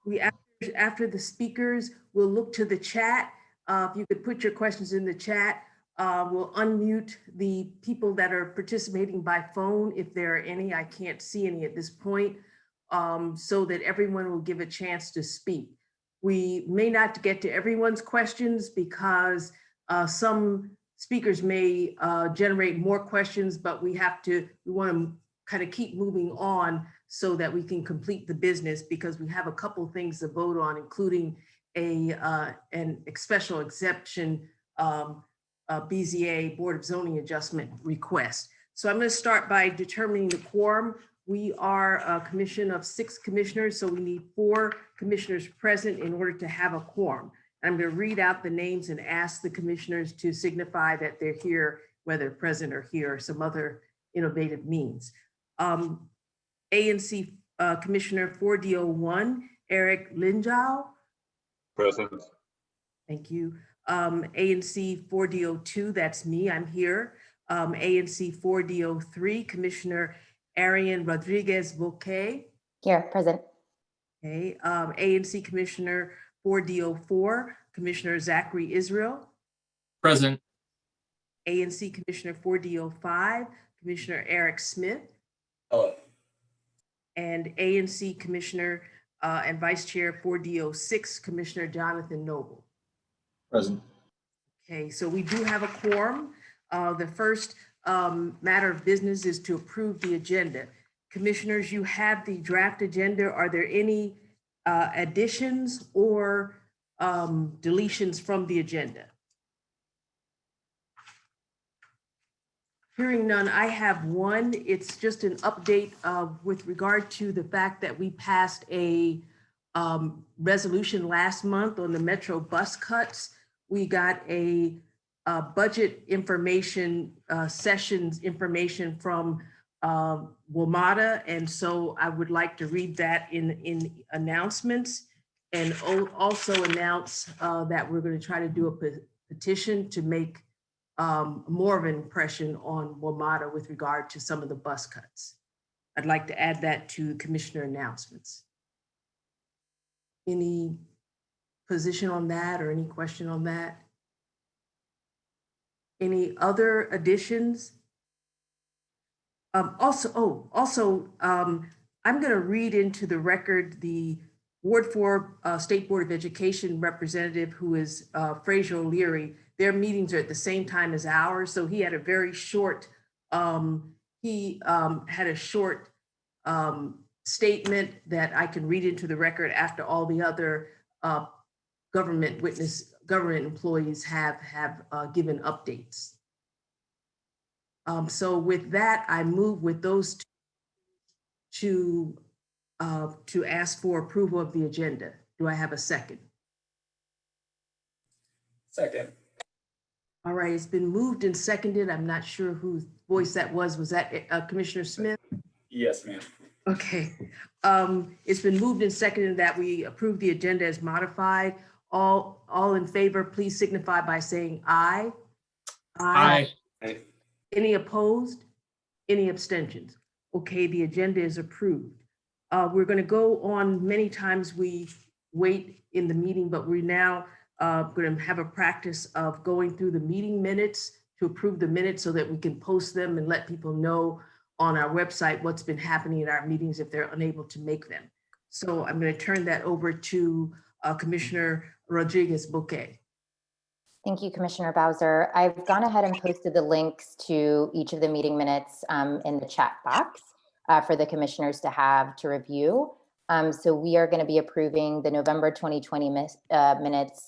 We after the speakers, we'll look to the chat. If you could put your questions in the chat, we'll unmute the people that are participating by phone, if there are any. I can't see any at this point, so that everyone will give a chance to speak. We may not get to everyone's questions because some speakers may generate more questions, but we want to kind of keep moving on so that we can complete the business, because we have a couple of things to vote on, including an special exception BZA Board of Zoning Adjustment request. So I'm going to start by determining the quorum. We are a commission of 6 commissioners, so we need 4 commissioners present in order to have a quorum. I'm going to read out the names and ask the commissioners to signify that they're here, whether present or here, or some other innovative means. ANC Commissioner 4D01, Eric Linjao. Present. Thank you. ANC 4D02, that's me, I'm here. ANC 4D03, Commissioner Arian Rodriguez Bouquet. Here, present. Okay. ANC Commissioner 4D04, Commissioner Zachary Israel. Present. ANC Commissioner 4D05, Commissioner Eric Smith. Hello. And ANC Commissioner and Vice Chair 4D06, Commissioner Jonathan Noble. Present. Okay, so we do have a quorum. The first matter of business is to approve the agenda. Commissioners, you have the draft agenda. Are there any additions or deletions from the agenda? Hearing none, I have one. It's just an update with regard to the fact that we passed a resolution last month on the Metro bus cuts. We got a budget information sessions information from WMATA, and so I would like to read that in announcements, and also announce that we're going to try to do a petition to make more of an impression on WMATA with regard to some of the bus cuts. I'd like to add that to commissioner announcements. Any position on that or any question on that? Any other additions? I'm going to read into the record the Ward 4 State Board of Education representative, who is Fraser O'Leary. Their meetings are at the same time as ours, so he had a very short, statement that I can read into the record after all the other government employees have given updates. So with that, I move with those two to ask for approval of the agenda. Do I have a second? Second. All right, it's been moved and seconded. I'm not sure whose voice that was. Was that Commissioner Smith? Yes, ma'am. Okay. It's been moved and seconded that we approve the agenda as modified. All in favor, please signify by saying aye. Aye. Aye. Any opposed? Any abstentions? Okay, the agenda is approved. We're going to go on. Many times we wait in the meeting, but we're now going to have a practice of going through the meeting minutes to approve the minutes so that we can post them and let people know on our website what's been happening in our meetings if they're unable to make them. So I'm going to turn that over to Commissioner Rodriguez Bouquet. Thank you, Commissioner Bowser. I've gone ahead and posted the links to each of the meeting minutes in the chat box for the commissioners to have to review. So we are going to be approving the November 2020 minutes,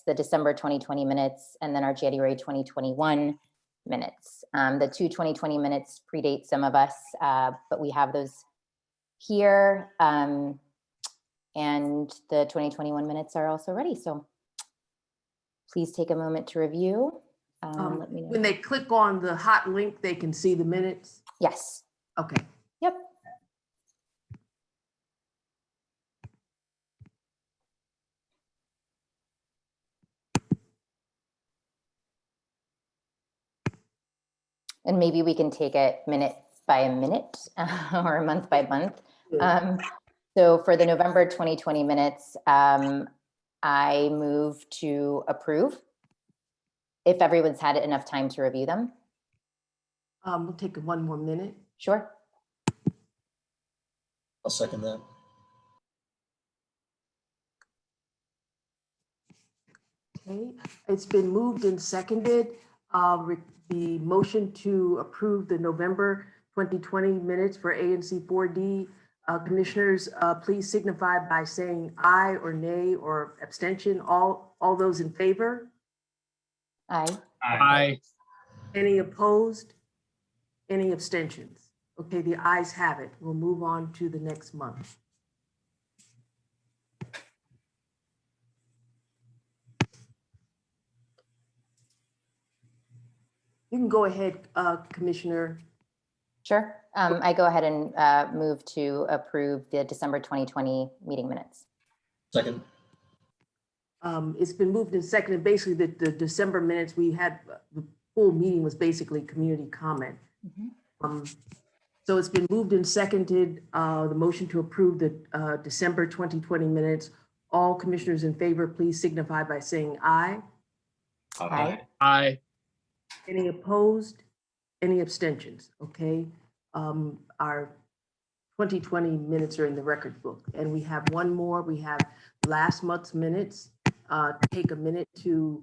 the December 2020 minutes, and then our January 2021 minutes. The 2020 minutes predate some of us, but we have those here. And the 2021 minutes are also ready. So please take a moment to review. Let me know. When they click on the hot link, they can see the minutes? Yes. Okay. Yep. And maybe we can take it minute by minute or month by month. So for the November 2020 minutes, I move to approve. If everyone's had enough time to review them. We'll take one more minute. Sure. I'll second that. Okay, it's been moved and seconded. The motion to approve the November 2020 minutes for ANC 4D. Commissioners, please signify by saying aye or nay or abstention. All those in favor? Aye. Aye. Any opposed? Any abstentions? Okay, the ayes have it. We'll move on to the next month. You can go ahead, Commissioner. Sure. I go ahead and move to approve the December 2020 meeting minutes. Second. It's been moved and seconded. Basically, the December minutes, we had, the full meeting was basically community comment. So it's been moved and seconded, the motion to approve the December 2020 minutes. All commissioners in favor, please signify by saying aye. Aye. Aye. Any opposed? Any abstentions? Okay. Our 2020 minutes are in the record book. And we have one more. We have last month's minutes. Take a minute to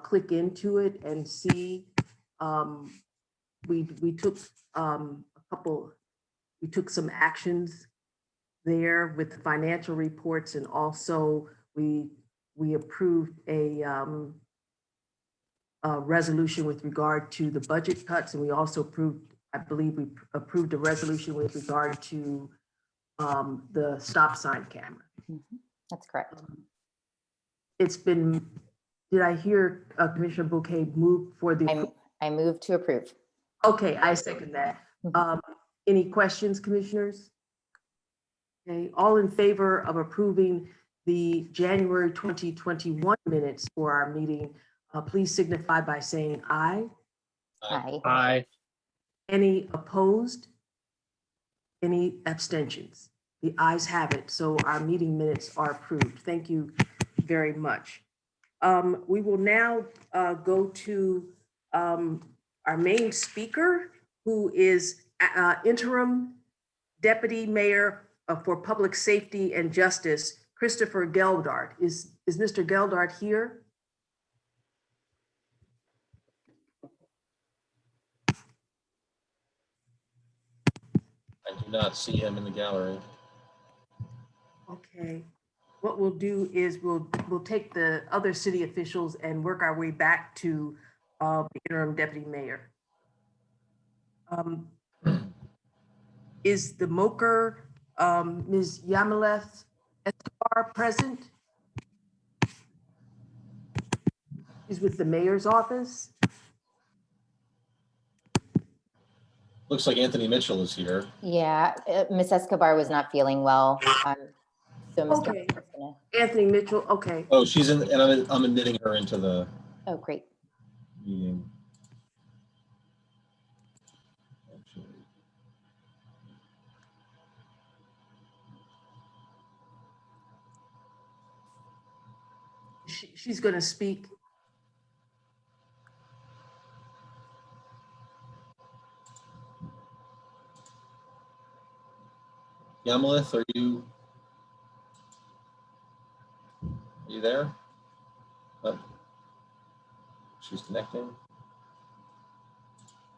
click into it and see. We took we took some actions there with the financial reports, and also we approved a resolution with regard to the budget cuts, and we also approved, I believe we approved a resolution with regard to the stop sign camera. That's correct. It's been, did I hear Commissioner Bouquet move for the? I move to approve. Okay, I second that. Any questions, commissioners? Okay, all in favor of approving the January 2021 minutes for our meeting, please signify by saying aye. Aye. Aye. Any opposed? Any abstentions? The ayes have it, so our meeting minutes are approved. Thank you very much. We will now go to our main speaker, who is interim Deputy Mayor for Public Safety and Justice, Christopher Geldart. Is Mr. Geldart here? I do not see him in the gallery. Okay. What we'll do is we'll take the other city officials and work our way back to the interim deputy mayor. Is the MOCR, Ms. Yamaleth Escobar present? She's with the mayor's office. Looks like Anthony Mitchell is here. Yeah, Ms. Escobar was not feeling well. So Mr. Okay. Mitchell's gonna- Anthony Mitchell, okay. Oh, she's in, and I'm admitting her into the Oh, great. meeting. Actually, She's gonna speak. Yamaleth, are you there? Oh, she's connecting.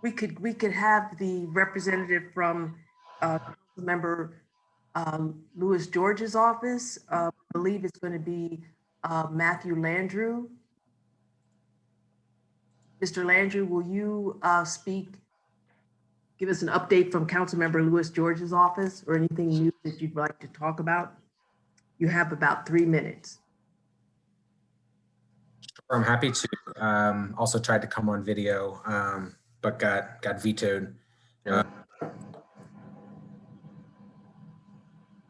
We could have the representative from member Louis George's office. I believe it's going to be Matthew Landrew. Mr. Landrew, will you speak? Give us an update from Councilmember Louis George's office, or anything new that you'd like to talk about? You have about 3 minutes. Sure, I'm happy to. Also tried to come on video, but got vetoed.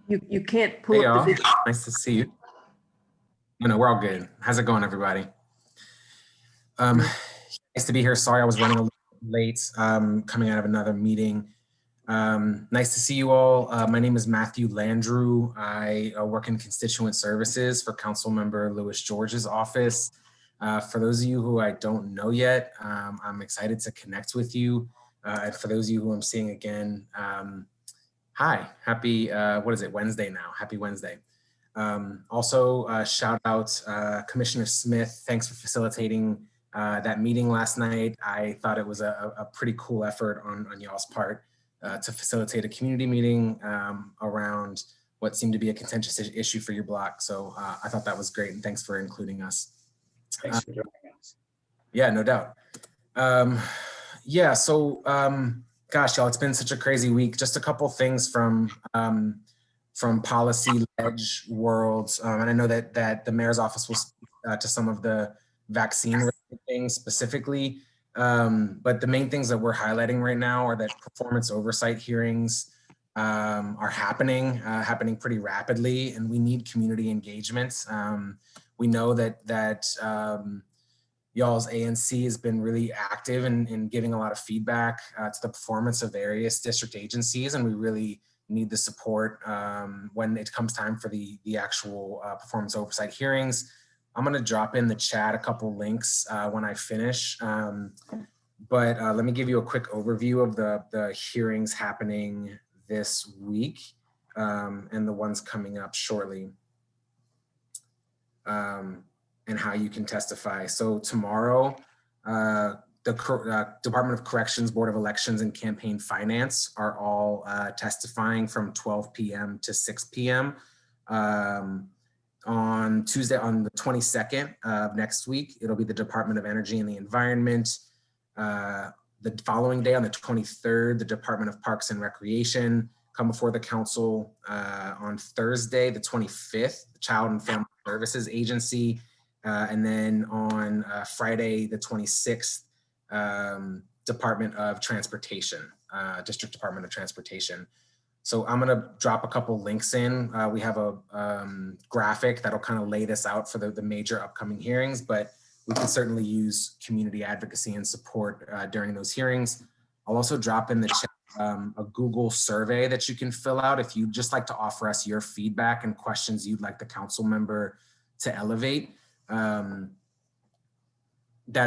You can't pull Hey up y'all, the video. nice to see you. No, we're all good. How's it going, everybody? Nice to be here. Sorry I was running a little late, coming out of another meeting. Nice to see you all. My name is Matthew Landrew. I work in constituent services for Councilmember Louis George's office. For those of you who I don't know yet, I'm excited to connect with you. And for those of you who I'm seeing again, hi, happy, what is it, Wednesday now? Happy Wednesday. Also, shout out Commissioner Smith. Thanks for facilitating that meeting last night. I thought it was a pretty cool effort on y'all's part to facilitate a community meeting around what seemed to be a contentious issue for your block. So I thought that was great, and thanks for including us. Thanks for joining us. Yeah, no doubt. Yeah, so gosh, y'all, it's been such a crazy week. Just a couple things from policy ledge worlds. And I know that the mayor's office will speak to some of the vaccine things specifically. But the main things that we're highlighting right now are that performance oversight hearings are happening pretty rapidly, and we need community engagement. We know that y'all's ANC has been really active in giving a lot of feedback to the performance of various district agencies, and we really need the support when it comes time for the actual performance oversight hearings. I'm going to drop in the chat a couple links when I finish, but let me give you a quick overview of the hearings happening this week and the ones coming up shortly. And how you can testify. So tomorrow, the Department of Corrections, Board of Elections, and Campaign Finance are all testifying from 12 p.m. to 6 p.m. On Tuesday, on the 22nd of next week, it'll be the Department of Energy and the Environment. The following day, on the 23rd, the Department of Parks and Recreation come before the council. On Thursday, the 25th, the Child and Family Services Agency. And then on Friday, the 26th, Department of Transportation, District Department of Transportation. So I'm gonna drop a couple links in. We have a graphic that'll kind of lay this out for the major upcoming hearings, but we can certainly use community advocacy and support during those hearings. I'll also drop in the chat a Google survey that you can fill out if you'd just like to offer us your feedback and questions you'd like the council member to elevate. That'd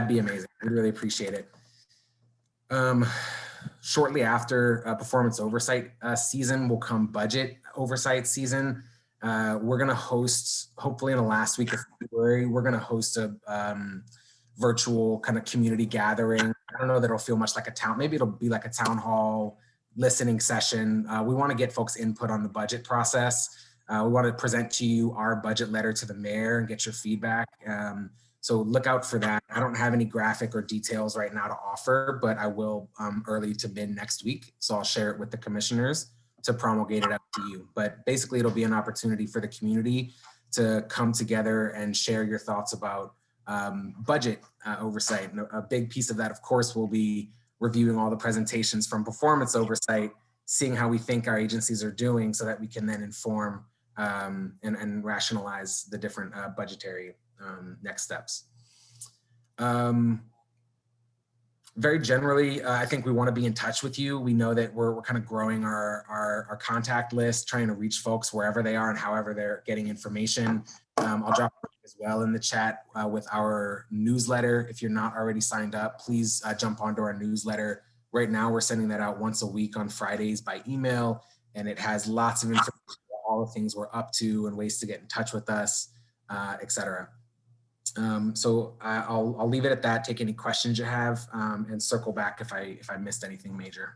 be amazing. We'd really appreciate it. Shortly after performance oversight season will come budget oversight season. We're gonna host, hopefully in the last week of February, we're gonna host a virtual kind of community gathering. I don't know that it'll feel much like a town, maybe it'll be like a town hall listening session. We wanna get folks input on the budget process. We want to present to you our budget letter to the mayor and get your feedback. So look out for that. I don't have any graphic or details right now to offer, but I will early to mid next week. So I'll share it with the commissioners to promulgate it up to you. But basically it'll be an opportunity for the community to come together and share your thoughts about budget oversight. And a big piece of that, of course, will be reviewing all the presentations from performance oversight, seeing how we think our agencies are doing so that we can then inform and rationalize the different budgetary next steps. Very generally, I think we want to be in touch with you. We know that we're kind of growing our contact list, trying to reach folks wherever they are and however they're getting information. I'll drop it as well in the chat with our newsletter. If you're not already signed up, please jump onto our newsletter. Right now, we're sending that out once a week on Fridays by email, and it has lots of information about all the things we're up to and ways to get in touch with us, et cetera. So I'll leave it at that. Take any questions you have and circle back if I missed anything major.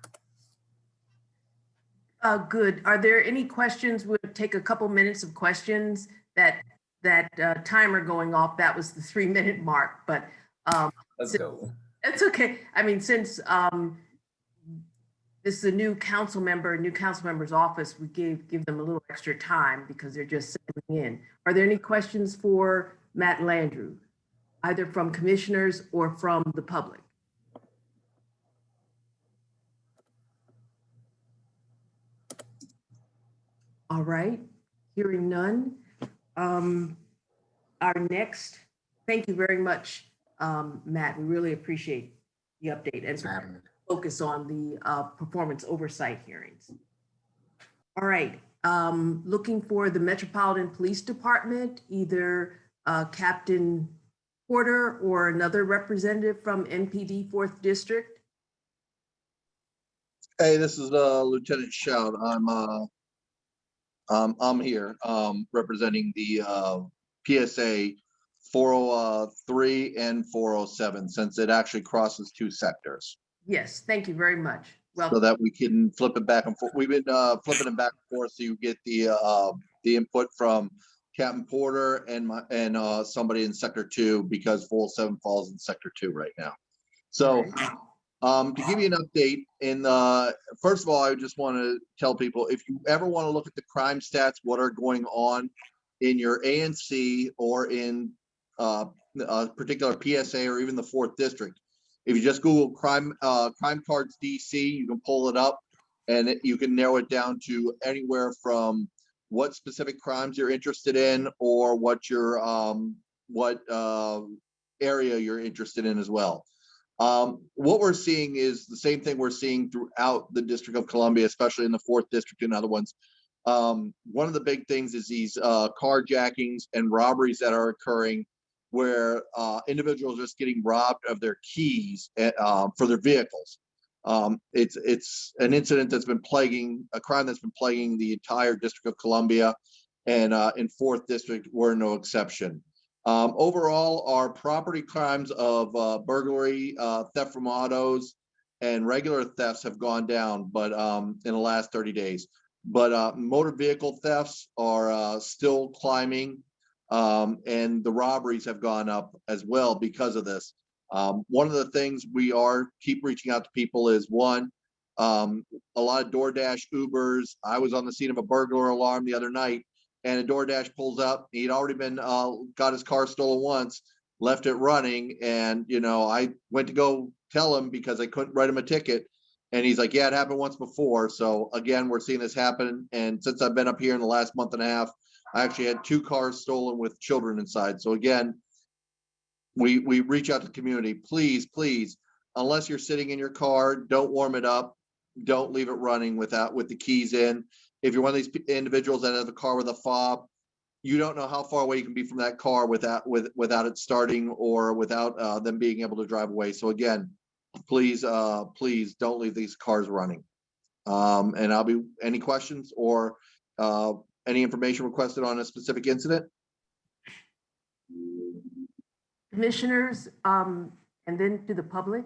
Good. Are there any questions? We'll take a couple minutes of questions. That timer going off, that was the 3-minute mark, but Let's go. It's okay. I mean, since this is a new council member's office, we give them a little extra time because they're just settling in. Are there any questions for Matt Landrew, either from commissioners or from the public? All right, hearing none. Our next, thank you very much, Matt. We really appreciate the update. And focus on the performance oversight hearings. All right, looking for the Metropolitan Police Department, either Captain Porter or another representative from MPD 4th District. Hey, this is Lieutenant Shout. I'm here representing the PSA 403 and 407, since it actually crosses two sectors, Yes, thank you very much. so Well, that we can flip it back and forth. We've been flipping it back and forth, so you get the input from Captain Porter and somebody in Sector 2, because 407 falls in Sector 2 right now. So. To give you an update, first of all, I just want to tell people, if you ever want to look at the crime stats, what are going on in your ANC or in a particular PSA or even the 4th District, if you just Google crime cards DC, you can pull it up, and you can narrow it down to anywhere from what specific crimes you're interested in, or what your area you're interested in as well. What we're seeing is the same thing we're seeing throughout the District of Columbia, especially in the 4th District and other ones. One of the big things is these carjackings and robberies that are occurring, where individuals are just getting robbed of their keys for their vehicles. It's an incident that's been a crime that's been plaguing the entire District of Columbia, and in 4th District, we're no exception. Overall, our property crimes of burglary, theft from autos, and regular thefts have gone down, but in the last 30 days. But motor vehicle thefts are still climbing, and the robberies have gone up as well because of this. One of the things we keep reaching out to people is, one, a lot of DoorDash, Ubers. I was on the scene of a burglar alarm the other night, and a DoorDash pulls up. He'd already been got his car stolen once, left it running, and I went to go tell him because I couldn't write him a ticket, and he's like, "Yeah, it happened once before." So again, we're seeing this happen, and since I've been up here in the last month and a half, I actually had 2 cars stolen with children inside. So again, we reach out to the community. Please, unless you're sitting in your car, don't warm it up, don't leave it running with the keys in. If you're one of these individuals that have a car with a fob, you don't know how far away you can be from that car without it starting, or without them being able to drive away. So again, please don't leave these cars running. And any questions or any information requested on a specific incident? commissioners, and then to the public.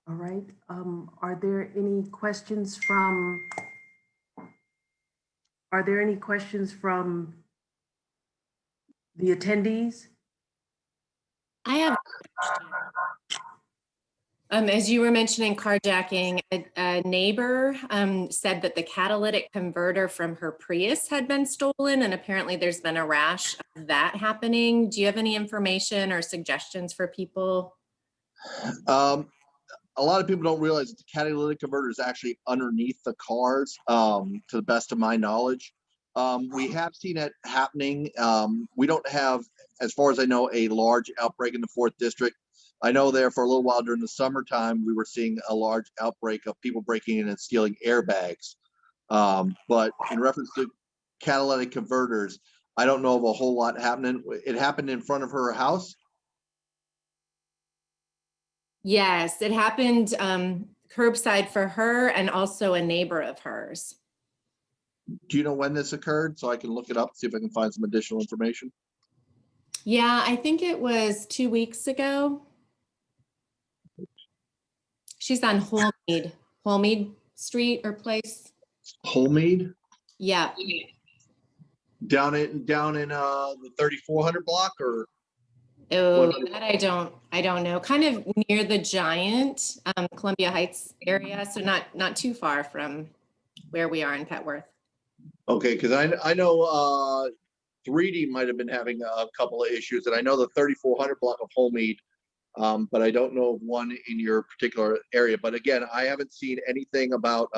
All right, are there any questions from the attendees? I have a question. As you were mentioning carjacking, a neighbor said that the catalytic converter from her Prius had been stolen, and apparently there's been a rash of that happening. Do you have any information or suggestions for people? A lot of people don't realize that the catalytic converter is actually underneath the cars, to the best of my knowledge. We have seen it happening. We don't have, as far as I know, a large outbreak in the 4th District. I know there for a little while during the summertime, we were seeing a large outbreak of people breaking in and stealing airbags. But in reference to catalytic converters, I don't know of a whole lot happening. It happened in front of her house. Yes, it happened curbside for her and also a neighbor of hers. Do you know when this occurred, so I can look it up, see if I can find some additional information? Yeah, I think it was 2 weeks ago. She's on Holmead Street or place. Holmead? Yeah. Down in the 3400 block, or? Oh, that I don't know. Kind of near the Giant, Columbia Heights area, so not too far from where we are in Petworth. Okay, because I know 3D might have been having a couple of issues, and I know the 3400 block of Holmead, but I don't know of one in your particular area. But again, I haven't seen anything about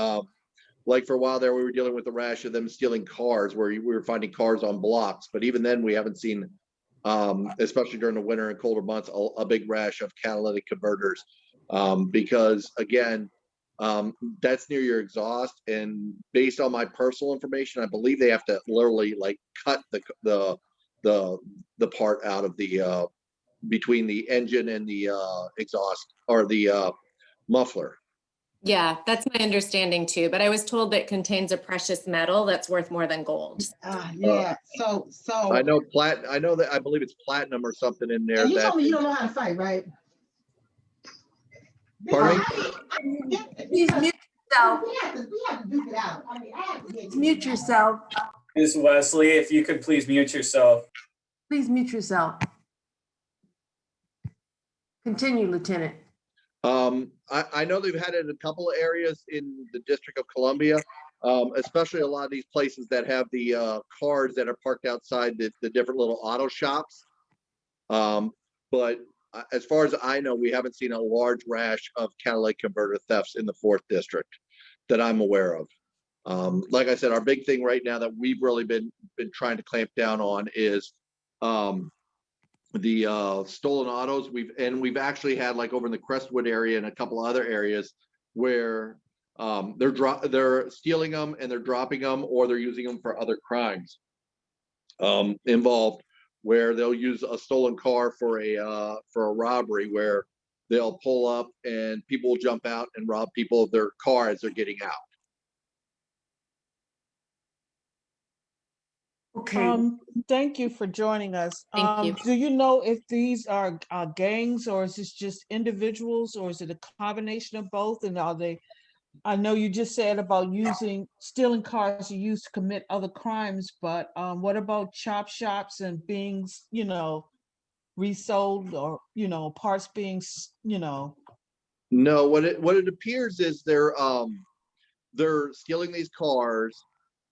like for a while there, we were dealing with the rash of them stealing cars, where we were finding cars on blocks. But even then, we haven't seen especially during the winter and colder months, a big rash of catalytic converters. Because again, that's near your exhaust, and based on my personal information, I believe they have to literally like cut the part out of the between the engine and the exhaust or the muffler. Yeah, that's my understanding too, but I was told that it contains a precious metal that's worth more than gold. Yeah, so. I know I know that I believe it's platinum or something in there. And you that told me you don't know how to fight, right? Pardon me? Please mute yourself. We have to duke it out. I mean, I have to get Mute yourself. Ms. Wesley, if you could please mute yourself. Please mute yourself. Continue, Lieutenant. I know they've had it in a couple of areas in the District of Columbia, especially a lot of these places that have the cars that are parked outside the different little auto shops. But as far as I know, we haven't seen a large rash of catalytic converter thefts in the 4th District that I'm aware of. Like I said, our big thing right now that we've really been trying to clamp down on is the stolen autos. We've actually had, like, over in the Crestwood area and a couple other areas where they're stealing them and they're dropping them, or they're using them for other crimes involved, where they'll use a stolen car for a robbery, where they'll pull up and people will jump out and rob people of their car as they're getting out. Okay. Thank you for joining us. Thank you. Do you know if these are gangs, or is this just individuals, or is it a combination of both? And are they, I know you just said about stealing cars you use to commit other crimes, but what about chop shops and being, resold, or, parts being, No, what it appears is they're stealing these cars,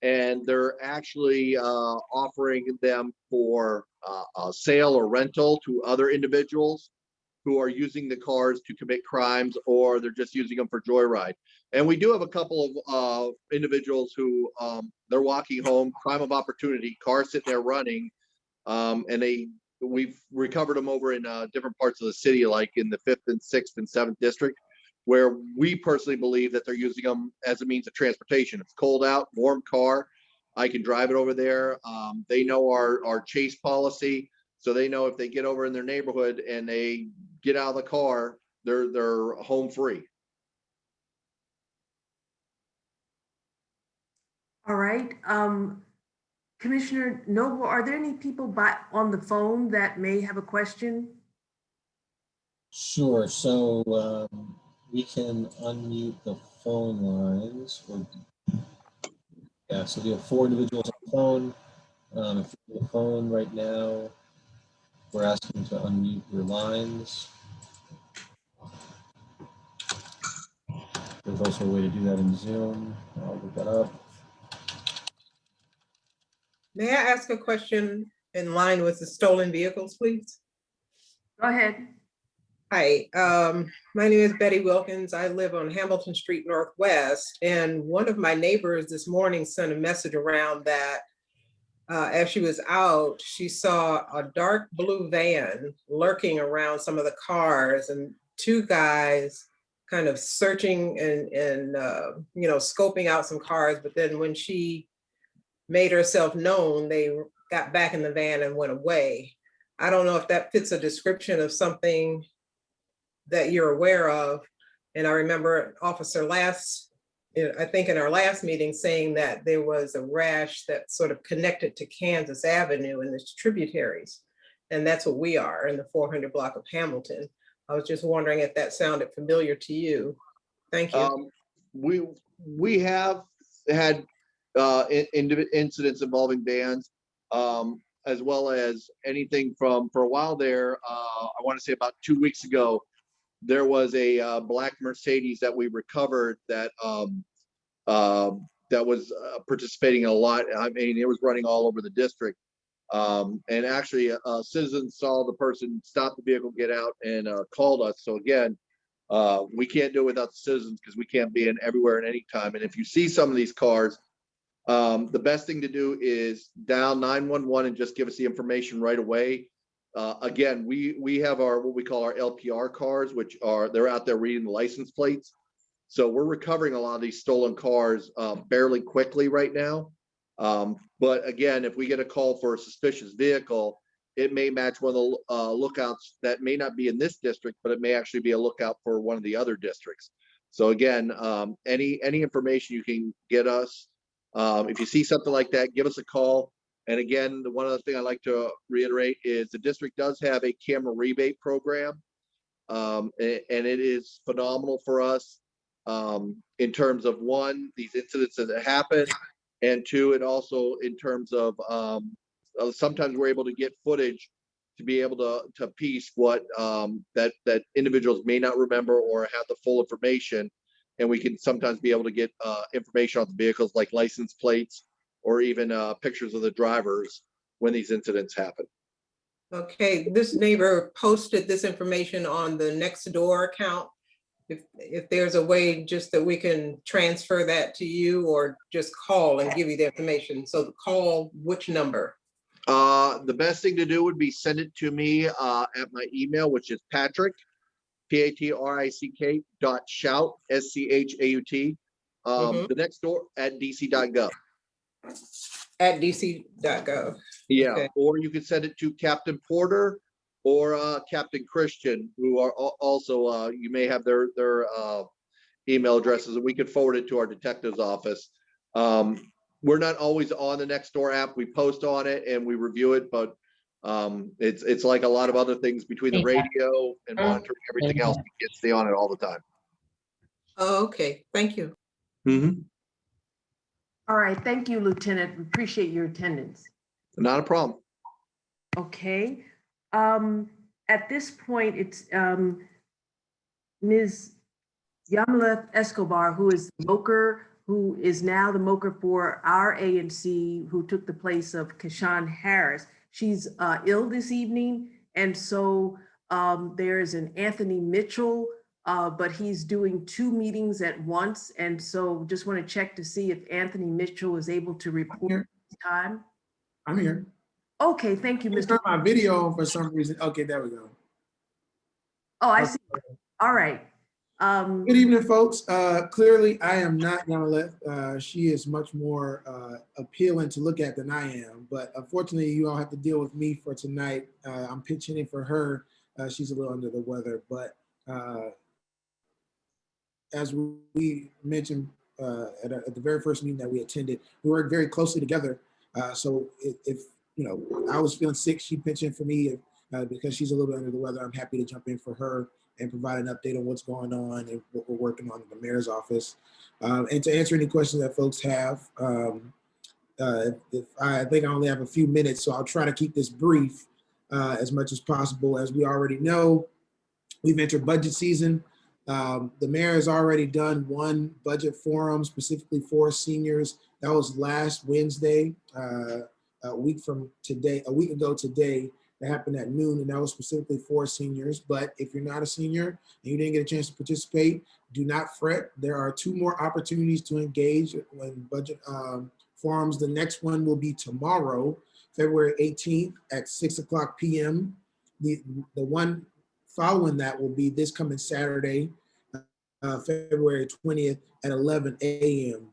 and they're actually offering them for a sale or rental to other individuals who are using the cars to commit crimes, or they're just using them for joyride. And we do have a couple of individuals who they're walking home, crime of opportunity, car sitting there running, and we've recovered them over in different parts of the city, like in the 5th and 6th and 7th District, where we personally believe that they're using them as a means of transportation. It's cold out, warm car, I can drive it over there. They know our chase policy, so they know if they get over in their neighborhood and they get out of the car, they're home free. All right. Commissioner Noble, are there any people on the phone that may have a question? Sure. So we can unmute the phone lines. Yeah, so we have 4 individuals on the phone. If you're on the phone right now, we're asking to unmute your lines. There's also a way to do that in Zoom. I'll look that up. May I ask a question in line with the stolen vehicles, please? Go ahead. Hi, my name is Betty Wilkins. I live on Hamilton Street Northwest, and one of my neighbors this morning sent a message around that as she was out, she saw a dark blue van lurking around some of the cars, and 2 guys kind of searching and scoping out some cars. But then when she made herself known, they got back in the van and went away. I don't know if that fits a description of something that you're aware of. And I remember Officer I think in our last meeting, saying that there was a rash that sort of connected to Kansas Avenue and its tributaries. And that's what we are in the 400 block of Hamilton. I was just wondering if that sounded familiar to you. Thank you. We have had incidents involving vans, as well as anything from, for a while there, I want to say about 2 weeks ago, there was a black Mercedes that we recovered that was participating in a lot. I mean, it was running all over the district. And actually, citizens saw the person stop the vehicle, get out, and called us. So again, we can't do it without the citizens, because we can't be in everywhere at any time. And if you see some of these cars, the best thing to do is dial 911 and just give us the information right away. Again, we have our what we call our LPR cars, which they're out there reading the license plates. So we're recovering a lot of these stolen cars fairly quickly right now. But again, if we get a call for a suspicious vehicle, it may match one of the lookouts that may not be in this district, but it may actually be a lookout for one of the other districts. So again, any information you can get us, if you see something like that, give us a call. And again, the one other thing I'd like to reiterate is the district does have a camera rebate program, and it is phenomenal for us in terms of one, these incidents that happen, and two, it also in terms of sometimes we're able to get footage to be able to piece what that individuals may not remember or have the full information, and we can sometimes be able to get information on the vehicles like license plates or even pictures of the drivers when these incidents happen. Okay, this neighbor posted this information on the Nextdoor account. If there's a way just that we can transfer that to you or just call and give you the information. So call which number? The best thing to do would be send it to me at my email, which is Patrick, PATRICK .shout, SCHAUT, the next door at dc.gov. At dc.gov. Yeah, Okay. or you can send it to Captain Porter or Captain Christian, who are also, you may have their email addresses, and we can forward it to our detective's office. We're not always on the Nextdoor app. We post on it and we review it, but it's like a lot of other things between the radio and monitoring everything else. We can't stay on it all the time. Oh, okay, thank you. All right, thank you, Lieutenant. We appreciate your attendance. Not a problem. Okay. At this point, it's Ms. Yamila Escobar, who is the MOCR, who is now the MOCR for our ANC, who took the place of Kashawn Harris. She's ill this evening, and so there's an Anthony Mitchell, but he's doing 2 meetings at once, and so just want to check to see if Anthony Mitchell is able to report this time. I'm here. Okay, thank you, Mr. Turn my video on for some reason. Okay, there we go. Oh, I see. All right. Good evening, folks. Clearly, I am not Yamileth. She is much more appealing to look at than I am, but unfortunately, you all have to deal with me for tonight. I'm pitching in for her. She's a little under the weather, but as we mentioned at the very first meeting that we attended, we worked very closely together. So if you know, I was feeling sick, she pitched in for me because she's a little bit under the weather. I'm happy to jump in for her and provide an update on what's going on and what we're working on in the mayor's office. And to answer any questions that folks have, if I think I only have a few minutes, so I'll try to keep this brief as much as possible. As we already know, we've entered budget season. The mayor has already done one budget forum specifically for seniors. That was last Wednesday, a week ago today. That happened at noon, and that was specifically for seniors. But if you're not a senior and you didn't get a chance to participate, do not fret. There are 2 more opportunities to engage in budget forums. The next one will be tomorrow, February 18th at 6:00 p.m. The one following that will be this coming Saturday, February 20th at 11 a.m.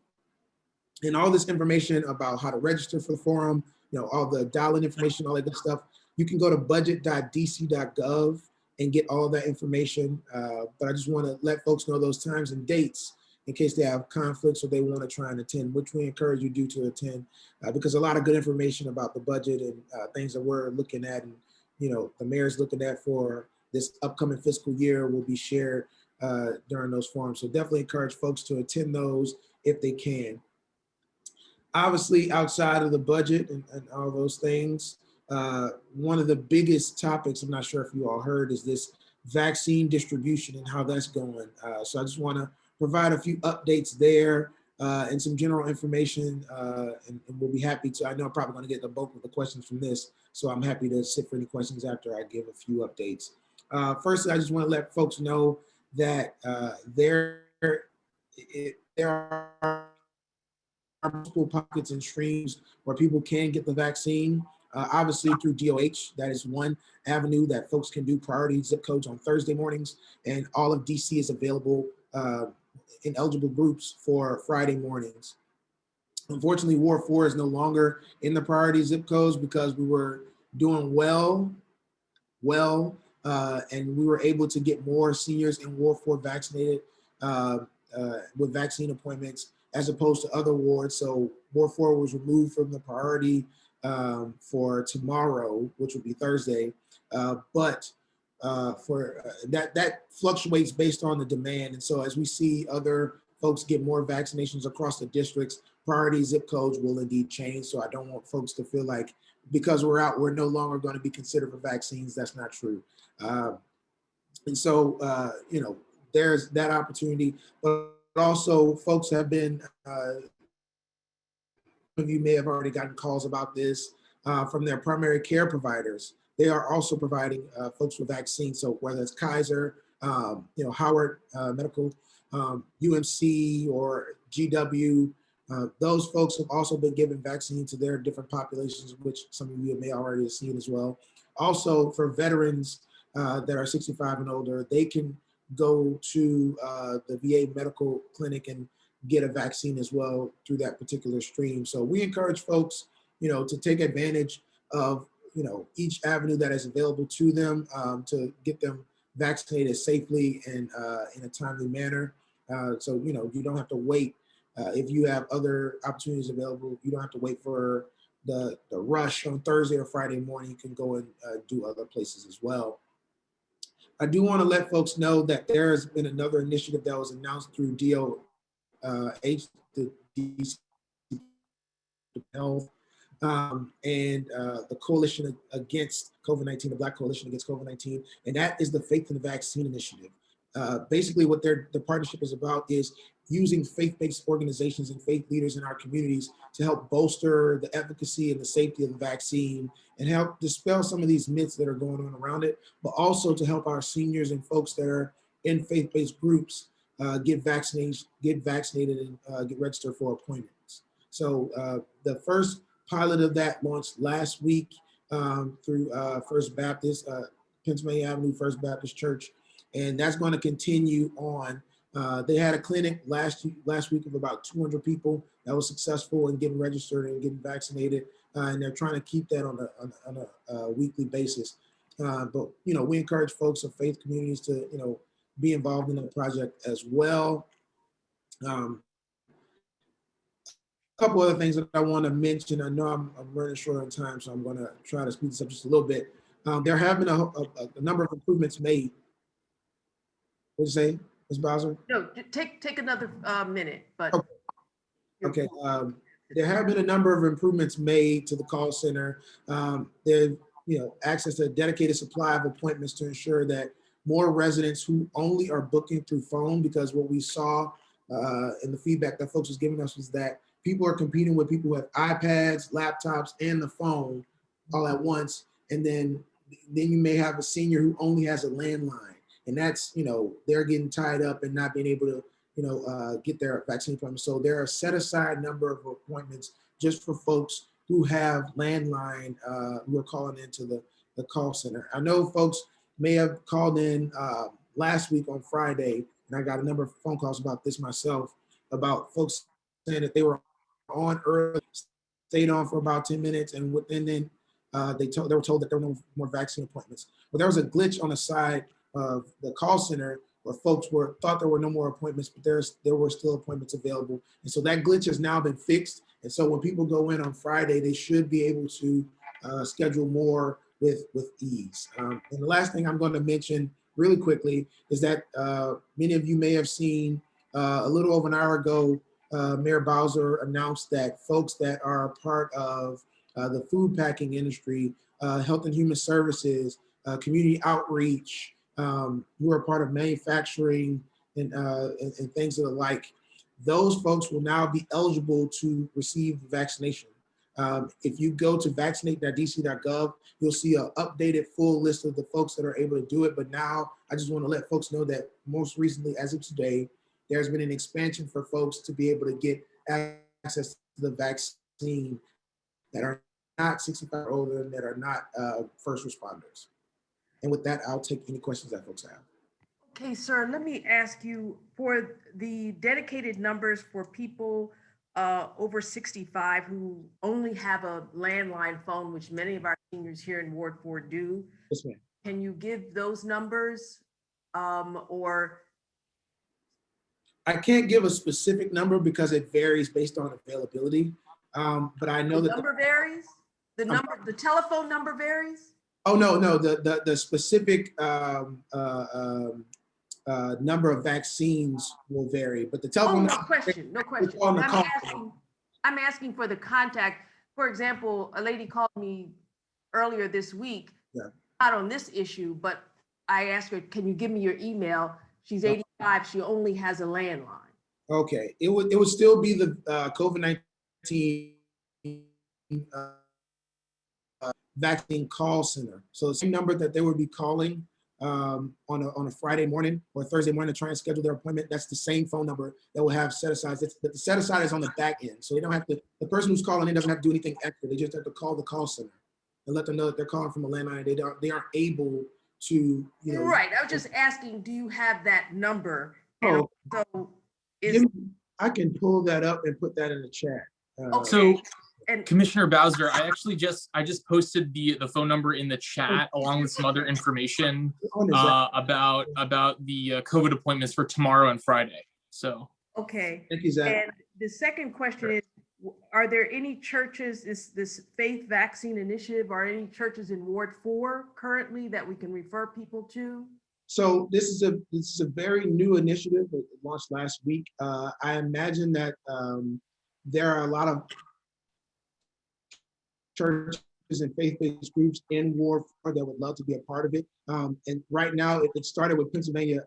And all this information about how to register for the forum, you know, all the dial-in information, all that good stuff, you can go to budget.dc.gov and get all that information. But I just want to let folks know those times and dates in case they have conflicts or they want to try and attend, which we encourage you to attend, because a lot of good information about the budget and things that we're looking at and, you know, the mayor's looking at for this upcoming fiscal year will be shared during those forums. So definitely encourage folks to attend those if they can. Obviously, outside of the budget and all those things, one of the biggest topics, I'm not sure if you all heard, is this vaccine distribution and how that's going. So I just want to provide a few updates there and some general information, and we'll be happy to. I know I'm probably going to get the bulk of the questions from this, so I'm happy to sit for any questions after I give a few updates. Firstly, I just want to let folks know that there are multiple pockets and streams where people can get the vaccine. Obviously through DOH, that is one avenue that folks can do priority zip codes on Thursday mornings, and all of DC is available in eligible groups for Friday mornings. Unfortunately, Ward 4 is no longer in the priority zip codes because we were doing well, and we were able to get more seniors in Ward 4 vaccinated with vaccine appointments as opposed to other wards. So Ward 4 was removed from the priority for tomorrow, which would be Thursday. But that fluctuates based on the demand. And so as we see other folks get more vaccinations across the districts, priority zip codes will indeed change. So I don't want folks to feel like because we're out, we're no longer going to be considered for vaccines. That's not true. And so, there's that opportunity, but also folks have been, some of you may have already gotten calls about this from their primary care providers. They are also providing folks with vaccines. So whether it's Kaiser, Howard Medical, UMC or GW, those folks have also been given vaccines to their different populations, which some of you may already have seen as well. Also for veterans that are 65 and older, they can go to the VA medical clinic and get a vaccine as well through that particular stream. So we encourage folks, to take advantage of, each avenue that is available to them to get them vaccinated safely and in a timely manner. So, you don't have to wait. If you have other opportunities available, you don't have to wait for the rush on Thursday or Friday morning. You can go and do other places as well. I do want to let folks know that there has been another initiative that was announced through DOH, the DC Health, and the Coalition Against COVID-19, the Black Coalition Against COVID-19, and that is the Faith in the Vaccine Initiative. Basically, what the partnership is about is using faith-based organizations and faith leaders in our communities to help bolster the efficacy and the safety of the vaccine and help dispel some of these myths that are going on around it, but also to help our seniors and folks that are in faith-based groups get vaccinated and get registered for appointments. So the first pilot of that launched last week through First Baptist, Pennsylvania Avenue First Baptist Church, and that's going to continue on. They had a clinic last week of about 200 people that was successful in getting registered and getting vaccinated, and they're trying to keep that on a weekly basis. But we encourage folks of faith communities to be involved in the project as well. A couple other things that I want to mention. I know I'm running short on time, so I'm going to try to speed this up just a little bit. There have been a number of improvements made. What did you say, Ms. Bowser? No, take another minute, but. Okay. There have been a number of improvements made to the call center. They've, access to a dedicated supply of appointments to ensure that more residents who only are booking through phone, because what we saw in the feedback that folks was giving us was that people are competing with people who have iPads, laptops, and the phone all at once. And then you may have a senior who only has a landline. And that's, they're getting tied up and not being able to, get their vaccine appointment. So there are a set aside number of appointments just for folks who have landline, who are calling into the call center. I know folks may have called in last week on Friday, and I got a number of phone calls about this myself, about folks saying that they were on early, stayed on for about 10 minutes, and then they were told that there were no more vaccine appointments. Well, there was a glitch on the side of the call center where folks thought there were no more appointments, but there were still appointments available. And so that glitch has now been fixed. And so when people go in on Friday, they should be able to schedule more with ease. And the last thing I'm going to mention really quickly is that many of you may have seen a little over an hour ago, Mayor Bowser announced that folks that are a part of the food packing industry, Health and Human Services, community outreach, who are part of manufacturing and things of the like, those folks will now be eligible to receive the vaccination. If you go to vaccinate.dc.gov, you'll see an updated full list of the folks that are able to do it. But now I just want to let folks know that most recently, as of today, there's been an expansion for folks to be able to get access to the vaccine that are not 65 or older and that are not first responders. And with that, I'll take any questions that folks have. Okay, sir, let me ask you for the dedicated numbers for people over 65 who only have a landline phone, which many of our seniors here in Ward 4 do. Yes, ma'am. Can you give those numbers or? I can't give a specific number because it varies based on availability. But I know The that number varies? The telephone number varies? Oh, no, the specific number of vaccines will vary, but the Oh, telephone. no question. I'm asking for the contact. For example, a lady called me earlier this week, Yeah. not on this issue, but I asked her, can you give me your email? She's 85, she only has a landline. Okay, it would still be the COVID-19 vaccine call center. So the same number that they would be calling on a Friday morning or Thursday morning to try and schedule their appointment, that's the same phone number that will have set aside. But the set aside is on the back end. So they don't have to, the person who's calling in doesn't have to do anything extra. They just have to call the call center and let them know that they're calling from a landline. They aren't able to, you know. Right, I was just asking, do you have that number? Oh, And so I can pull that up and put that in the chat. Okay. So And Commissioner Bowser, I just posted the phone number in the chat along with some other information about the COVID appointments for tomorrow and Friday. So okay. Thank you, Zach. And the second question is, are there any churches, this faith vaccine initiative, are any churches in Ward 4 currently that we can refer people to? So this is a very new initiative that launched last week. I imagine that there are a lot of churches and faith-based groups in Ward 4 that would love to be a part of it. And right now, it started with Pennsylvania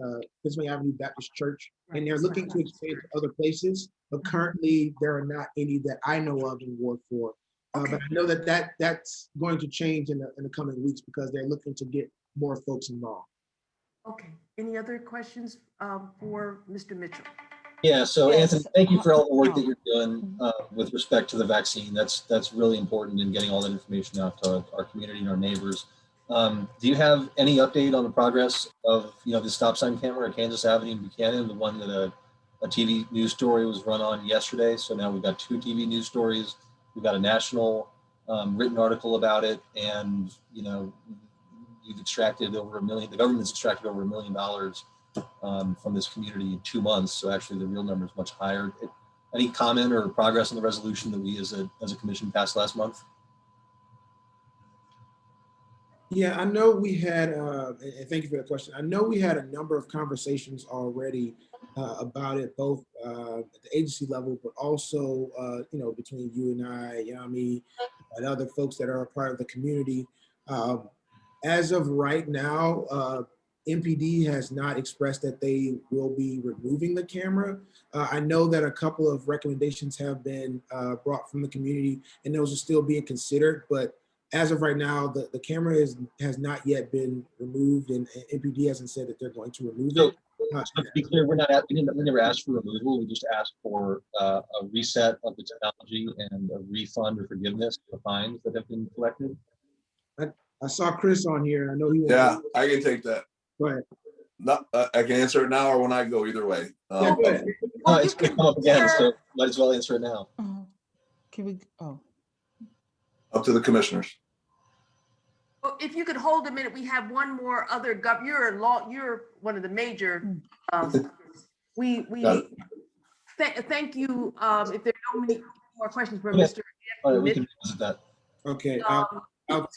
Avenue Baptist Church, and they're looking to expand to other places. But currently, there are not any that I know of in Ward 4. But I know that's going to change in the coming weeks because they're looking to get more folks involved. Okay. Any other questions for Mr. Mitchell? Yeah, so Yes. Anthony, thank you for all the work that you're doing with respect to the vaccine. That's really important in getting all that information out to our community and our neighbors. Do you have any update on the progress of the stop sign camera at Kansas Avenue in Buchanan, the one that a TV news story was run on yesterday? So now we've got 2 TV news stories. We've got a national written article about it, and you've extracted over $1 million. The government's extracted over $1 million from this community in 2 months. So actually the real number is much higher. Any comment or progress on the resolution that we as a commission passed last month? Yeah, I know we had, and thank you for the question. I know we had a number of conversations already about it, both at the agency level, but also, between you and I, Yami, and other folks that are a part of the community. As of right now, MPD has not expressed that they will be removing the camera. I know that a couple of recommendations have been brought from the community, and those are still being considered. But as of right now, the camera has not yet been removed, and MPD hasn't said that they're going to remove it. So to be clear, we never asked for removal. We just asked for a reset of the technology and a refund or forgiveness of the fines that have been collected. I saw Chris on here. I know he. Yeah, I can take that. Go ahead. No, I can answer it now or when I go, either way. Yeah, go ahead. No, it's going to come up again, so might as well answer it now. Can we? Oh. Up to the commissioners. Well, if you could hold a minute, we have one more other you're one of the major. Thank you. If there are no many more questions for Mr. All right, we can visit that. Okay.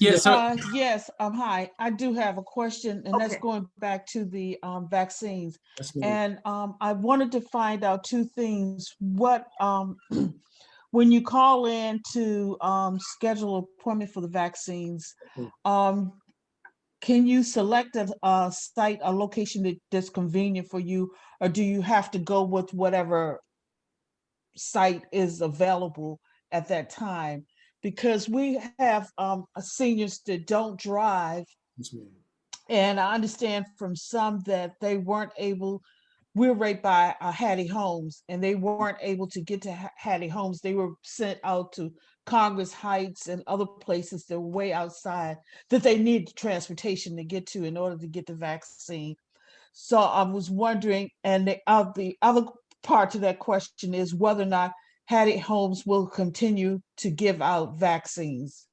Yes. Hi. I do have a question, and that's going back to the vaccines. And I wanted to find out 2 things. What when you call in to schedule an appointment for the vaccines, can you select a site, a location that's convenient for you, or do you have to go with whatever site is available at that time? Because we have seniors that don't drive, and I understand from some that they weren't able, we're right by Hattie Homes, and they weren't able to get to Hattie Homes. They were sent out to Congress Heights and other places that were way outside that they need transportation to get to in order to get the vaccine. So I was wondering, and the other part to that question is whether or not Hattie Homes will continue to give out vaccines.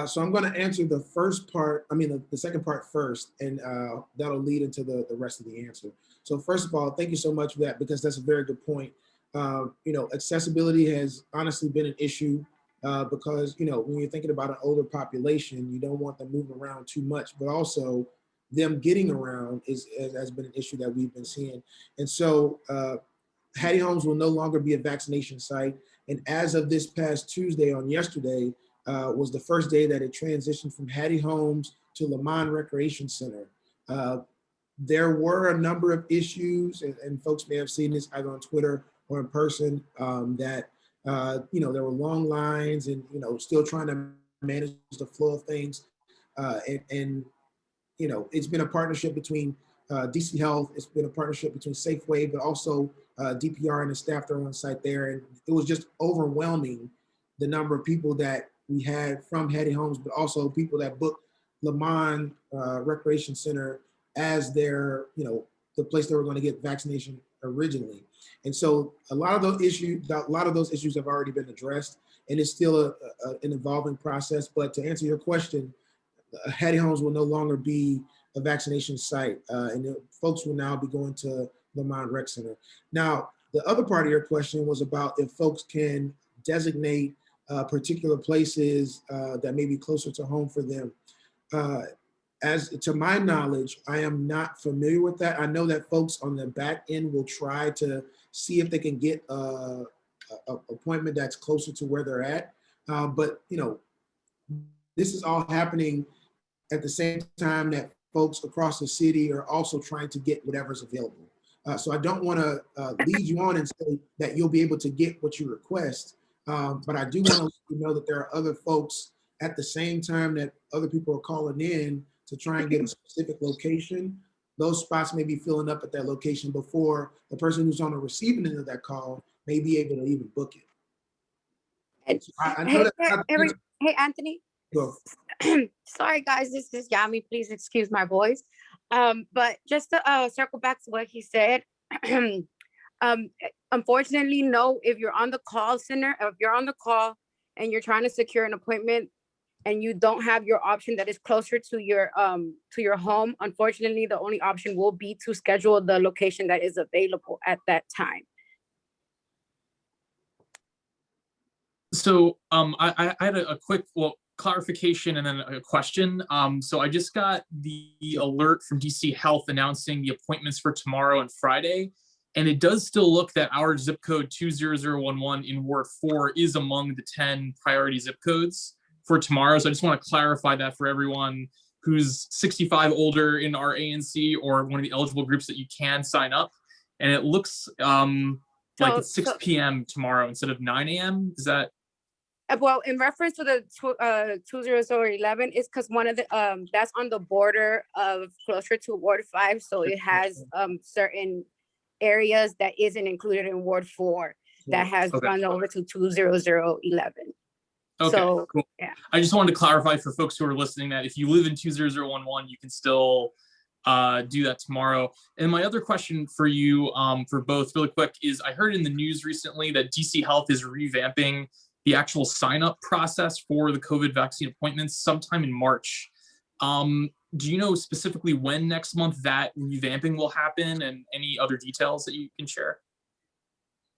So I'm going to answer the first part, the second part first, and that'll lead into the rest of the answer. So first of all, thank you so much for that, because that's a very good point. Accessibility has honestly been an issue because, when you're thinking about an older population, you don't want them moving around too much, but also them getting around has been an issue that we've been seeing. And so Hattie Homes will no longer be a vaccination site. And as of this past Tuesday on yesterday, was the first day that it transitioned from Hattie Homes to Lamont Recreation Center. There were a number of issues, and folks may have seen this either on Twitter or in person, that there were long lines and still trying to manage the flow of things. It's been a partnership between DC Health, it's been a partnership between Safeway, but also DPR and the staff that are on site there. And it was just overwhelming, the number of people that we had from Hattie Homes, but also people that booked Lamont Recreation Center as their, the place they were going to get vaccination originally. And so a lot of those issues have already been addressed, and it's still an evolving process. But to answer your question, Hattie Homes will no longer be a vaccination site, and folks will now be going to Lamont Rec Center. Now, the other part of your question was about if folks can designate particular places that may be closer to home for them. As to my knowledge, I am not familiar with that. I know that folks on the back end will try to see if they can get an appointment that's closer to where they're at. But this is all happening at the same time that folks across the city are also trying to get whatever's available. So I don't want to lead you on and say that you'll be able to get what you request. But I do want to let you know that there are other folks at the same time that other people are calling in to try and get a specific location. Those spots may be filling up at that location before the person who's on the receiving end of that call may be able to even book it. So I know hey, Anthony. Go. Sorry, guys, this is Yami. Please excuse my voice. But just to circle back to what he said, unfortunately, no, if you're on the call center, if you're on the call and you're trying to secure an appointment and you don't have your option that is closer to your home, unfortunately, the only option will be to schedule the location that is available at that time. So I had a quick clarification and then a question. So I just got the alert from DC Health announcing the appointments for tomorrow and Friday. And it does still look that our zip code 20011 in Ward 4 is among the 10 priority zip codes for tomorrow. So I just want to clarify that for everyone who's 65 older in our ANC or one of the eligible groups that you can sign up. And it looks like it's 6 p.m. tomorrow instead of 9 a.m. Is that? Well, in reference to the 20011, it's because one of the that's on the border of closer to Ward 5, so it has certain areas that isn't included in Ward 4 that has gone over to 20011. Okay, so, cool. Yeah. I just wanted to clarify for folks who are listening that if you live in 20011, you can still do that tomorrow. And my other question for you, for both really quick, is I heard in the news recently that DC Health is revamping the actual sign-up process for the COVID vaccine appointments sometime in March. Do you know specifically when next month that revamping will happen and any other details that you can share?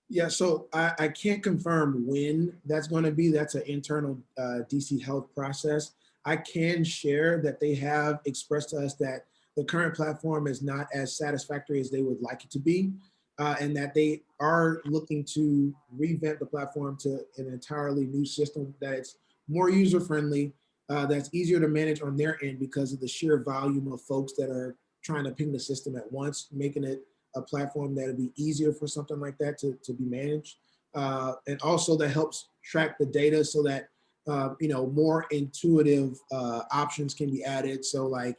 Yeah, so I can't confirm when that's going to be. That's an internal DC Health process. I can share that they have expressed to us that the current platform is not as satisfactory as they would like it to be, and that they are looking to revamp the platform to an entirely new system that's more user-friendly, that's easier to manage on their end because of the sheer volume of folks that are trying to ping the system at once, making it a platform that would be easier for something like that to be managed. And also that helps track the data so that, more intuitive options can be added. So like,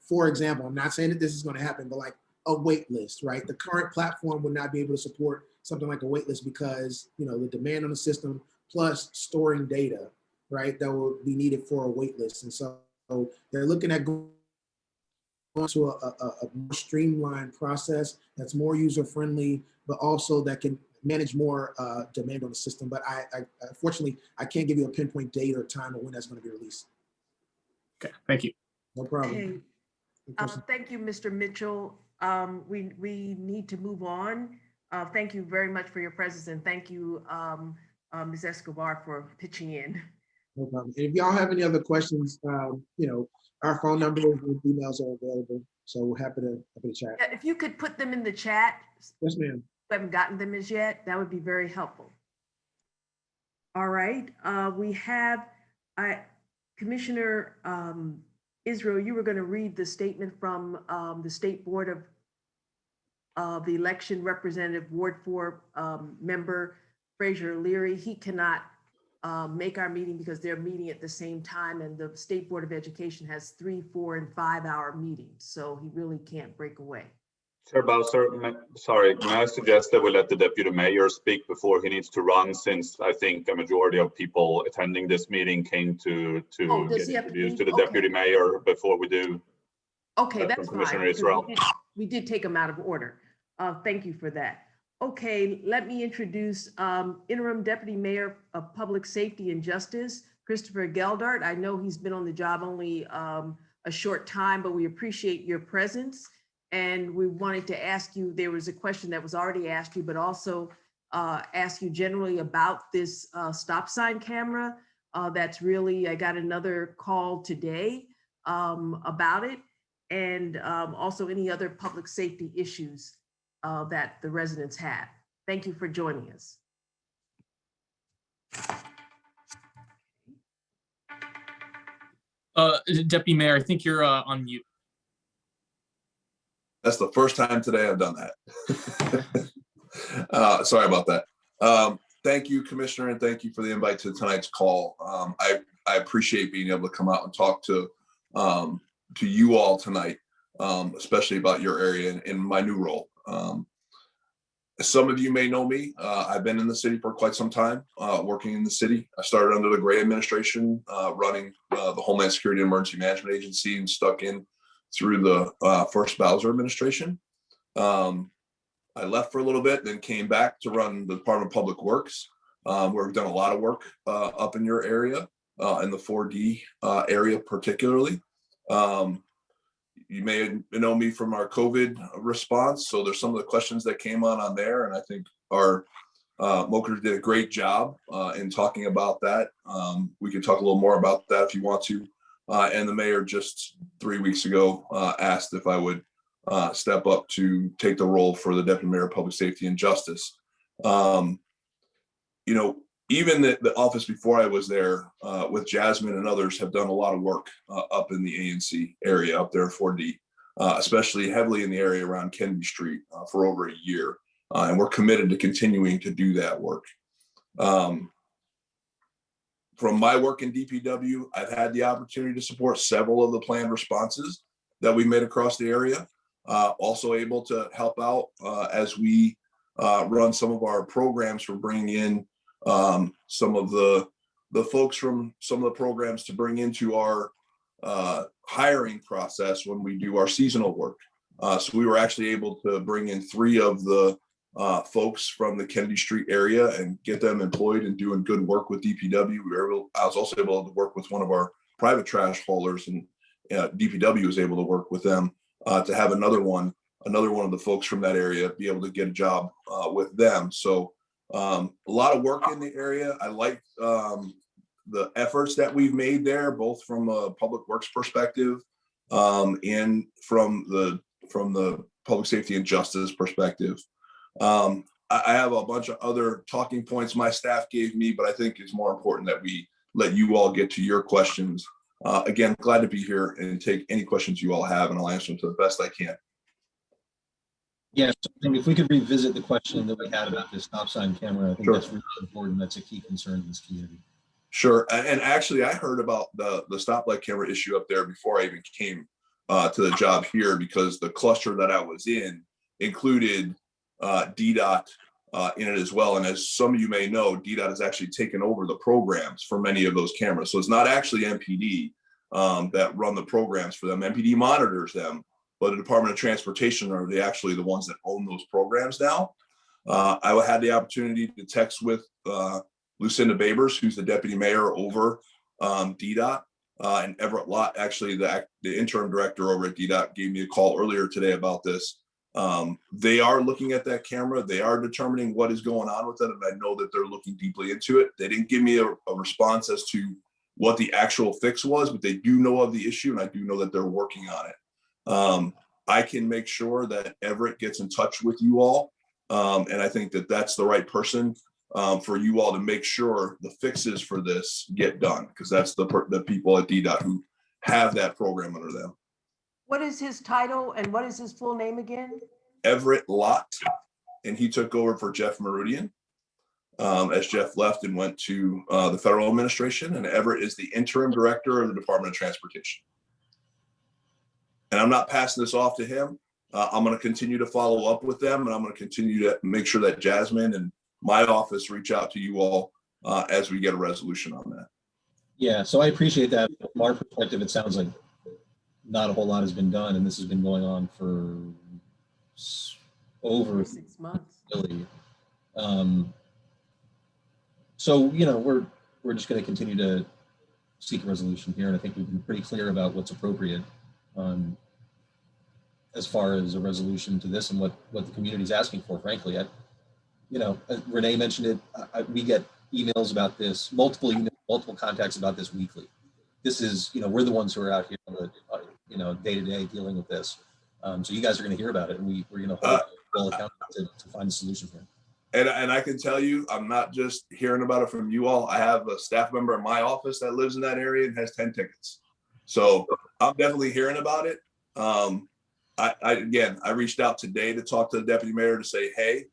for example, I'm not saying that this is going to happen, but like a wait list, right? The current platform would not be able to support something like a wait list because, you know, the demand on the system plus storing data, right, that will be needed for a wait list. And so they're looking at going to a more streamlined process that's more user-friendly, but also that can manage more demand on the system. But I unfortunately, I can't give you a pinpoint date or time of when that's going to be released. Okay, thank you. No problem. Okay. Thank you, Mr. Mitchell. We need to move on. Thank you very much for your presence, and thank you, Ms. Escobar, for pitching in. No problem. And if y'all have any other questions, you know, our phone numbers and emails are available. So we're happy to chat. Yeah, if you could put them in the chat. Yes, ma'am. We haven't gotten them as yet. That would be very helpful. All right. We have Commissioner Israel, you were going to read the statement from the State Board of the Election Representative Ward 4 member Fraser Leary. He cannot make our meeting because they're meeting at the same time, and the State Board of Education has 3, 4, and 5-hour meetings, so he really can't break away. Chair Bowser, sorry, may I suggest that we let the Deputy Mayor speak before he needs to run, since I think a majority of people attending this meeting came to get introduced to the Deputy Mayor before we do. Okay, that's fine. Commissioner Israel. We did take him out of order. Thank you for that. Okay, let me introduce Interim Deputy Mayor of Public Safety and Justice, Christopher Geldart. I know he's been on the job only a short time, but we appreciate your presence. And we wanted to ask you, there was a question that was already asked you, but also ask you generally about this stop sign camera. That's really, I got another call today about it. And also any other public safety issues that the residents have. Thank you for joining us. Deputy Mayor, I think you're on mute. That's the first time today I've done that. Sorry about that. Thank you, Commissioner, and thank you for the invite to tonight's call. I appreciate being able to come out and talk to you all tonight, especially about your area in my new role. Some of you may know me. I've been in the city for quite some time, working in the city. I started under the Gray administration, running the Homeland Security and Emergency Management Agency, and stuck in through the first Bowser administration. I left for a little bit, then came back to run the Department of Public Works, where we've done a lot of work up in your area, in the 4D area particularly. You may know me from our COVID response, so there's some of the questions that came on there, and I think our Mokers did a great job in talking about that. We could talk a little more about that if you want to. And the mayor just 3 weeks ago asked if I would step up to take the role for the Deputy Mayor of Public Safety and Justice. You know, even the office before I was there with Jasmine and others have done a lot of work up in the ANC area up there, 4D, especially heavily in the area around Kennedy Street for over a year. And we're committed to continuing to do that work. From my work in DPW, I've had the opportunity to support several of the planned responses that we made across the area. Also able to help out as we run some of our programs for bringing in some of the folks from some of the programs to bring into our hiring process when we do our seasonal work. So we were actually able to bring in 3 of the folks from the Kennedy Street area and get them employed and doing good work with DPW. I was also able to work with one of our private trash haulers, and DPW was able to work with them to have another one of the folks from that area be able to get a job with them. So a lot of work in the area. I like the efforts that we've made there, both from a public works perspective and from the public safety and justice perspective. I have a bunch of other talking points my staff gave me, but I think it's more important that we let you all get to your questions. Again, glad to be here and take any questions you all have, and I'll answer them to the best I can. Yes, and if we could revisit the question that we had about this stop sign camera, I think that's really important. That's a key concern in this community. Sure, and actually I heard about the stoplight camera issue up there before I even came to the job here because the cluster that I was in included DDOT in it as well. And as some of you may know, DDOT has actually taken over the programs for many of those cameras. So it's not actually MPD that run the programs for them. MPD monitors them, but the Department of Transportation are actually the ones that own those programs now. I had the opportunity to text with Lucinda Babers, who's the deputy mayor over DDOT, and Everett Lott, actually the interim director over at DDOT, gave me a call earlier today about this. They are looking at that camera. They are determining what is going on with it, and I know that they're looking deeply into it. They didn't give me a response as to what the actual fix was, but they do know of the issue, and I do know that they're working on it. I can make sure that Everett gets in touch with you all, and I think that that's the right person for you all to make sure the fixes for this get done, because that's the people at DDOT who have that program under them. What is his title and what is his full name again? Everett Lott, and he took over for Jeff Meridian as Jeff left and went to the federal administration, and Everett is the interim director of the Department of Transportation. And I'm not passing this off to him. I'm going to continue to follow up with them, and I'm going to continue to make sure that Jasmine and my office reach out to you all as we get a resolution on that. Yeah, so I appreciate that. From our perspective, it sounds like not a whole lot has been done, and this has been going on for over 6 months. Really. So, you know, we're just going to continue to seek a resolution here, and I think we've been pretty clear about what's appropriate as far as a resolution to this and what the community is asking for. Frankly, you know, Renee mentioned it. We get emails about this, multiple contacts about this weekly. This is, you know, we're the ones who are out here, you know, day to day dealing with this. So you guys are going to hear about it, and we're going to hold people accountable to find a solution here. And I can tell you, I'm not just hearing about it from you all. I have a staff member in my office that lives in that area and has 10 tickets. So I'm definitely hearing about it. I reached out today to talk to the deputy mayor to say, hey,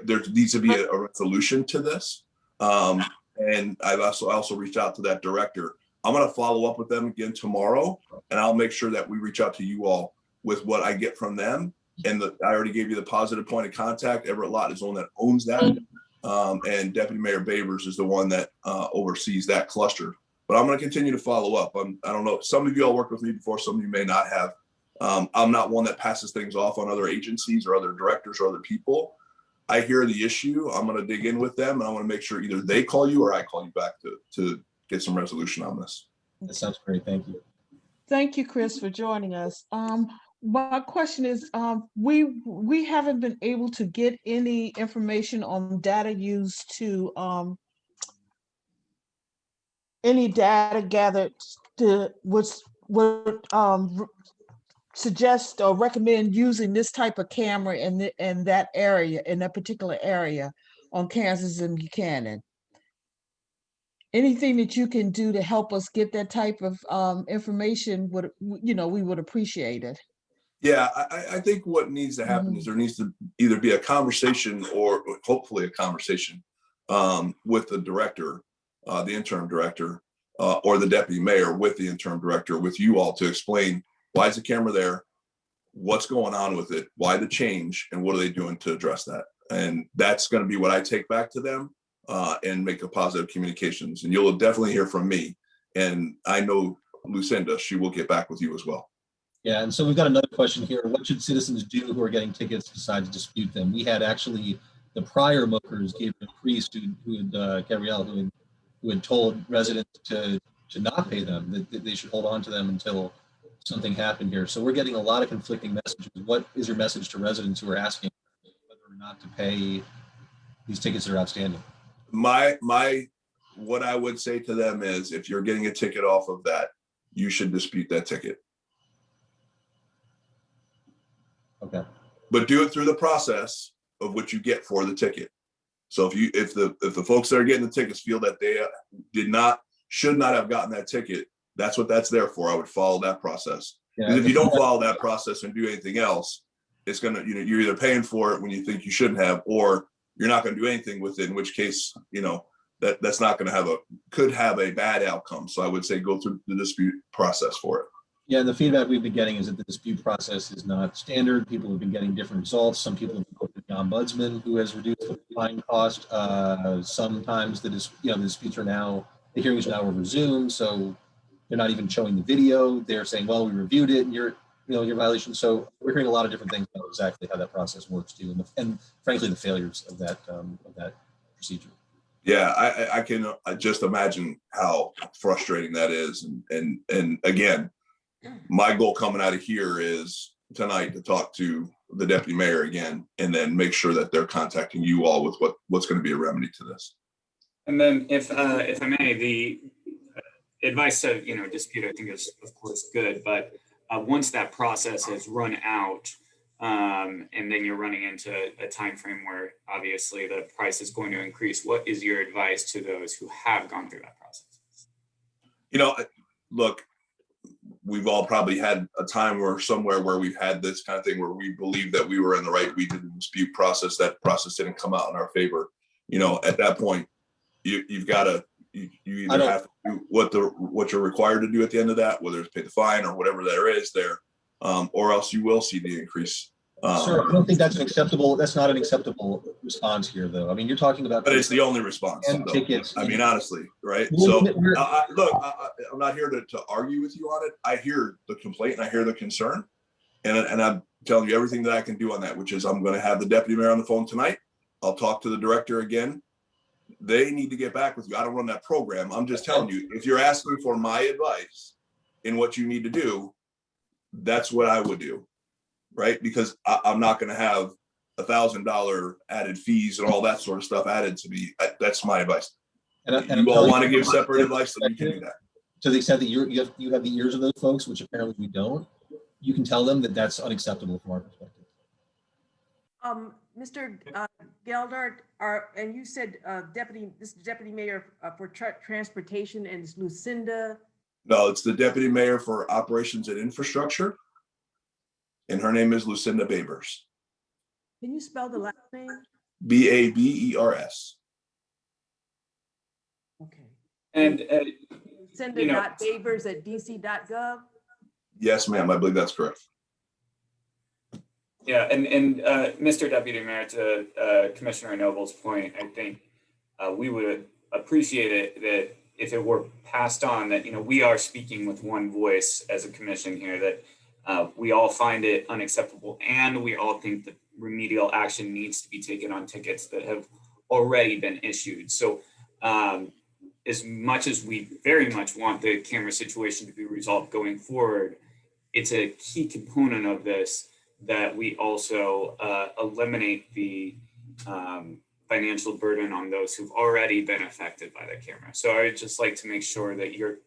there needs to be a resolution to this. And I've also reached out to that director. I'm going to follow up with them again tomorrow, and I'll make sure that we reach out to you all with what I get from them. And I already gave you the positive point of contact. Everett Lott is the one that owns that. And Deputy Mayor Babers is the one that oversees that cluster. But I'm going to continue to follow up. I don't know. Some of you all worked with me before. Some of you may not have. I'm not one that passes things off on other agencies or other directors or other people. I hear the issue. I'm going to dig in with them, and I want to make sure either they call you or I call you back to get some resolution on this. That sounds great. Thank you. Thank you, Chris, for joining us. My question is, we haven't been able to get any information on data used to any data gathered to would suggest or recommend using this type of camera in that area, in that particular area on Kansas and Buchanan. Anything that you can do to help us get that type of information would, you know, we would appreciate it. Yeah, I think what needs to happen is there needs to either be a conversation or hopefully a conversation with the director, the interim director, or the deputy mayor with the interim director, with you all to explain why is the camera there, what's going on with it, why the change, and what are they doing to address that. And that's going to be what I take back to them and make a positive communications. And you'll definitely hear from me. And I know Lucinda, she will get back with you as well. Yeah, and so we've got another question here. What should citizens do who are getting tickets decide to dispute them? We had actually the prior Mokers, Gabriel Priest, Gabrielle, who had told residents to not pay them, that they should hold on to them until something happened here. So we're getting a lot of conflicting messages. What is your message to residents who are asking whether or not to pay these tickets that are outstanding? What I would say to them is, if you're getting a ticket off of that, you should dispute that ticket. Okay. But do it through the process of what you get for the ticket. So if the folks that are getting the tickets feel that they should not have gotten that ticket, that's what that's there for. I would follow that process. Because if you don't follow that process and do anything else, it's gonna, you're either paying for it when you think you shouldn't have, or you're not going to do anything with it, in which case, that's not going to could have a bad outcome. So I would say go through the dispute process for it. Yeah, the feedback we've been getting is that the dispute process is not standard. People have been getting different results. Some people have been to the ombudsman, who has reduced the fine cost. Sometimes the disputes are now, the hearings are now over Zoom, so they're not even showing the video. They're saying, well, we reviewed it and your violation. So we're hearing a lot of different things about exactly how that process works too, and frankly, the failures of that procedure. Yeah, I can just imagine how frustrating that is. And again, my goal coming out of here is tonight to talk to the deputy mayor again, and then make sure that they're contacting you all with what's going to be a remedy to this. And then if I may, the advice of, dispute, I think is of course good, but once that process has run out, and then you're running into a time frame where obviously the price is going to increase, what is your advice to those who have gone through that process? Look, we've all probably had a time or somewhere where we've had this kind of thing where we believe that we were in the right. We did the dispute process. That process didn't come out in our favor. At that point, you've got to, you either have to do what you're required to do at the end of that, whether it's pay the fine or whatever there is there, or else you will see the increase. Sir, I don't think that's not an acceptable response here, though. I mean, you're talking about. But it's the only response. Tickets. I mean, honestly, right? So look, I'm not here to argue with you on it. I hear the complaint and I hear the concern, and I'm telling you everything that I can do on that, which is I'm going to have the deputy mayor on the phone tonight. I'll talk to the director again. They need to get back with you. I don't run that program. I'm just telling you, if you're asking for my advice in what you need to do, that's what I would do. Right? Because I'm not going to have $1,000 added fees and all that sort of stuff added to me. That's my advice. And you all want to give separate advice, so you can do that. To the extent that you have the ears of those folks, which apparently we don't, you can tell them that that's unacceptable from our perspective. Mr. Geldart, and you said this deputy mayor for transportation, and it's Lucinda. No, it's the deputy mayor for operations and infrastructure. And her name is Lucinda Babers. Can you spell the last name? Babers. Okay. And Lucinda.babers@dc.gov. Yes, ma'am. I believe that's correct. Yeah, and Mr. Deputy Mayor, to Commissioner Noble's point, I think we would appreciate it that if it were passed on, that we are speaking with one voice as a commission here, that we all find it unacceptable, and we all think that remedial action needs to be taken on tickets that have already been issued. So as much as we very much want the camera situation to be resolved going forward, it's a key component of this that we also eliminate the financial burden on those who've already been affected by the camera. So I would just like to make sure that you're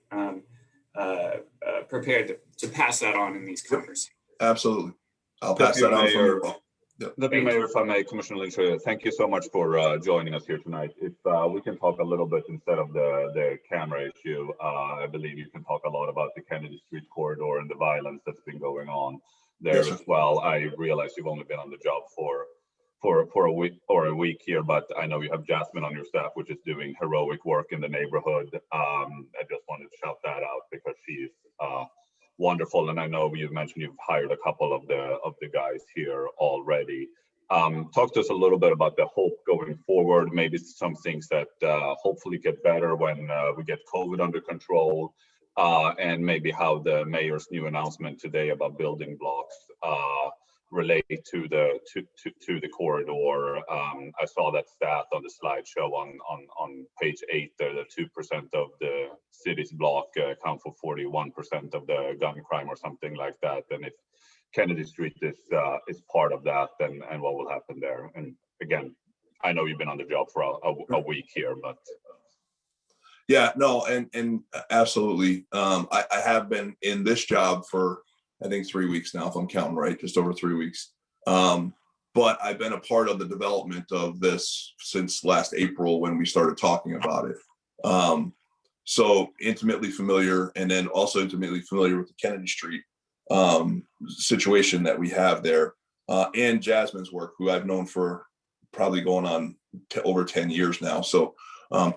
prepared to pass that on in these conversations. Absolutely. I'll pass that on from you. Deputy Mayor, if I may, Commissioner Lynch, thank you so much for joining us here tonight. If we can talk a little bit instead of the camera issue, I believe you can talk a lot about the Kennedy Street corridor and the violence that's been going on there as well. I realize you've only been on the job for a week here, but I know you have Jasmine on your staff, which is doing heroic work in the neighborhood. I just wanted to shout that out because she's wonderful, and I know you've mentioned you've hired a couple of the guys here already. Talk to us a little bit about the hope going forward, maybe some things that hopefully get better when we get COVID under control, and maybe how the mayor's new announcement today about building blocks relate to the corridor. I saw that stat on the slideshow on page 8 there, that 2% of the city's block account for 41% of the gun crime or something like that. And if Kennedy Street is part of that, then and what will happen there? And again, I know you've been on the job for a week here, but. Yeah, no, and absolutely. I have been in this job for, I think, 3 weeks now, if I'm counting right, just over 3 weeks. But I've been a part of the development of this since last April when we started talking about it. So intimately familiar, and then also intimately familiar with the Kennedy Street situation that we have there, and Jasmine's work, who I've known for probably going on over 10 years now. So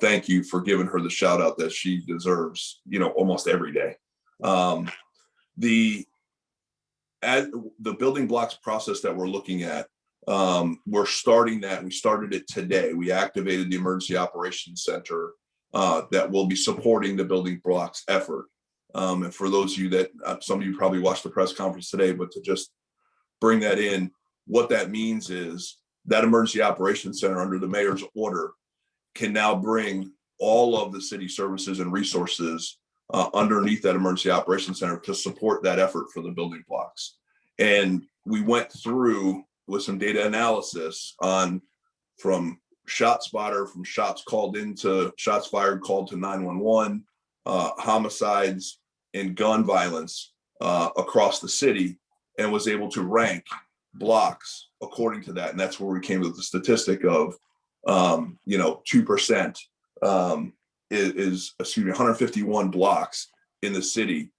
thank you for giving her the shout out that she deserves, almost every day. The building blocks process that we're looking at, we're starting that. We started it today. We activated the Emergency Operations Center that will be supporting the building blocks effort. And for those of you that, some of you probably watched the press conference today, but to just bring that in, what that means is that Emergency Operations Center under the mayor's order can now bring all of the city services and resources underneath that Emergency Operations Center to support that effort for the building blocks. And we went through with some data analysis on from ShotSpotter, from shots called into shots fired called to 911, homicides and gun violence across the city, and was able to rank blocks according to that. And that's where we came to the statistic of 2% is 151 blocks in the city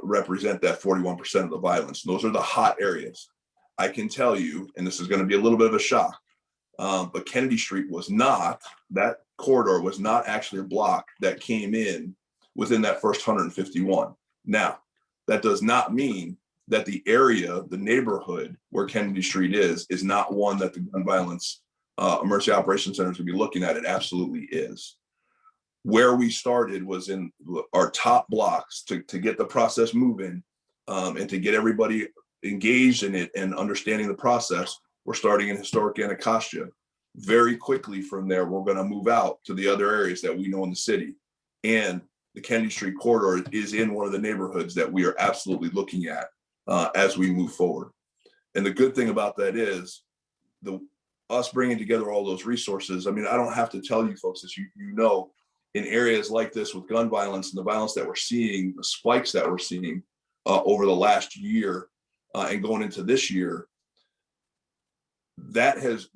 represent that 41% of the violence. Those are the hot areas. I can tell you, and this is going to be a little bit of a shock, but Kennedy Street was not, that corridor was not actually a block that came in within that first 151. Now, that does not mean that the area, the neighborhood where Kennedy Street is not one that the gun violence Emergency Operations Center is going to be looking at. It absolutely is. Where we started was in our top blocks to get the process moving and to get everybody engaged in it and understanding the process. We're starting in historic Anacostia. Very quickly from there, we're going to move out to the other areas that we know in the city. And the Kennedy Street corridor is in one of the neighborhoods that we are absolutely looking at as we move forward. And the good thing about that is us bringing together all those resources. I mean, I don't have to tell you folks this, you know, in areas like this with gun violence and the violence that we're seeing, the spikes that we're seeing over the last year and going into this year, that has,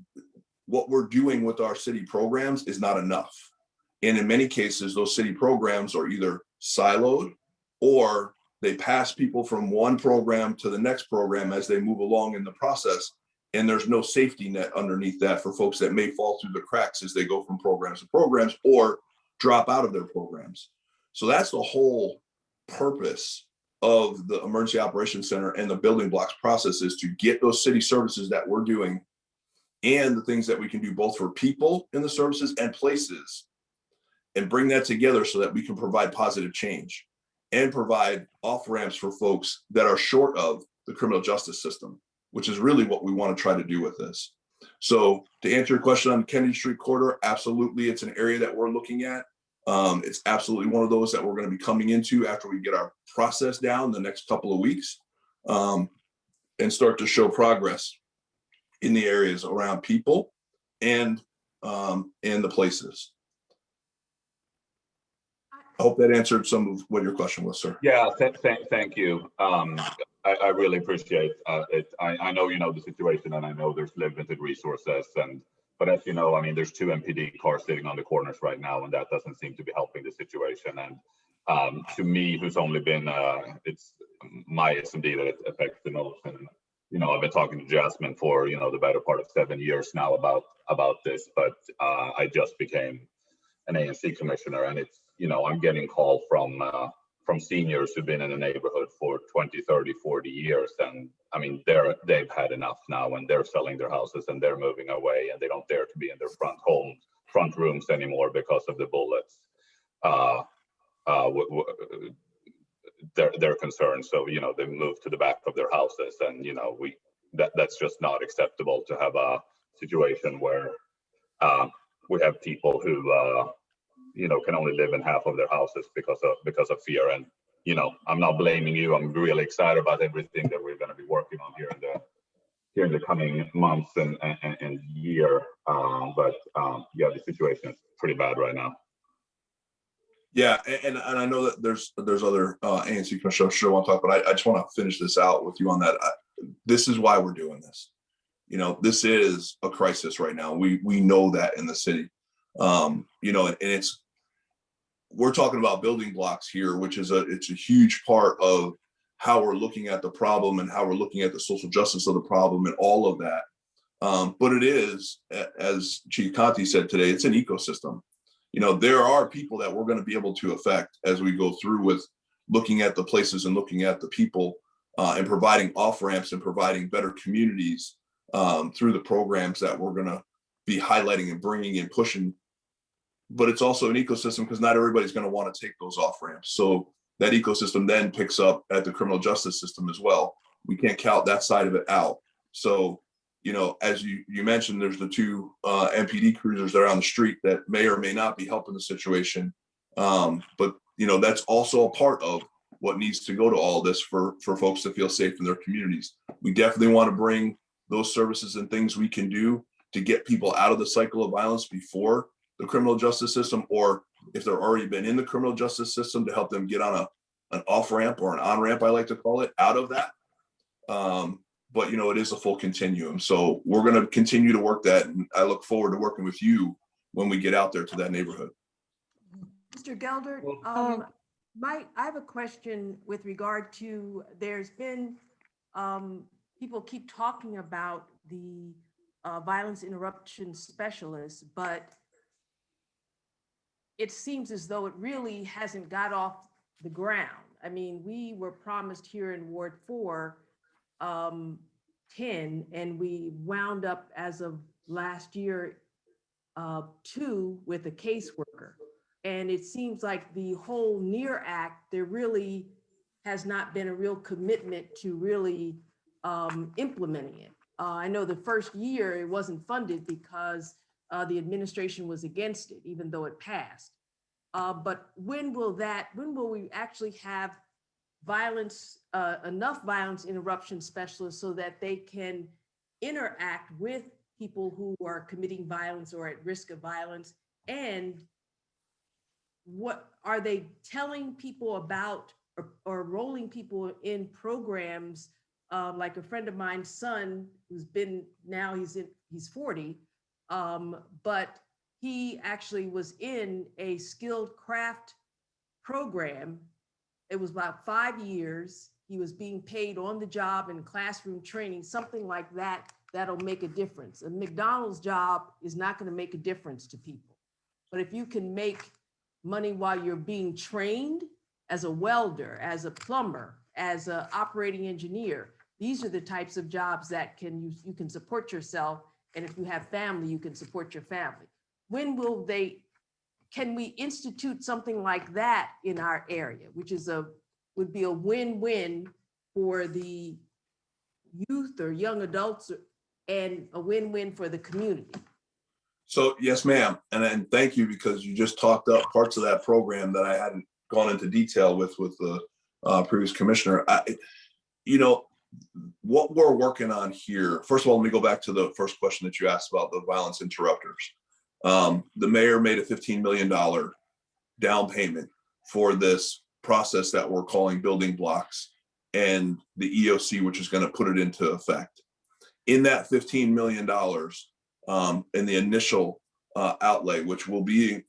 what we're doing with our city programs is not enough. And in many cases, those city programs are either siloed or they pass people from one program to the next program as they move along in the process. And there's no safety net underneath that for folks that may fall through the cracks as they go from programs to programs or drop out of their programs. So that's the whole purpose of the Emergency Operations Center and the building blocks process, is to get those city services that we're doing and the things that we can do both for people in the services and places, and bring that together so that we can provide positive change and provide off ramps for folks that are short of the criminal justice system, which is really what we want to try to do with this. So to answer your question on Kennedy Street corridor, absolutely, it's an area that we're looking at. It's absolutely one of those that we're going to be coming into after we get our process down the next couple of weeks and start to show progress in the areas around people and the places. I hope that answered some of what your question was, sir. Yeah, thank you. I really appreciate it. I know you know the situation, and I know there's limited resources, but as you know, I mean, there's 2 MPD cars sitting on the corners right now, and that doesn't seem to be helping the situation. And to me, who's only been, it's my SMD that it affects the most. And you know, I've been talking to Jasmine for the better part of 7 years now about this, but I just became an ANC commissioner, and it's I'm getting calls from seniors who've been in the neighborhood for 20, 30, 40 years. And I mean, they've had enough now, and they're selling their houses and they're moving away, and they don't dare to be in their front rooms anymore because of the bullets. They're concerned. So, they move to the back of their houses, and, that's just not acceptable to have a situation where we have people who, can only live in half of their houses because of fear. And, I'm not blaming you. I'm really excited about everything that we're going to be working on here in the coming months and year. But yeah, the situation is pretty bad right now. Yeah, and I know that there's other ANC commissioners sure want to talk, but I just want to finish this out with you on that. This is why we're doing this. This is a crisis right now. We know that in the city. And we're talking about building blocks here, which is it's a huge part of how we're looking at the problem and how we're looking at the social justice of the problem and all of that. But it is, as Chief Conti said today, it's an ecosystem. There are people that we're going to be able to affect as we go through with looking at the places and looking at the people and providing off ramps and providing better communities through the programs that we're going to be highlighting and bringing and pushing. But it's also an ecosystem because not everybody's going to want to take those off ramps. So that ecosystem then picks up at the criminal justice system as well. We can't count that side of it out. So, you know, as you mentioned, there's the two MPD cruisers that are on the street that may or may not be helping the situation. But, you know, that's also a part of what needs to go to all this for folks to feel safe in their communities. We definitely want to bring those services and things we can do to get people out of the cycle of violence before the criminal justice system, or if they're already been in the criminal justice system, to help them get on an off ramp or an on ramp, I like to call it, out of that. But you know, it is a full continuum. So we're going to continue to work that, and I look forward to working with you when we get out there to that neighborhood. Mr. Gelder, I have a question with regard to, there's been, people keep talking about the violence interruption specialist, but it seems as though it really hasn't got off the ground. I mean, we were promised here in Ward 4, 10, and we wound up as of last year, 2 with a caseworker. And it seems like the whole NEAR Act, there really has not been a real commitment to really implementing it. I know the first year it wasn't funded because the administration was against it, even though it passed. But when will we actually have enough violence interruption specialists so that they can interact with people who are committing violence or at risk of violence? And what are they telling people about, or enrolling people in programs? Like a friend of mine's son, who's been, now he's 40, but he actually was in a skilled craft program. It was about 5 years. He was being paid on the job and classroom training, something like that, that'll make a difference. A McDonald's job is not going to make a difference to people. But if you can make money while you're being trained as a welder, as a plumber, as an operating engineer, these are the types of jobs that you can support yourself. And if you have family, you can support your family. When will can we institute something like that in our area, which would be a win-win for the youth or young adults and a win-win for the community? So yes, ma'am. And thank you, because you just talked up parts of that program that I hadn't gone into detail with the previous commissioner. You know, what we're working on here, first of all, let me go back to the first question that you asked about the violence interrupters. The mayor made a $15 million down payment for this process that we're calling building blocks, and the EOC, which is going to put it into effect. In that $15 million, in the initial outlay, which will be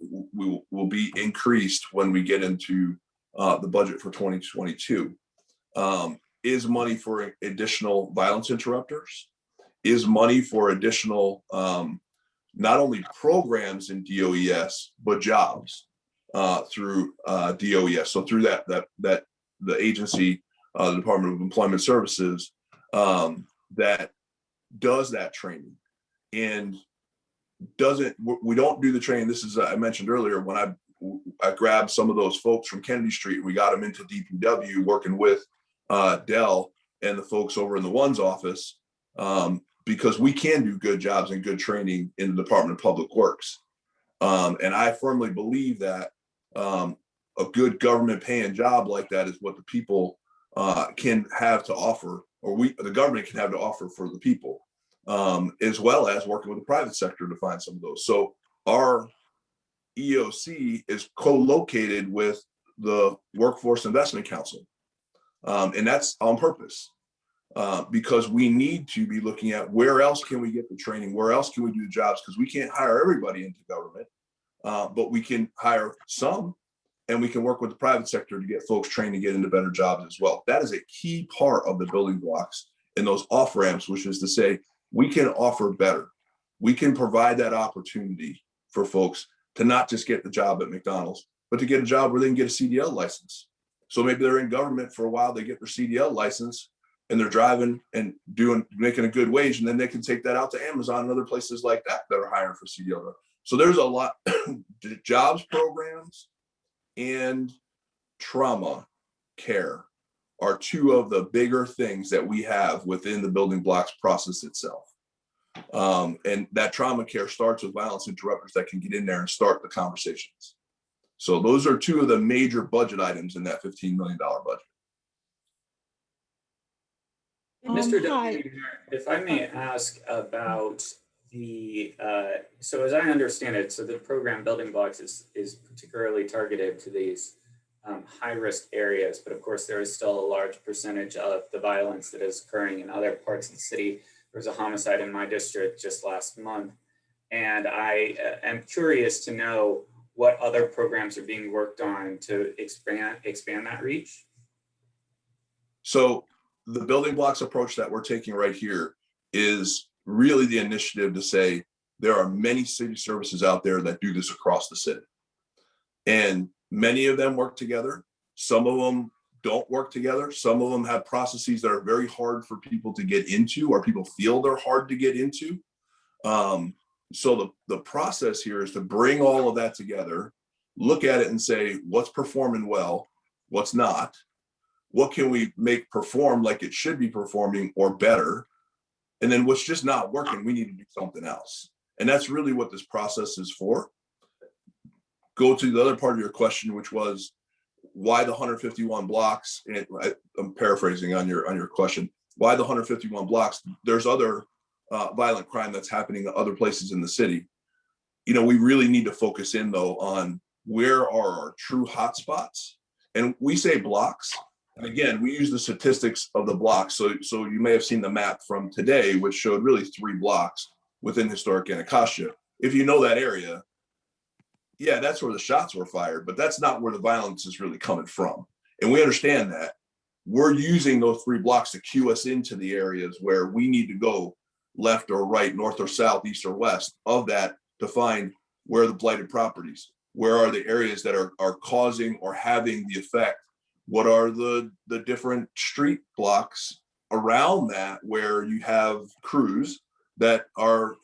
increased when we get into the budget for 2022, is money for additional violence interrupters, is money for additional not only programs in DOES, but jobs through DOES. So through that the agency, the Department of Employment Services, that does that training and we don't do the training. This is, I mentioned earlier, when I grabbed some of those folks from Kennedy Street, we got them into DPW working with Dell and the folks over in the one's office, because we can do good jobs and good training in the Department of Public Works. And I firmly believe that a good government paying job like that is what the people can have to offer, or the government can have to offer for the people, as well as working with the private sector to find some of those. So our EOC is co-located with the Workforce Investment Council. And that's on purpose, because we need to be looking at where else can we get the training, where else can we do the jobs, because we can't hire everybody into government, but we can hire some, and we can work with the private sector to get folks trained to get into better jobs as well. That is a key part of the building blocks in those off ramps, which is to say we can offer better. We can provide that opportunity for folks to not just get the job at McDonald's, but to get a job where they can get a CDL license. So maybe they're in government for a while, they get their CDL license and they're driving and making a good wage. And then they can take that out to Amazon and other places like that that are hiring for CDL. So there's a lot, jobs programs and trauma care are two of the bigger things that we have within the building blocks process itself. And that trauma care starts with violence interrupters that can get in there and start the conversations. So those are two of the major budget items in that $15 million budget. Mr. Hi. Deputy Mayor, if I may ask about the, so as I understand it, so the program Building Blocks is particularly targeted to these high-risk areas, but of course there is still a large percentage of the violence that is occurring in other parts of the city. There was a homicide in my district just last month, and I am curious to know what other programs are being worked on to expand that reach. So the building blocks approach that we're taking right here is really the initiative to say there are many city services out there that do this across the city. And many of them work together. Some of them don't work together. Some of them have processes that are very hard for people to get into, or people feel they're hard to get into. So the process here is to bring all of that together, look at it and say, what's performing well, what's not, what can we make perform like it should be performing or better, and then what's just not working, we need to do something else. And that's really what this process is for. Go to the other part of your question, which was why the 151 blocks, and I'm paraphrasing on your question, why the 151 blocks? There's other violent crime that's happening in other places in the city. You know, we really need to focus in though on where are our true hotspots. And we say blocks, and again, we use the statistics of the blocks. So you may have seen the map from today, which showed really 3 blocks within historic Anacostia. If you know that area, yeah, that's where the shots were fired, but that's not where the violence is really coming from. And we understand that. We're using those 3 blocks to cue us into the areas where we need to go left or right, north or south, east or west of that to find where are the blighted properties, where are the areas that are causing or having the effect, what are the different street blocks around that where you have crews that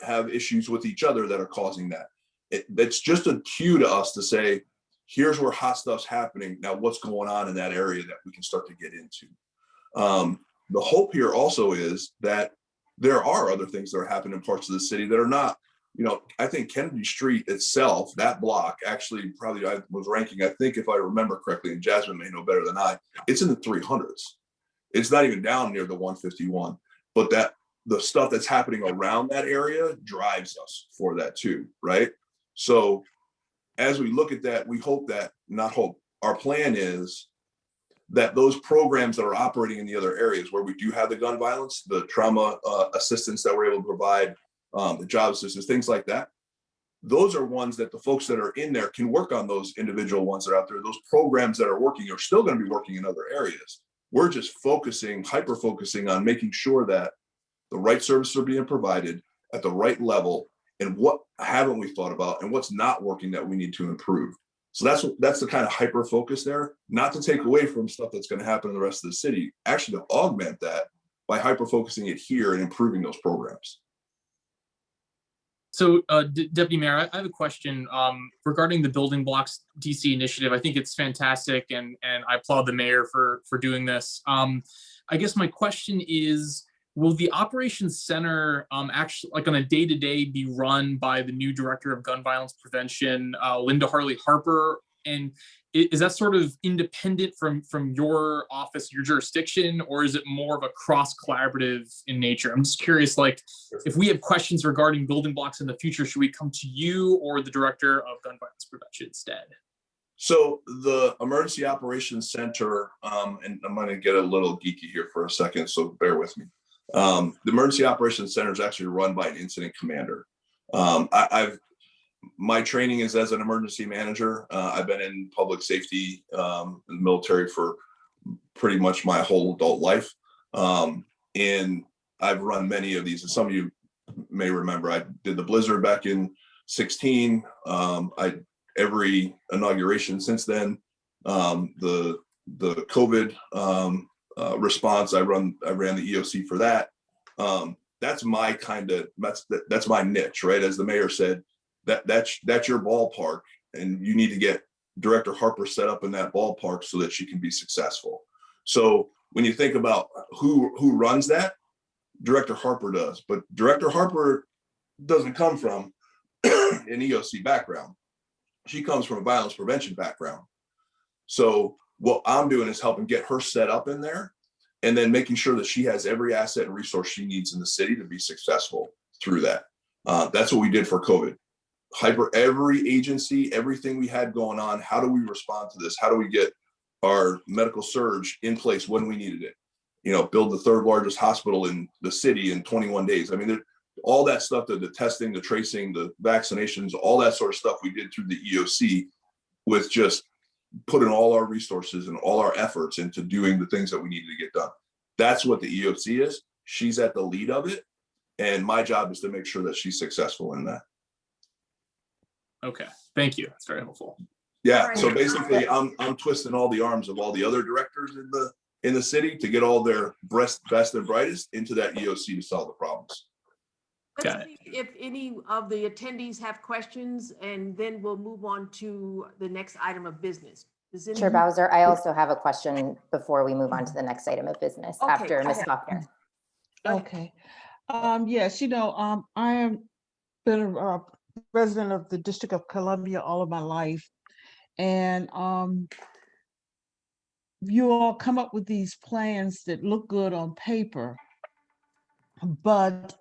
have issues with each other that are causing that. It's just a cue to us to say, here's where hot stuff's happening. Now, what's going on in that area that we can start to get into? The hope here also is that there are other things that are happening in parts of the city that are not, you know, I think Kennedy Street itself, that block, actually probably I was ranking, I think if I remember correctly, and Jasmine may know better than I, it's in the 300s. It's not even down near the 151, but that the stuff that's happening around that area drives us for that too, right? So as we look at that, we hope that, not hope, our plan is that those programs that are operating in the other areas where we do have the gun violence, the trauma assistance that we're able to provide, the job assistance, things like that, those are ones that the folks that are in there can work on. Those individual ones that are out there, those programs that are working are still going to be working in other areas. We're just focusing, hyper-focusing on making sure that the right services are being provided at the right level, and what haven't we thought about and what's not working that we need to improve. So that's the kind of hyper focus there, not to take away from stuff that's going to happen in the rest of the city, actually to augment that by hyper focusing it here and improving those programs. So Deputy Mayor, I have a question regarding the Building Blocks DC initiative. I think it's fantastic, and I applaud the mayor for doing this. I guess my question is, will the operations center actually, like on a day-to-day, be run by the new director of gun violence prevention, Linda Harley Harper? And is that sort of independent from your office, your jurisdiction, or is it more of a cross-collaborative in nature? I'm just curious, like, if we have questions regarding building blocks in the future, should we come to you or the director of gun violence prevention instead? So the Emergency Operations Center, and I'm going to get a little geeky here for a second, so bear with me. The Emergency Operations Center is actually run by an incident commander. My training is as an emergency manager. I've been in public safety in the military for pretty much my whole adult life. And I've run many of these. And some of you may remember, I did the blizzard back in 16. Every inauguration since then, the COVID response. I ran the EOC for that. That's my that's my niche, right? As the mayor said, that's your ballpark, and you need to get Director Harper set up in that ballpark so that she can be successful. So when you think about who runs that, Director Harper does, but Director Harper doesn't come from an EOC background. She comes from a violence prevention background. So what I'm doing is helping get her set up in there, and then making sure that she has every asset and resource she needs in the city to be successful through that. That's what we did for COVID. Every agency, everything we had going on, how do we respond to this? How do we get our medical surge in place when we needed it? You know, build the third largest hospital in the city in 21 days. I mean, all that stuff, the testing, the tracing, the vaccinations, all that sort of stuff we did through the EOC with just putting all our resources and all our efforts into doing the things that we needed to get done. That's what the EOC is. She's at the lead of it. And my job is to make sure that she's successful in that. Okay, thank you. That's very helpful. Yeah. Right. So basically, I'm twisting all the arms of all the other directors in the city to get all their best and brightest into that EOC to solve the problems. Let's see if any of the attendees have questions, and then we'll move on to the next item of business. Chair Bowser, I also have a question before we move on to the next item of business after Ms. Faulkner. Okay. Yes, I am been a resident of the District of Columbia all of my life. And you all come up with these plans that look good on paper, but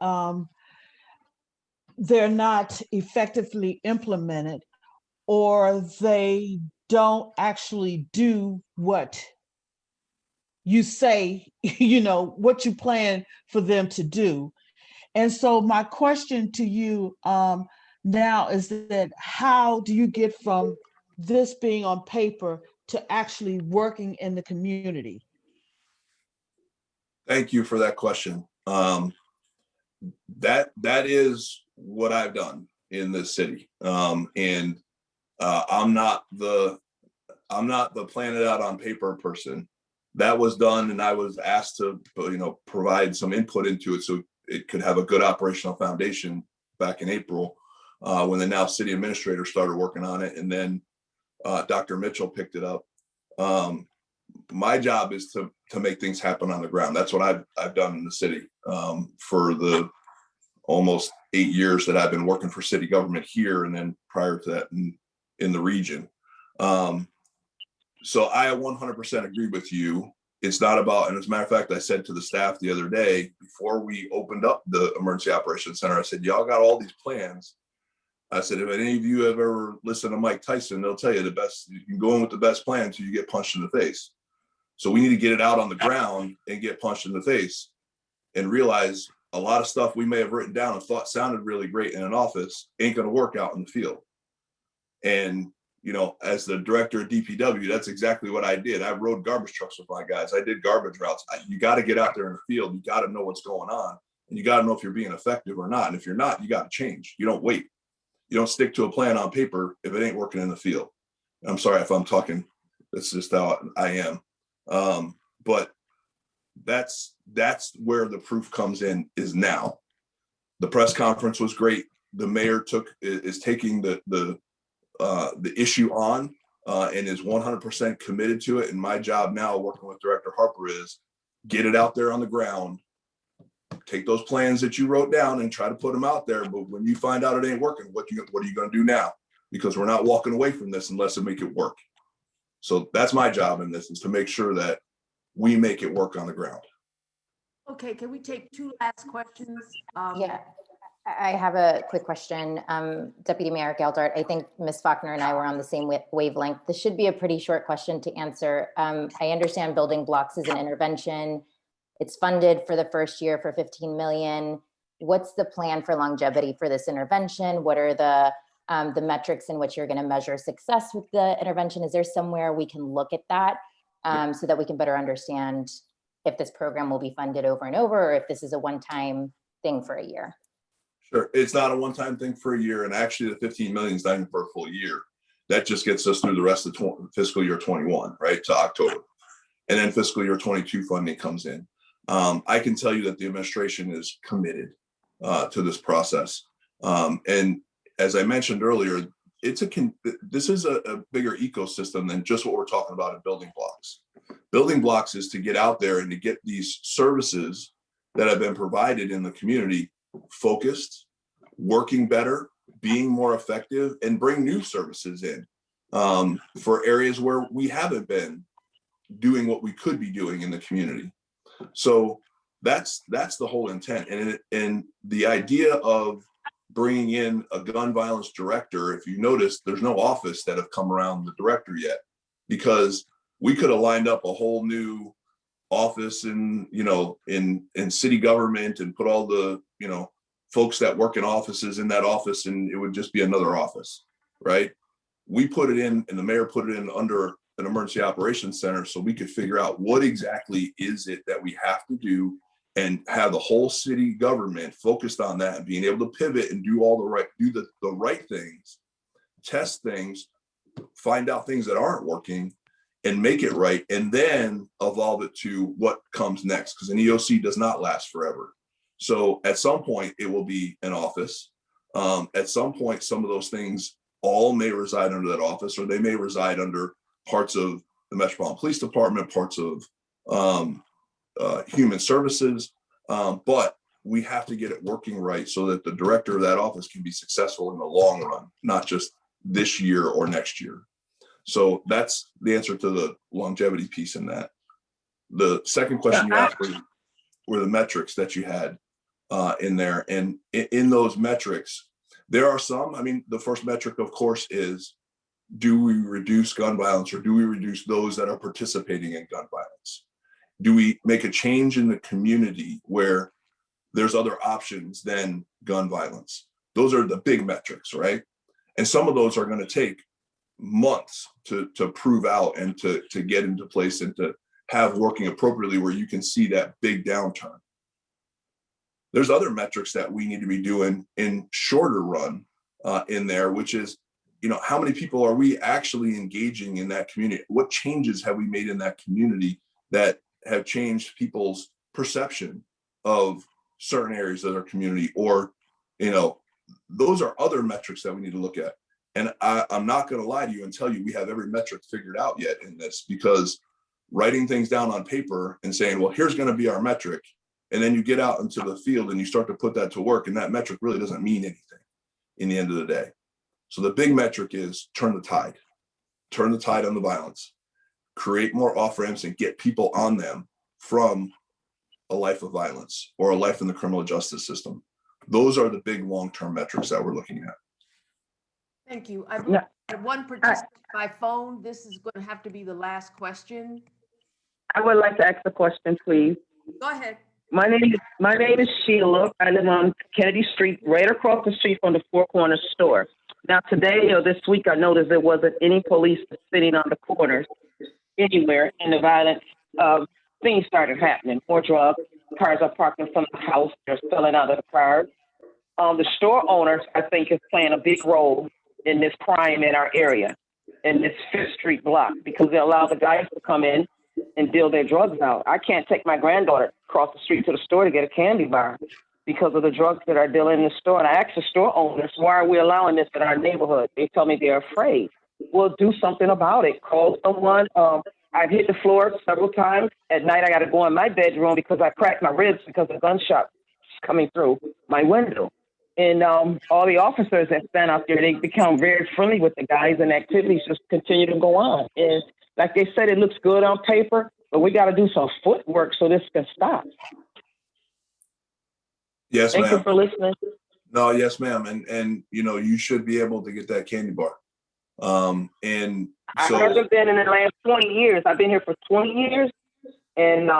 they're not effectively implemented, or they don't actually do what you say, what you plan for them to do. And so my question to you now is that how do you get from this being on paper to actually working in the community? Thank you for that question. That is what I've done in this city. And I'm not the plan it out on paper person. That was done, and I was asked to provide some input into it so it could have a good operational foundation back in April when the now city administrator started working on it, and then Dr. Mitchell picked it up. My job is to make things happen on the ground. That's what I've done in the city for the almost 8 years that I've been working for city government here, and then prior to that in the region. So I 100% agree with you. It's not about, and as a matter of fact, I said to the staff the other day, before we opened up the Emergency Operations Center, I said, y'all got all these plans. I said, if any of you have ever listened to Mike Tyson, they'll tell you the best, you can go in with the best plan until you get punched in the face. So we need to get it out on the ground and get punched in the face and realize a lot of stuff we may have written down and thought sounded really great in an office ain't going to work out in the field. And as the director of DPW, that's exactly what I did. I rode garbage trucks with my guys. I did garbage routes. You got to get out there in the field. You got to know what's going on, and you got to know if you're being effective or not. And if you're not, you got to change. You don't wait. You don't stick to a plan on paper if it ain't working in the field. I'm sorry if I'm talking. That's just how I am. But that's where the proof comes in is now. The press conference was great. The mayor is taking the issue on and is 100% committed to it. And my job now, working with Director Harper, is get it out there on the ground. Take those plans that you wrote down and try to put them out there. But when you find out it ain't working, what are you going to do now? Because we're not walking away from this unless we make it work. So that's my job in this, is to make sure that we make it work on the ground. Okay, can we take two last questions? Yeah, I have a quick question. Deputy Mayor Geldart, I think Ms. Faulkner and I were on the same wavelength. This should be a pretty short question to answer. I understand building blocks is an intervention. It's funded for the first year for $15 million. What's the plan for longevity for this intervention? What are the metrics in which you're going to measure success with the intervention? Is there somewhere we can look at that so that we can better understand if this program will be funded over and over, or if this is a one-time thing for a year? Sure, it's not a one-time thing for a year, and actually the 15 million is not even for a full year. That just gets us through the rest of fiscal year 21, right, to October. and then fiscal year 22 funding comes in. I can tell you that the administration is committed to this process. And as I mentioned earlier, this is a bigger ecosystem than just what we're talking about in building blocks. Building blocks is to get out there and to get these services that have been provided in the community focused, working better, being more effective, and bring new services in for areas where we haven't been doing what we could be doing in the community. So that's the whole intent. And the idea of bringing in a gun violence director, if you notice, there's no office that have come around the director yet, because we could have lined up a whole new office in city government and put all the, folks that work in offices in that office, and it would just be another office, right? We put it in, and the mayor put it in under an emergency operations center so we could figure out what exactly is it that we have to do, and have the whole city government focused on that and being able to pivot and do the right things, test things, find out things that aren't working and make it right, and then evolve it to what comes next, because an EOC does not last forever. So at some point it will be an office. At some point, some of those things all may reside under that office, or they may reside under parts of the Metropolitan Police Department, parts of Human Services. But we have to get it working right so that the director of that office can be successful in the long run, not just this year or next year. So that's the answer to the longevity piece in that. The second question you asked were the metrics that you had in there. And in those metrics, there are some. I mean, the first metric, of course, is, do we reduce gun violence, or do we reduce those that are participating in gun violence? Do we make a change in the community where there's other options than gun violence? Those are the big metrics, right? And some of those are going to take months to prove out and to get into place and to have working appropriately, where you can see that big downturn. There's other metrics that we need to be doing in shorter run in there, which is, how many people are we actually engaging in that community? What changes have we made in that community that have changed people's perception of certain areas of our community? Or, those are other metrics that we need to look at. And I'm not going to lie to you and tell you we have every metric figured out yet in this, because writing things down on paper and saying, well, here's going to be our metric, and then you get out into the field and you start to put that to work, and that metric really doesn't mean anything in the end of the day. So the big metric is turn the tide on the violence, create more off-ramps and get people on them from a life of violence or a life in the criminal justice system. Those are the big long-term metrics that we're looking at. Thank you. I have one participant by phone. This is going to have to be the last question. I would like to ask a question, please. Go ahead. My name is Sheila. I live on Kennedy Street, right across the street from the Four Corners store. Now, today or this week, I noticed there wasn't any police sitting on the corners anywhere, and the violent things started happening. More drugs, cars are parked in front of the house, they're spilling out of the cars. The store owners, I think, is playing a big role in this crime in our area, in this Fifth Street block, because they allow the guys to come in and deal their drugs out. I can't take my granddaughter across the street to the store to get a candy bar because of the drugs that are dealing in the store. And I asked the store owners, why are we allowing this in our neighborhood? They tell me they're afraid. Well, do something about it. Call someone. I've hit the floor several times. At night, I got to go in my bedroom because I cracked my ribs because the gunshot is coming through my window. And all the officers that stand out there, they become very friendly with the guys, and activities just continue to go on. And like they said, it looks good on paper, but we got to do some footwork so this can stop. Yes, ma'am. Thank you for listening. No, yes, ma'am. And you should be able to get that candy bar. And so I haven't been in the last 20 years. I've been here for 20 years, and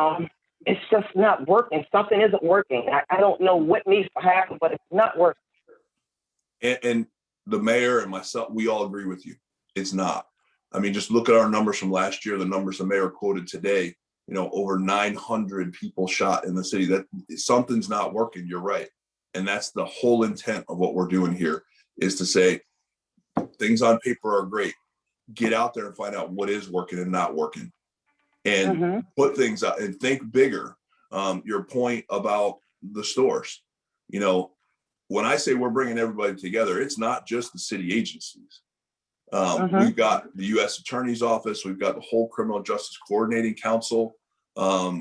it's just not working. Something isn't working. I don't know what needs to happen, but it's not working. And the mayor and myself, we all agree with you. It's not. I mean, just look at our numbers from last year, the numbers the mayor quoted today, over 900 people shot in the city. That something's not working. You're right. And that's the whole intent of what we're doing here, is to say things on paper are great. Get out there and find out what is working and not working. and put things out and think bigger. Your point about the stores, you know, when I say we're bringing everybody together, it's not just the city agencies. We've got the U.S. Attorney's Office. We've got the whole Criminal Justice Coordinating Council.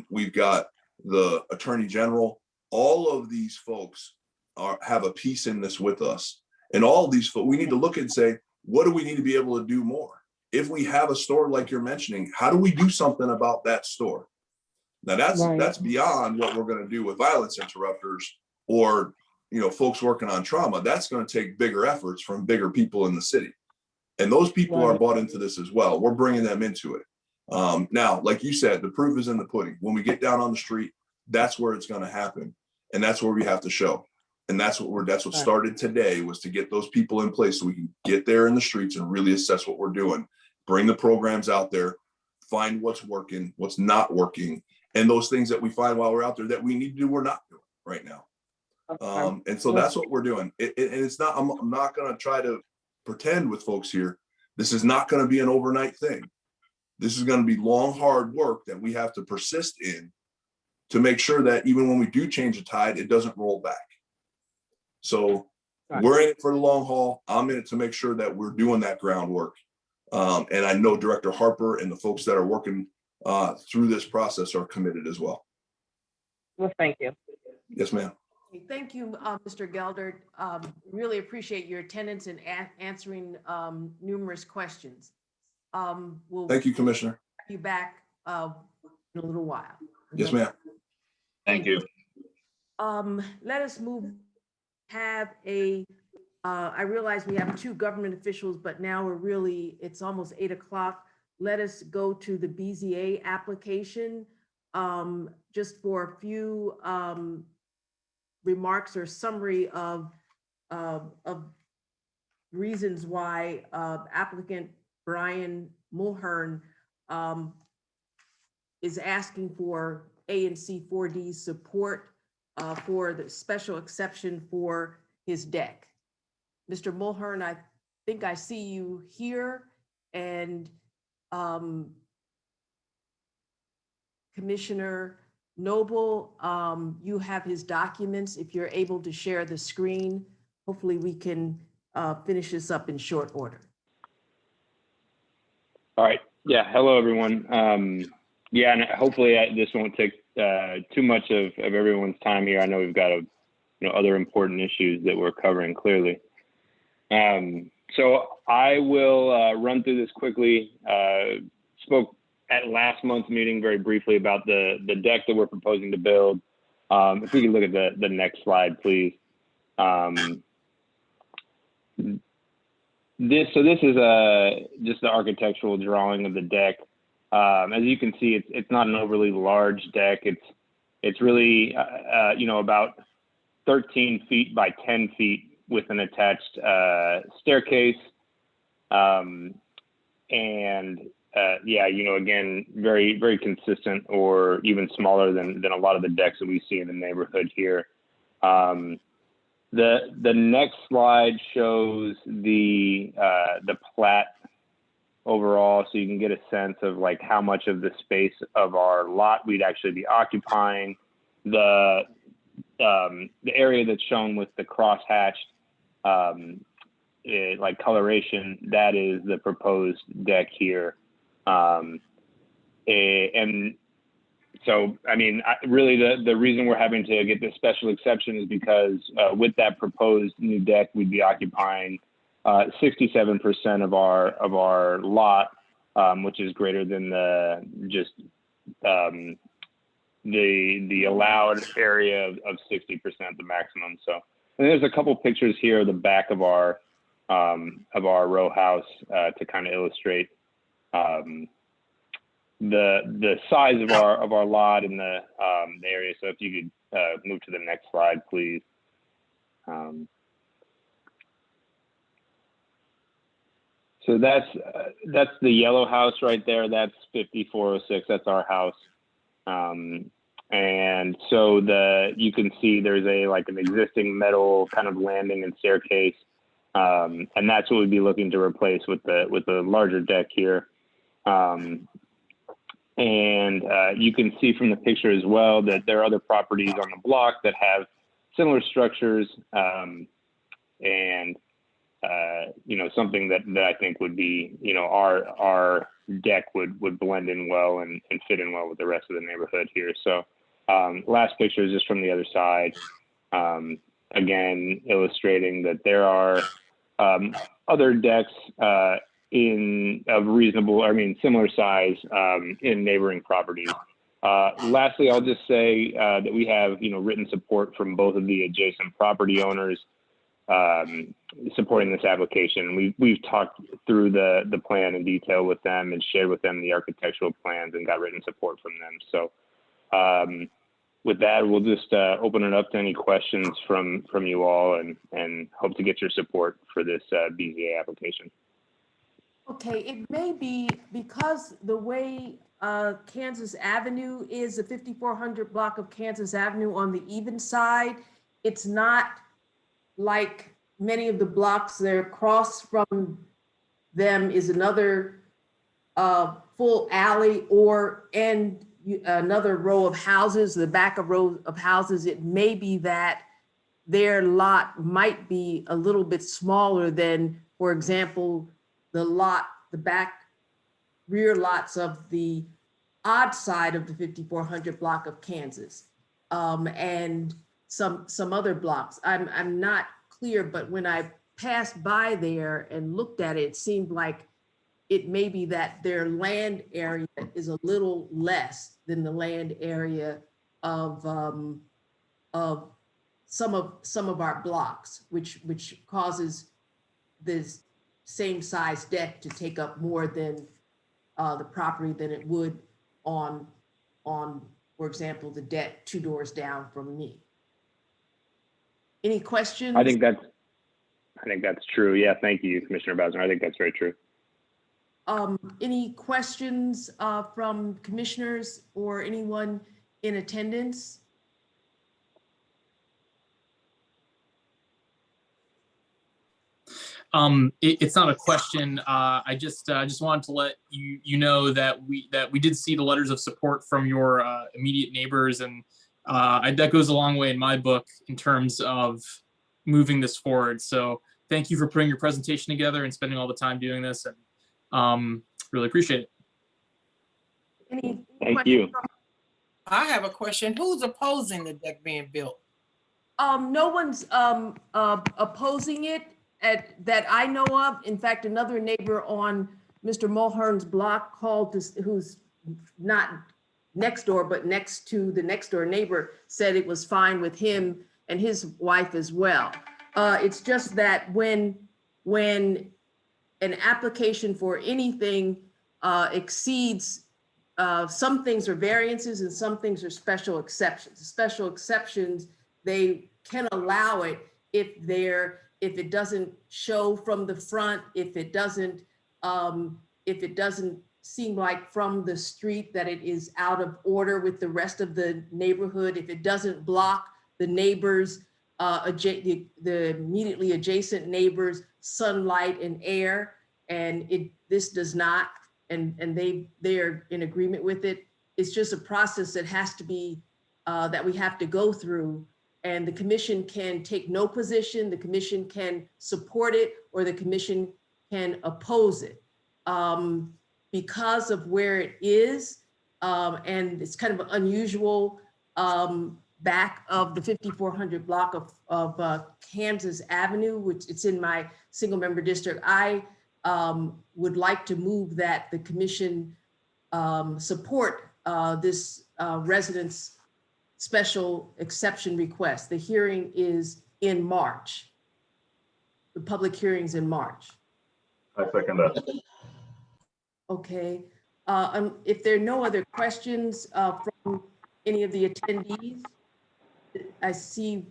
We've got the Attorney General. All of these folks have a piece in this with us. And all of these folks, we need to look and say, what do we need to be able to do more? If we have a store like you're mentioning, how do we do something about that store? Now that's beyond what we're going to do with violence interrupters or, you know, folks working on trauma. That's going to take bigger efforts from bigger people in the city. And those people are bought into this as well. We're bringing them into it. Now, like you said, the proof is in the pudding. When we get down on the street, that's where it's going to happen. And that's where we have to show. And that's what started today, was to get those people in place so we can get there in the streets and really assess what we're doing. Bring the programs out there, find what's working, what's not working, and those things that we find while we're out there that we need to do, we're not doing right now. And so that's what we're doing. And it's not, I'm not going to try to pretend with folks here. This is not going to be an overnight thing. This is going to be long, hard work that we have to persist in to make sure that even when we do change the tide, it doesn't roll back. So we're in it for the long haul. I'm in it to make sure that we're doing that groundwork. And I know Director Harper and the folks that are working through this process are committed as well. Well, thank you. Yes, ma'am. Thank you, Mr. Geldert. Really appreciate your attendance and answering numerous questions. Thank you, Commissioner. Be back in a little while. Yes, ma'am. Thank you. Let us move. I realize we have two government officials, but now it's almost 8 o'clock. Let us go to the BZA application just for a few remarks or summary of reasons why applicant Brian Mulhern is asking for ANC 4D support for the special exception for his deck. Mr. Mulhern, I think I see you here, and Commissioner Noble, you have his documents. If you're able to share the screen, hopefully we can finish this up in short order. All right. Yeah. Hello, everyone. Yeah, and hopefully this won't take too much of everyone's time here. I know we've got other important issues that we're covering clearly. So I will run through this quickly. Spoke at last month's meeting very briefly about the deck that we're proposing to build. If we can look at the next slide, please. This is just the architectural drawing of the deck. As you can see, it's not an overly large deck. It's really about 13 feet by 10 feet with an attached staircase. Again, very, very consistent, or even smaller than a lot of the decks that we see in the neighborhood here. The next slide shows the plat overall, so you can get a sense of like how much of the space of our lot we'd actually be occupying. The area that's shown with the crosshatched like coloration, that is the proposed deck here. And so, I mean, really the reason we're having to get this special exception is because with that proposed new deck, we'd be occupying 67% of our lot, which is greater than the allowed area of 60%, the maximum. So, and there's a couple pictures here of the back of our row house to kind of illustrate the size of our lot and the area. So if you could move to the next slide, please. So that's the yellow house right there. That's 5406. That's our house. And so you can see there's an existing metal kind of landing and staircase. And that's what we'd be looking to replace with the larger deck here. And you can see from the picture as well that there are other properties on the block that have similar structures, and you know, something that I think would be, you know, our deck would blend in well and fit in well with the rest of the neighborhood here. So last picture is just from the other side, again illustrating that there are other decks in of reasonable, I mean, similar size in neighboring properties. Lastly, I'll just say that we have, you know, written support from both of the adjacent property owners supporting this application. We've talked through the plan in detail with them and shared with them the architectural plans and got written support from them. So with that, we'll just open it up to any questions from you all, and hope to get your support for this BZA application. Okay, it may be because the way Kansas Avenue is, the 5400 block of Kansas Avenue on the even side, it's not like many of the blocks there. Across from them is another full alley and another row of houses, the back of row of houses. It may be that their lot might be a little bit smaller than, for example, the back rear lots of the odd side of the 5400 block of Kansas, and some other blocks. I'm not clear, but when I passed by there and looked at it, it seemed like it may be that their land area is a little less than the land area of some of our blocks, which causes this same size deck to take up more than the property than it would on, for example, the deck 2 doors down from me. Any questions? I think that's true. Yeah, thank you, Commissioner Bowser. I think that's very true. Any questions from commissioners or anyone in attendance? It's not a question. I just wanted to let you know that we did see the letters of support from your immediate neighbors, and that goes a long way in my book in terms of moving this forward. So thank you for putting your presentation together and spending all the time doing this, and really appreciate it. Thank you. I have a question. Who's opposing the deck being built? No one's opposing it that I know of. In fact, another neighbor on Mr. Mulhern's block called who's not next door, but next to the next door neighbor, said it was fine with him and his wife as well. It's just that when an application for anything exceeds, some things are variances and some things are special exceptions. Special exceptions, they can allow it if it doesn't show from the front, if it doesn't seem like from the street that it is out of order with the rest of the neighborhood, if it doesn't block the neighbors, the immediately adjacent neighbors' sunlight and air, and this does not, and they are in agreement with it. It's just a process that has to be, that we have to go through. And the commission can take no position, the commission can support it, or the commission can oppose it. Because of where it is, and it's kind of an unusual back of the 5400 block of Kansas Avenue, which it's in my single member district, I would like to move that the commission support this residents' special exception request. The hearing is in March. The public hearing's in March. I second that. Okay. If there are no other questions from any of the attendees, I see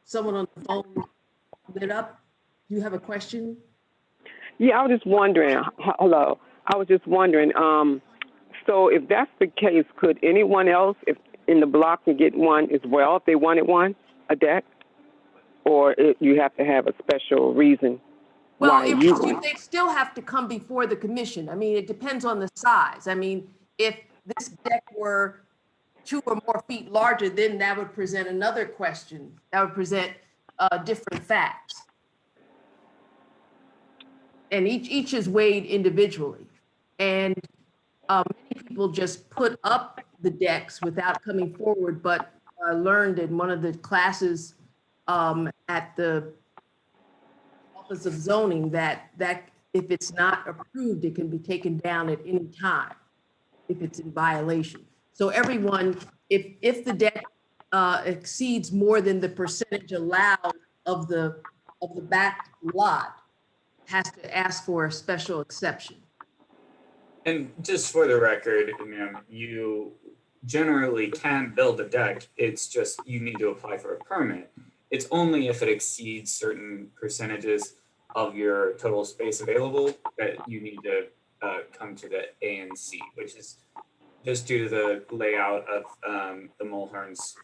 someone on the phone lit up. Do you have a question? Yeah, I was just wondering, hello. I was just wondering, so if that's the case, could anyone else in the block can get one as well if they wanted one, a deck? Or you have to have a special reason why you want? They still have to come before the commission. I mean, it depends on the size. I mean, if this deck were 2 or more feet larger, then that would present another question. That would present different facts. And each is weighed individually. And many people just put up the decks without coming forward, but I learned in one of the classes at the Office of Zoning that if it's not approved, it can be taken down at any time if it's in violation. So everyone, if the deck exceeds more than the percentage allowed of the back lot, has to ask for a special exception. And just for the record, ma'am, you generally can build a deck. It's just you need to apply for a permit. It's only if it exceeds certain percentages of your total space available that you need to come to the ANC, which is just due to the layout of the Mulhern's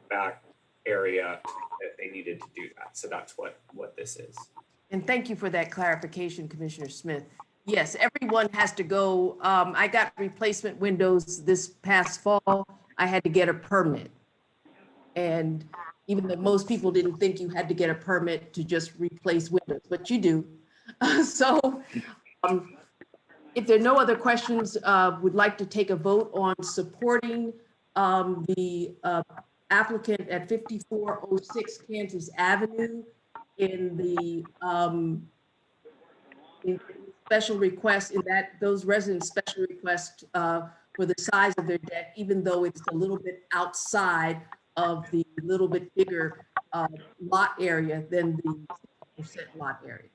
back area that they needed to do that. So that's what this is. And thank you for that clarification, Commissioner Smith. Yes, everyone has to go. I got replacement windows this past fall. I had to get a permit. And even though most people didn't think you had to get a permit to just replace windows, but you do. So if there are no other questions, would like to take a vote on supporting the applicant at 5406 Kansas Avenue in the special request, in that those residents' special request for the size of their deck, even though it's a little bit outside of the little bit bigger lot area than the 60% lot area.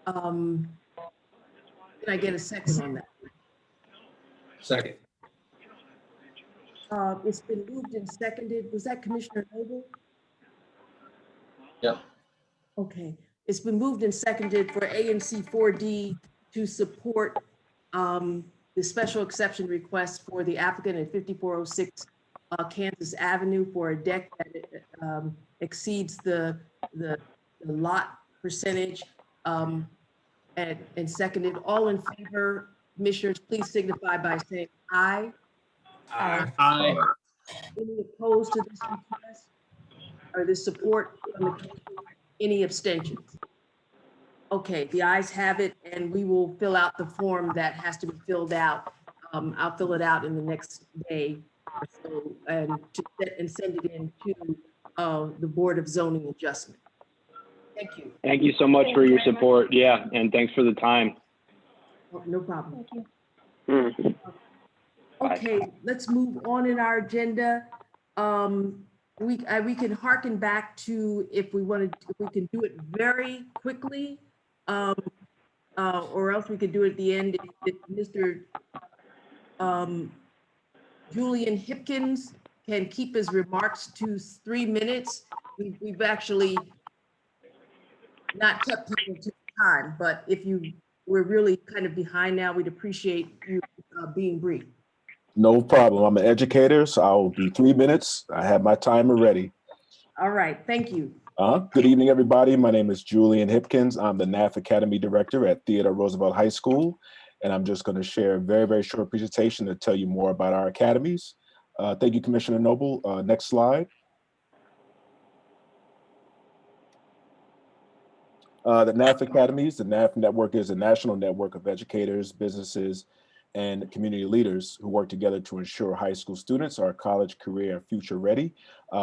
Can I get a second on that? Second. It's been moved and seconded. Was that Commissioner Noble? Yep. Okay. It's been moved and seconded for ANC 4D to support the special exception request for the applicant at 5406 Kansas Avenue for a deck that exceeds the lot percentage, and seconded. All in favor, commissioners, please signify by saying aye. Aye. Aye. Any opposed to this request or this support from the committee? Any abstentions? Okay, the ayes have it, and we will fill out the form that has to be filled out. I'll fill it out in the next day or so, and send it in to the Board of Zoning Adjustment. Thank you. Thank you so much for your support. Yeah, and thanks for the time. Oh, no problem. Thank you. Okay, let's move on in our agenda. We can harken back to if we can do it very quickly, or else we could do it at the end. If Mr. Julian Hipkins can keep his remarks to 3 minutes. We've actually not kept people to time, but if we're really kind of behind now, we'd appreciate you being brief. No problem. I'm an educator, so I'll be 3 minutes. I have my timer ready. All right, thank you. Good evening, everybody. My name is Julian Hipkins. I'm the NAF Academy Director at Theodore Roosevelt High School, and I'm just going to share a very, very short presentation to tell you more about our academies. Thank you, Commissioner Noble. Next slide. The NAF Academies, the NAF network is a national network of educators, businesses, and community leaders who work together to ensure high school students are college, career, and future ready.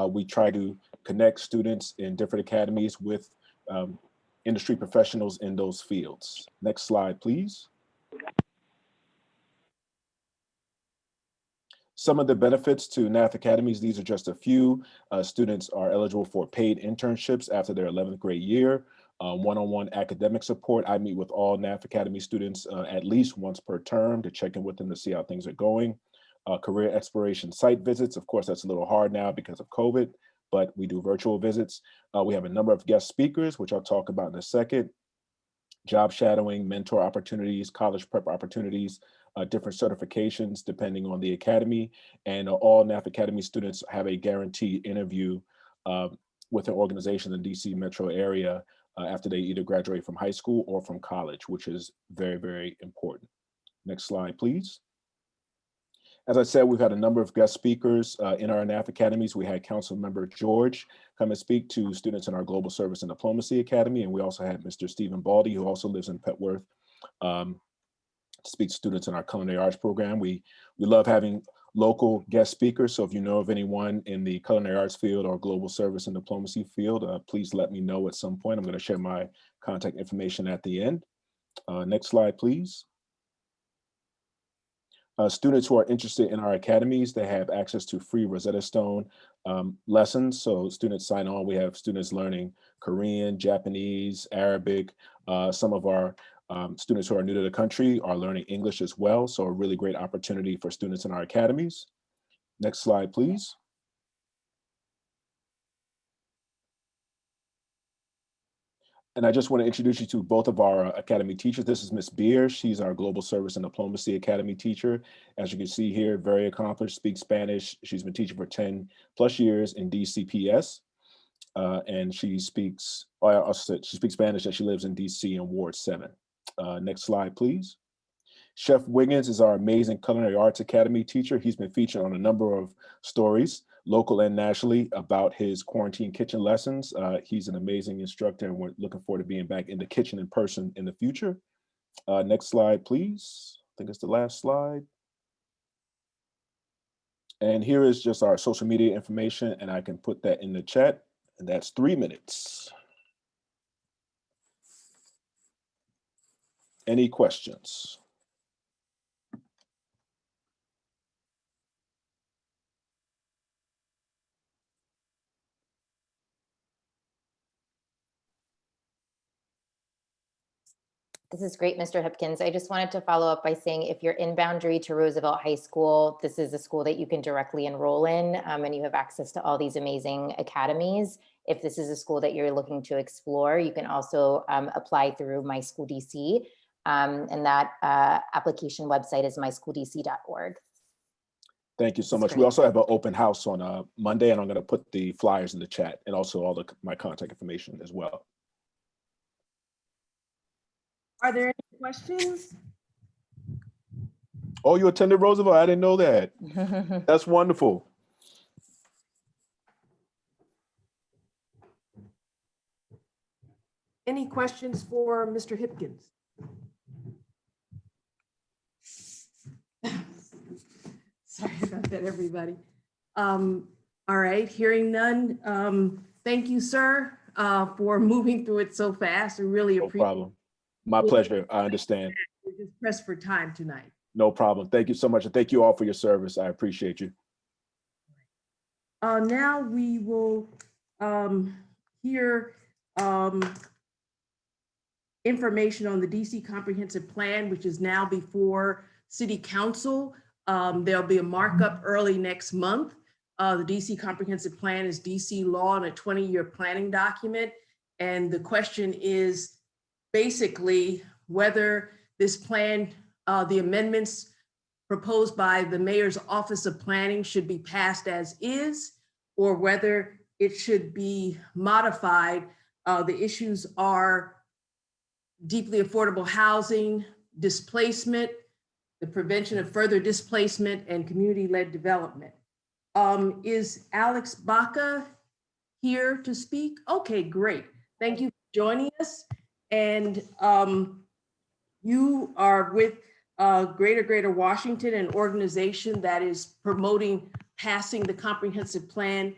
We try to connect students in different academies with industry professionals in those fields. Next slide, please. Some of the benefits to NAF Academies, these are just a few. Students are eligible for paid internships after their 11th grade year. One-on-one academic support. I meet with all NAF Academy students at least once per term to check in with them to see how things are going. Career exploration site visits. Of course, that's a little hard now because of COVID, but we do virtual visits. We have a number of guest speakers, which I'll talk about in a second. Job shadowing, mentor opportunities, college prep opportunities, different certifications depending on the academy. And all NAF Academy students have a guaranteed interview with an organization in the DC metro area after they either graduate from high school or from college, which is very, very important. Next slide, please. As I said, we've had a number of guest speakers in our NAF academies. We had Council Member George come and speak to students in our Global Service and Diplomacy Academy. And we also had Mr. Stephen Baldy, who also lives in Petworth, speak to students in our Culinary Arts program. We love having local guest speakers. So if you know of anyone in the Culinary Arts field or Global Service and Diplomacy field, please let me know at some point. I'm going to share my contact information at the end. Next slide, please. Students who are interested in our academies, they have access to free Rosetta Stone lessons. So students sign on. We have students learning Korean, Japanese, Arabic. Some of our students who are new to the country are learning English as well. So a really great opportunity for students in our academies. Next slide, please. And I just want to introduce you to both of our academy teachers. This is Miss Beer. She's our Global Service and Diplomacy Academy teacher. As you can see here, very accomplished, speaks Spanish. She's been teaching for 10+ years in DCPS. And she speaks Spanish and she lives in DC in Ward 7. Next slide, please. Chef Wiggins is our amazing Culinary Arts Academy teacher. He's been featured on a number of stories, local and nationally, about his quarantine kitchen lessons. He's an amazing instructor, and we're looking forward to being back in the kitchen in person in the future. Next slide, please. I think it's the last slide. And here is just our social media information, and I can put that in the chat, and that's 3 minutes. Any questions? This is great, Mr. Hipkins. I just wanted to follow up by saying if you're in Boundary to Roosevelt High School, this is a school that you can directly enroll in, and you have access to all these amazing academies. If this is a school that you're looking to explore, you can also apply through My School DC, and that application website is myschooldc.org. Thank you so much. We also have an open house on Monday, and I'm going to put the flyers in the chat and also all my contact information as well. Are there any questions? Oh, you attended Roosevelt? I didn't know that. That's wonderful. Any questions for Mr. Hipkins? Sorry about that, everybody. All right, hearing none. Thank you, sir, for moving through it so fast. We really appreciate it. No problem. My pleasure. I understand. We're just pressed for time tonight. No problem. Thank you so much. And thank you all for your service. I appreciate you. Now we will hear information on the DC Comprehensive Plan, which is now before City Council. There'll be a markup early next month. The DC Comprehensive Plan is DC law and a 20-year planning document. And the question is basically whether this plan, the amendments proposed by the Mayor's Office of Planning should be passed as is, or whether it should be modified. The issues are deeply affordable housing, displacement, the prevention of further displacement, and community-led development. Is Alex Baca here to speak? Okay, great. Thank you for joining us. And you are with Greater Washington, an organization that is promoting passing the comprehensive plan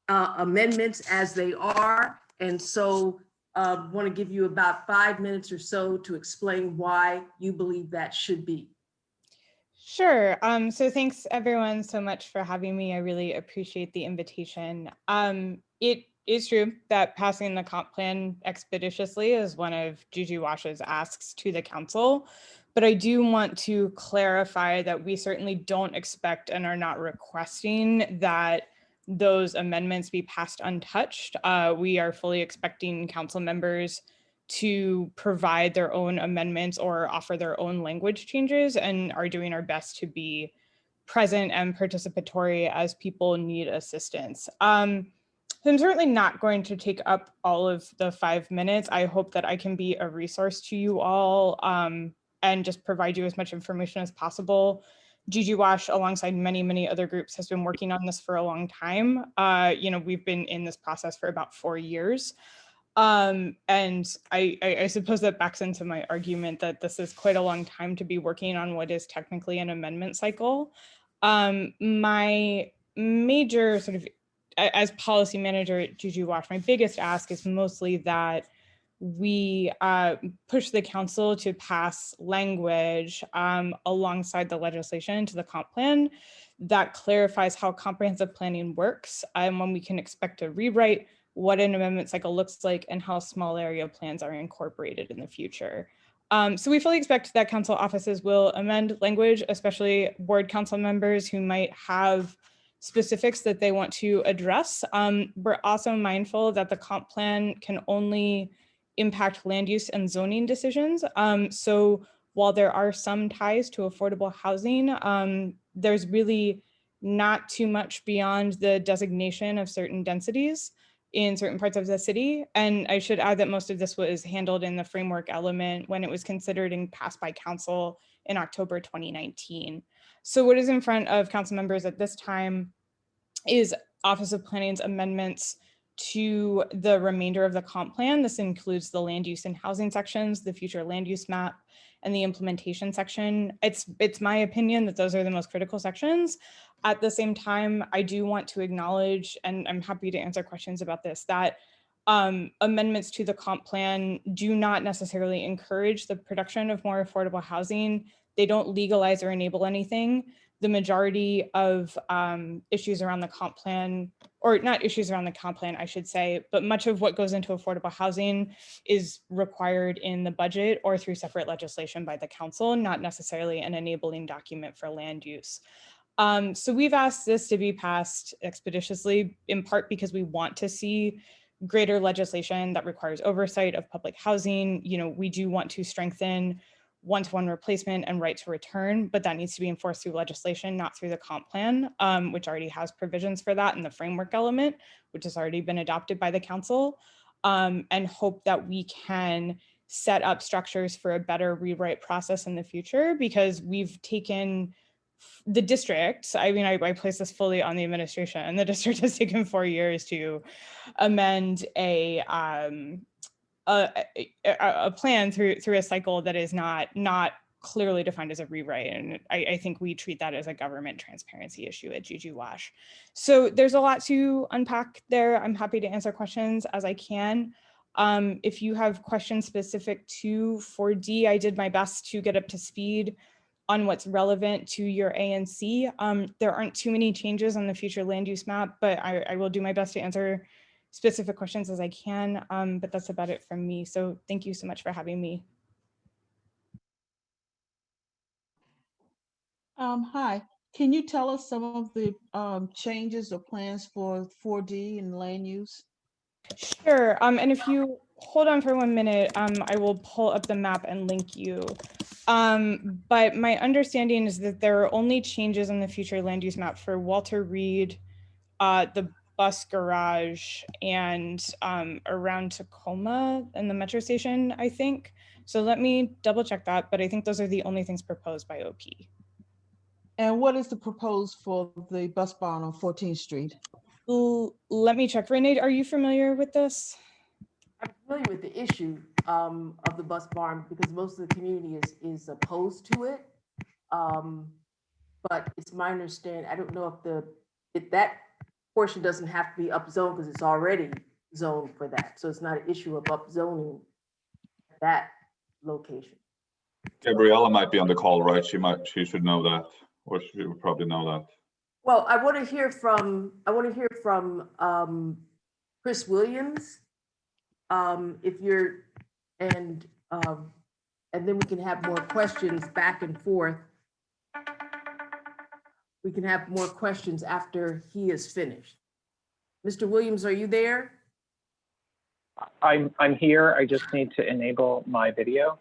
amendments as they are. And so I want to give you about 5 minutes or so to explain why you believe that should be. Sure. So thanks everyone so much for having me. I really appreciate the invitation. It is true that passing the comp plan expeditiously is one of Juju Wash's asks to the council, but I do want to clarify that we certainly don't expect and are not requesting that those amendments be passed untouched. We are fully expecting council members to provide their own amendments or offer their own language changes, and are doing our best to be present and participatory as people need assistance. So I'm certainly not going to take up all of the 5 minutes. I hope that I can be a resource to you all and just provide you as much information as possible. GGWASH, alongside many other groups, has been working on this for a long time. We've been in this process for about 4 years. And I suppose that backs into my argument that this is quite a long time to be working on what is technically an amendment cycle. My major sort of, as policy manager at GGWASH, my biggest ask is mostly that we push the council to pass language alongside the legislation to the comp plan that clarifies how comprehensive planning works and when we can expect a rewrite, what an amendment cycle looks like, and how small area plans are incorporated in the future. So we fully expect that council offices will amend language, especially ward council members who might have specifics that they want to address. We're also mindful that the comp plan can only impact land use and zoning decisions. So while there are some ties to affordable housing, there's really not too much beyond the designation of certain densities in certain parts of the city. And I should add that most of this was handled in the framework element when it was considered and passed by council in October 2019. So what is in front of council members at this time is Office of Planning's amendments to the remainder of the comp plan. This includes the land use and housing sections, the future land use map, and the implementation section. It's my opinion that those are the most critical sections. At the same time, I do want to acknowledge, and I'm happy to answer questions about this, that amendments to the comp plan do not necessarily encourage the production of more affordable housing. They don't legalize or enable anything. The majority of issues around the comp plan, or not issues around the comp plan, I should say, but much of what goes into affordable housing is required in the budget or through separate legislation by the council, not necessarily an enabling document for land use. So we've asked this to be passed expeditiously, in part because we want to see greater legislation that requires oversight of public housing. We do want to strengthen one-to-one replacement and right to return, but that needs to be enforced through legislation, not through the comp plan, which already has provisions for that in the framework element, which has already been adopted by the council, and hope that we can set up structures for a better rewrite process in the future, because we've taken the district, I place this fully on the administration, and the district has taken 4 years to amend a plan through a cycle that is not clearly defined as a rewrite. And I think we treat that as a government transparency issue at GGWASH. So there's a lot to unpack there. I'm happy to answer questions as I can. If you have questions specific to 4D, I did my best to get up to speed on what's relevant to your ANC. There aren't too many changes on the future land use map, but I will do my best to answer specific questions as I can, but that's about it from me. So thank you so much for having me. Hi, can you tell us some of the changes or plans for 4D and land use? Sure, and if you hold on for 1 minute, I will pull up the map and link you. But my understanding is that there are only changes in the future land use map for Walter Reed, the bus garage, and around Tacoma and the metro station, I think. So let me double check that, but I think those are the only things proposed by OP. And what is the proposed for the bus barn on 14th Street? Let me check. Renee, are you familiar with this? I'm familiar with the issue of the bus barn because most of the community is opposed to it. But it's my understanding, I don't know if that portion doesn't have to be upzoned because it's already zoned for that. So it's not an issue of upzoning that location. Gabriella might be on the call, right? She should know that, or she would probably know that. Well, I want to hear from Chris Williams, if you're, and then we can have more questions back and forth. We can have more questions after he is finished. Mr. Williams, are you there? I'm here. I just need to enable my video.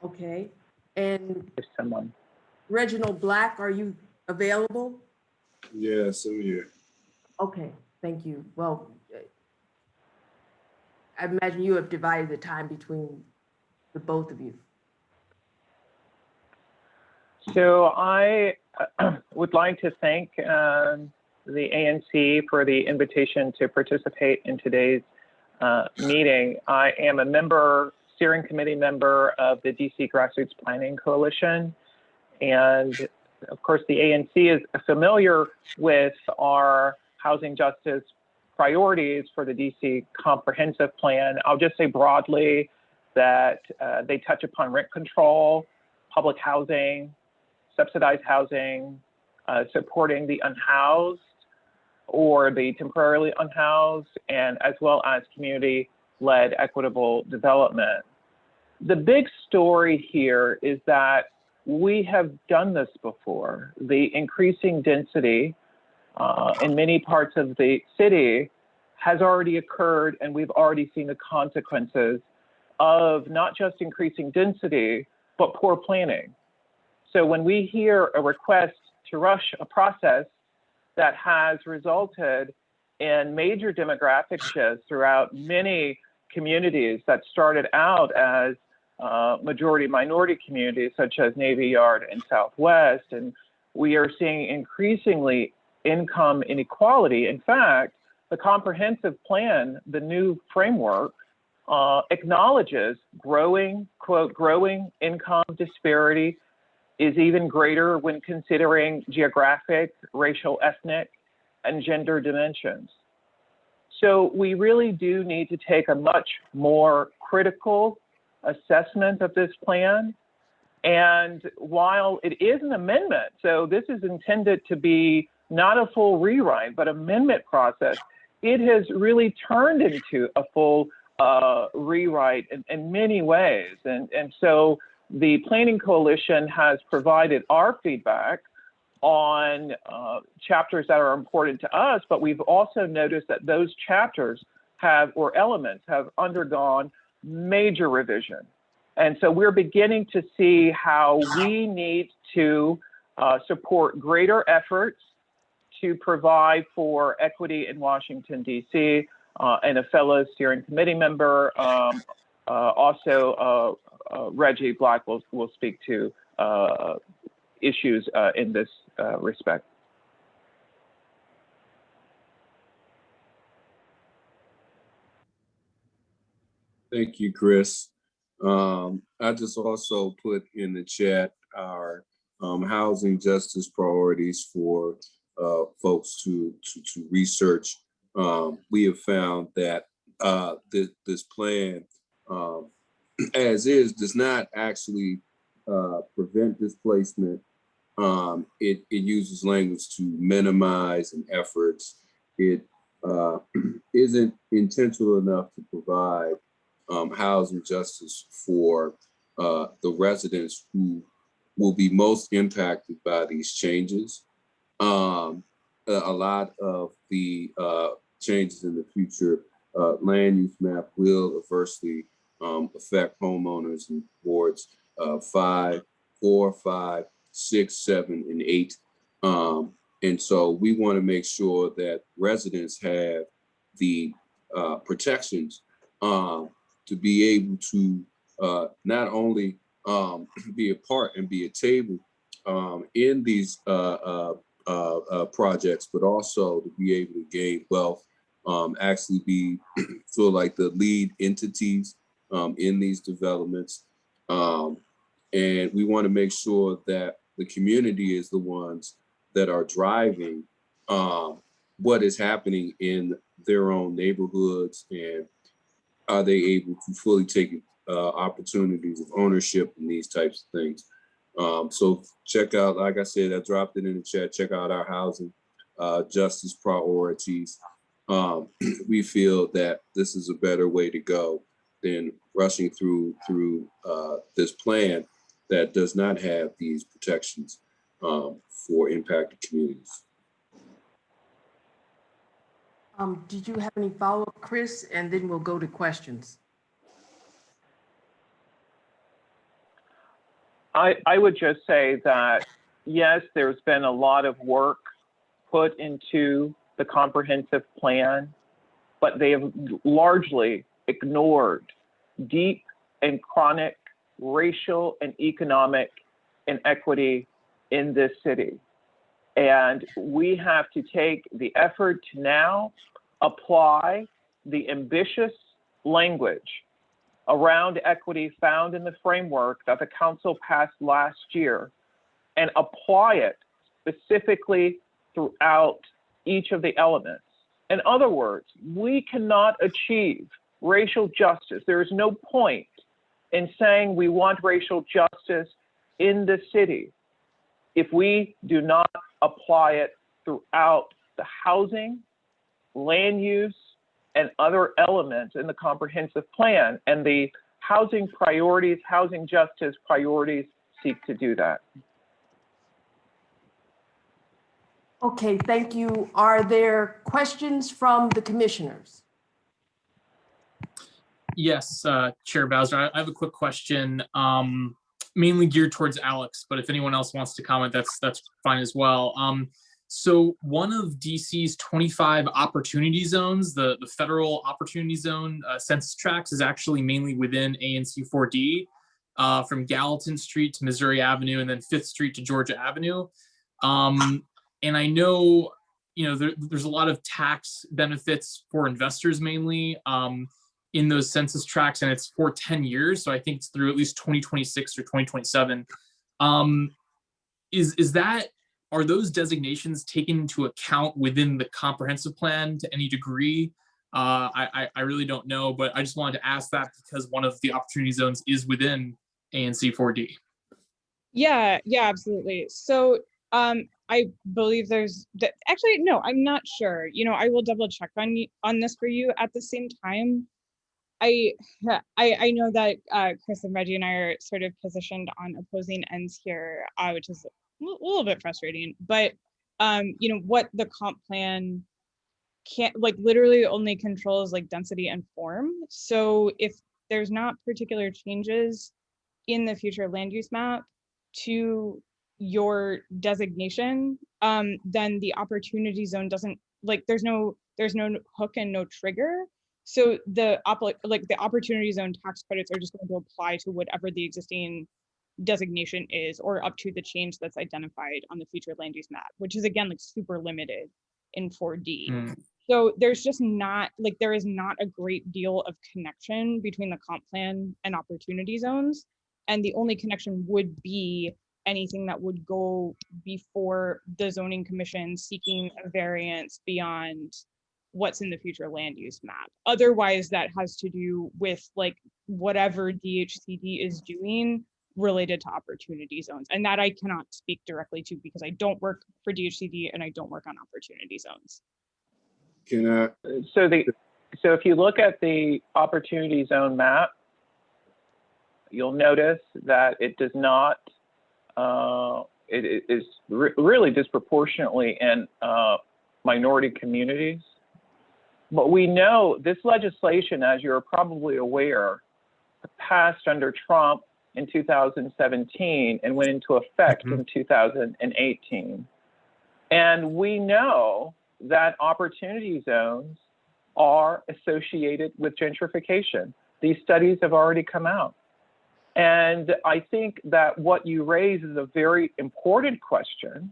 Okay. And If someone. Reginald Black, are you available? Yes, I'm here. Okay, thank you. Well, I imagine you have divided the time between the both of you. So I would like to thank the ANC for the invitation to participate in today's meeting. I am a member, steering committee member of the DC Grassroots Planning Coalition. And of course, the ANC is familiar with our housing justice priorities for the DC Comprehensive Plan. I'll just say broadly that they touch upon rent control, public housing, subsidized housing, supporting the unhoused or the temporarily unhoused, and as well as community-led equitable development. The big story here is that we have done this before. The increasing density in many parts of the city has already occurred, and we've already seen the consequences of not just increasing density, but poor planning. So when we hear a request to rush a process that has resulted in major demographic shifts throughout many communities that started out as majority minority communities such as Navy Yard and Southwest, and we are seeing increasingly income inequality. In fact, the comprehensive plan, the new framework, acknowledges growing, quote, growing income disparity is even greater when considering geographic, racial, ethnic, and gender dimensions. So we really do need to take a much more critical assessment of this plan. And while it is an amendment, so this is intended to be not a full rewrite, but amendment process, it has really turned into a full rewrite in many ways. And so the Planning Coalition has provided our feedback on chapters that are important to us, but we've also noticed that those chapters have, or elements have undergone major revision. And so we're beginning to see how we need to support greater efforts to provide for equity in Washington, D.C., and a fellow steering committee member, also Reggie Black will speak to issues in this respect. Thank you, Chris. I just also put in the chat our housing justice priorities for folks to research. We have found that this plan, as is, does not actually prevent displacement. It uses language to minimize an efforts. It isn't intentional enough to provide housing justice for the residents who will be most impacted by these changes. A lot of the changes in the future land use map will adversely affect homeowners in wards 5, 4, 5, 6, 7, and 8. And so we want to make sure that residents have the protections to be able to not only be a part and be a table in these projects, but also to be able to gain wealth, actually feel like the lead entities in these developments. And we want to make sure that the community is the ones that are driving what is happening in their own neighborhoods, and are they able to fully take opportunities of ownership and these types of things. So check out, like I said, I dropped it in the chat, check out our housing justice priorities. We feel that this is a better way to go than rushing through this plan that does not have these protections for impacted communities. Did you have any follow-up, Chris? And then we'll go to questions. I would just say that, yes, there's been a lot of work put into the comprehensive plan, but they have largely ignored deep and chronic racial and economic inequity in this city. And we have to take the effort to now apply the ambitious language around equity found in the framework that the council passed last year and apply it specifically throughout each of the elements. In other words, we cannot achieve racial justice. There is no point in saying we want racial justice in the city if we do not apply it throughout the housing, land use, and other elements in the comprehensive plan. And the housing priorities, housing justice priorities seek to do that. Okay, thank you. Are there questions from the commissioners? Yes, Chair Bowser, I have a quick question, mainly geared towards Alex, but if anyone else wants to comment, that's fine as well. So one of DC's 25 opportunity zones, the federal opportunity zone census tracts, is actually mainly within ANC 4D, from Gallatin Street to Missouri Avenue and then 5th Street to Georgia Avenue. And I know, there's a lot of tax benefits for investors mainly in those census tracts, and it's for 10 years. So I think it's through at least 2026 or 2027. Are those designations taken into account within the comprehensive plan to any degree? I really don't know, but I just wanted to ask that because one of the opportunity zones is within ANC 4D. Yeah, absolutely. So I believe actually, no, I'm not sure. I will double check on this for you. At the same time, I know that Chris and Reggie and I are sort of positioned on opposing ends here, which is a little bit frustrating. But what the comp plan can't, literally only controls density and form. So if there's not particular changes in the future land use map to your designation, then the opportunity zone doesn't, there's no hook and no trigger. So the opportunity zone tax credits are just going to apply to whatever the existing designation is, or up to the change that's identified on the future land use map, which is again super limited in 4D. So there's just not there is not a great deal of connection between the comp plan and opportunity zones, and the only connection would be anything that would go before the zoning commission seeking a variance beyond what's in the future land use map. Otherwise, that has to do with whatever DHCD is doing related to opportunity zones. And that I cannot speak directly to because I don't work for DHCD and I don't work on opportunity zones. So if you look at the opportunity zone map, you'll notice that it does not, it is really disproportionately in minority communities. But we know this legislation, as you're probably aware, passed under Trump in 2017 and went into effect in 2018. And we know that opportunity zones are associated with gentrification. These studies have already come out. And I think that what you raise is a very important question,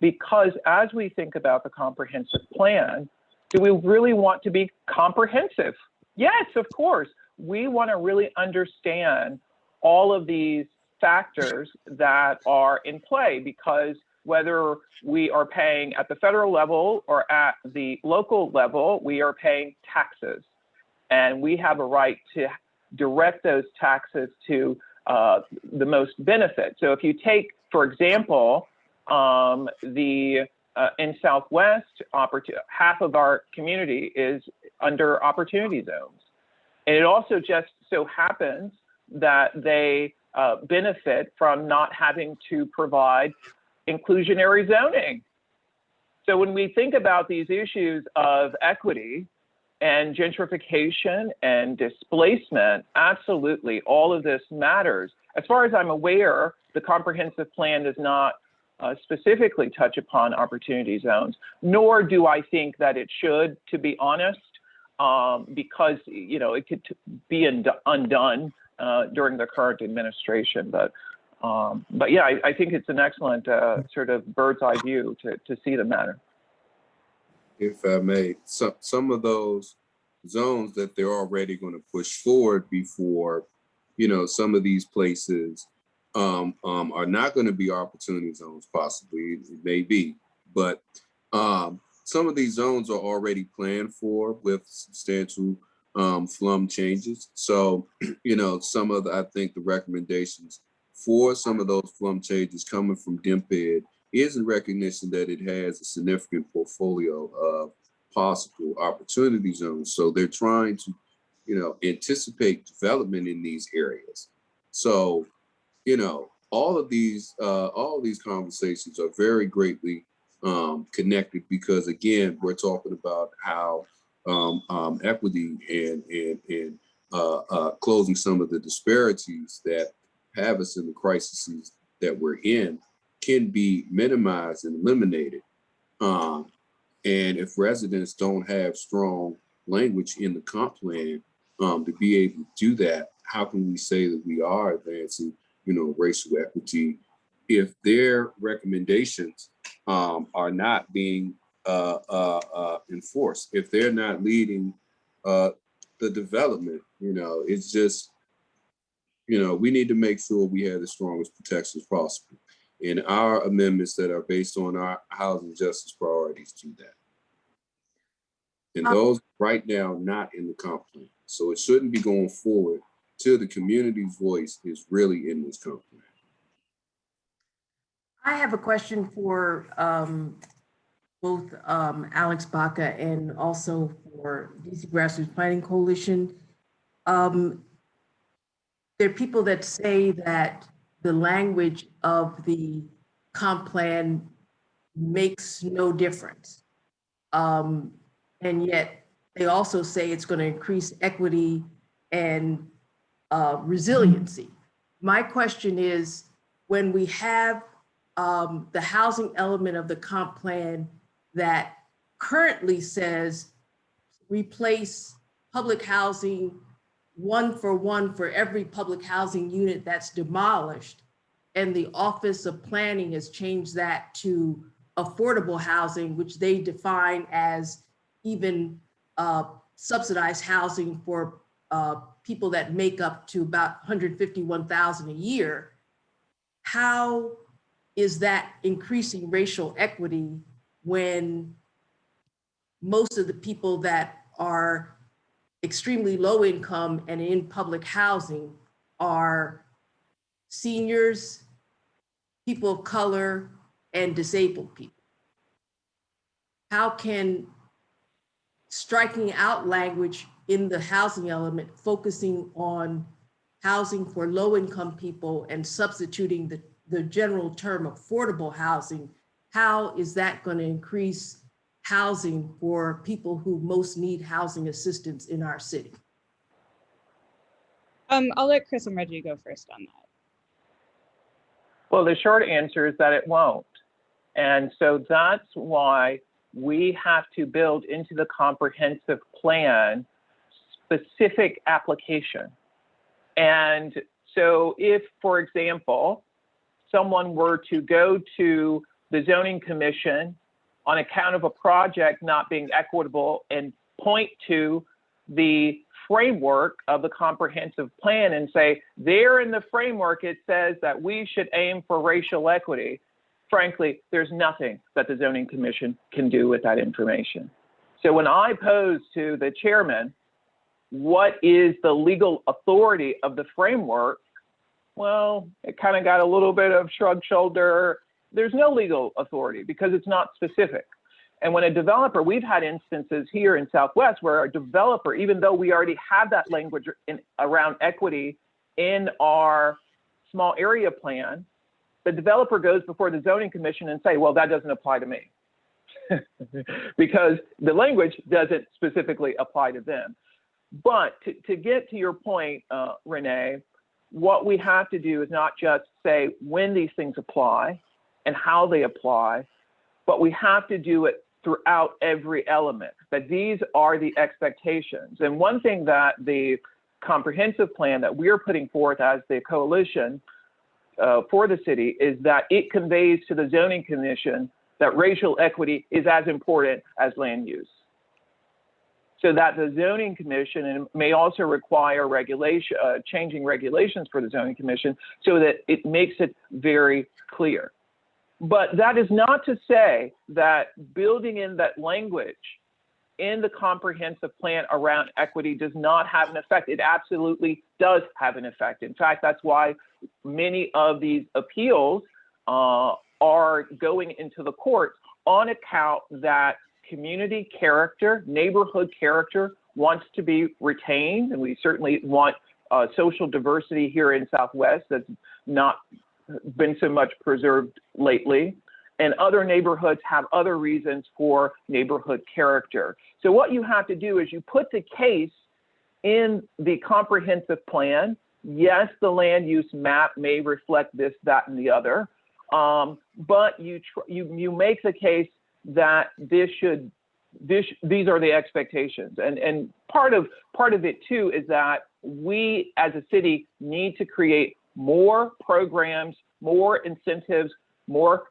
because as we think about the comprehensive plan, do we really want to be comprehensive? Yes, of course. We want to really understand all of these factors that are in play, because whether we are paying at the federal level or at the local level, we are paying taxes. And we have a right to direct those taxes to the most benefit. So if you take, for example, in Southwest, half of our community is under opportunity zones. And it also just so happens that they benefit from not having to provide inclusionary zoning. So when we think about these issues of equity and gentrification and displacement, absolutely, all of this matters. As far as I'm aware, the comprehensive plan does not specifically touch upon opportunity zones, nor do I think that it should, to be honest, because it could be undone during the current administration. But But yeah, I think it's an excellent sort of bird's eye view to see the matter. If I may, some of those zones that they're already going to push forward before, you know, some of these places are not going to be opportunity zones, possibly, it may be, but some of these zones are already planned for with substantial flum changes. So, you know, some of the, I think the recommendations for some of those flum changes coming from DMPED is in recognition that it has a significant portfolio of possible opportunity zones. So they're trying to, you know, anticipate development in these areas. So, you know, all of these conversations are very greatly connected, because again, we're talking about how equity and closing some of the disparities that have us in the crises that we're in can be minimized and eliminated. And if residents don't have strong language in the comp plan to be able to do that, how can we say that we are advancing, you know, racial equity if their recommendations are not being enforced, if they're not leading the development? You know, it's just, you know, we need to make sure we have the strongest protections possible. And our amendments that are based on our housing justice priorities do that. And those right now not in the comp plan. So it shouldn't be going forward till the community's voice is really in this comp plan. I have a question for both Alex Baca and also for DC Grassroots Planning Coalition. There are people that say that the language of the comp plan makes no difference. And yet they also say it's going to increase equity and resiliency. My question is, when we have the housing element of the comp plan that currently says replace public housing 1-for-1 for every public housing unit that's demolished, and the Office of Planning has changed that to affordable housing, which they define as even subsidized housing for people that make up to about $151,000 a year. How is that increasing racial equity when most of the people that are extremely low income and in public housing are seniors, people of color, and disabled people? How can striking out language in the housing element, focusing on housing for low income people and substituting the general term affordable housing, how is that going to increase housing for people who most need housing assistance in our city? I'll let Chris and Reggie go first on that. Well, the short answer is that it won't. And so that's why we have to build into the comprehensive plan specific application. And so if, for example, someone were to go to the zoning commission on account of a project not being equitable and point to the framework of the comprehensive plan and say, there in the framework, it says that we should aim for racial equity. Frankly, there's nothing that the zoning commission can do with that information. So when I pose to the chairman, what is the legal authority of the framework? Well, it kind of got a little bit of shrug shoulder. There's no legal authority because it's not specific. And when a developer, we've had instances here in Southwest where a developer, even though we already have that language around equity in our small area plan, the developer goes before the zoning commission and say, well, that doesn't apply to me because the language doesn't specifically apply to them. But to get to your point, Renee, what we have to do is not just say when these things apply and how they apply, but we have to do it throughout every element, that these are the expectations. And one thing that the comprehensive plan that we're putting forth as the coalition for the city is that it conveys to the zoning commission that racial equity is as important as land use. So that the zoning commission, and may also require regulation, changing regulations for the zoning commission so that it makes it very clear. But that is not to say that building in that language in the comprehensive plan around equity does not have an effect. It absolutely does have an effect. In fact, that's why many of these appeals are going into the courts on account that community character, neighborhood character wants to be retained. And we certainly want social diversity here in Southwest that's not been so much preserved lately. And other neighborhoods have other reasons for neighborhood character. So what you have to do is you put the case in the comprehensive plan. Yes, the land use map may reflect this, that, and the other, but you make the case that these are the expectations. And part of it too is that we as a city need to create more programs, more incentives, more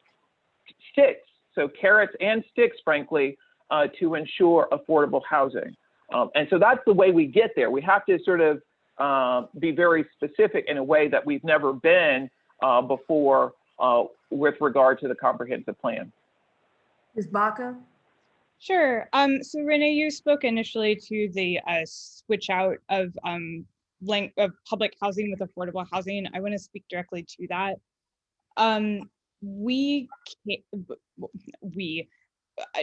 sticks, so carrots and sticks, frankly, to ensure affordable housing. And so that's the way we get there. We have to sort of be very specific in a way that we've never been before with regard to the comprehensive plan. Ms. Baca? Sure. So Renee, you spoke initially to the switch out of public housing with affordable housing. I want to speak directly to that.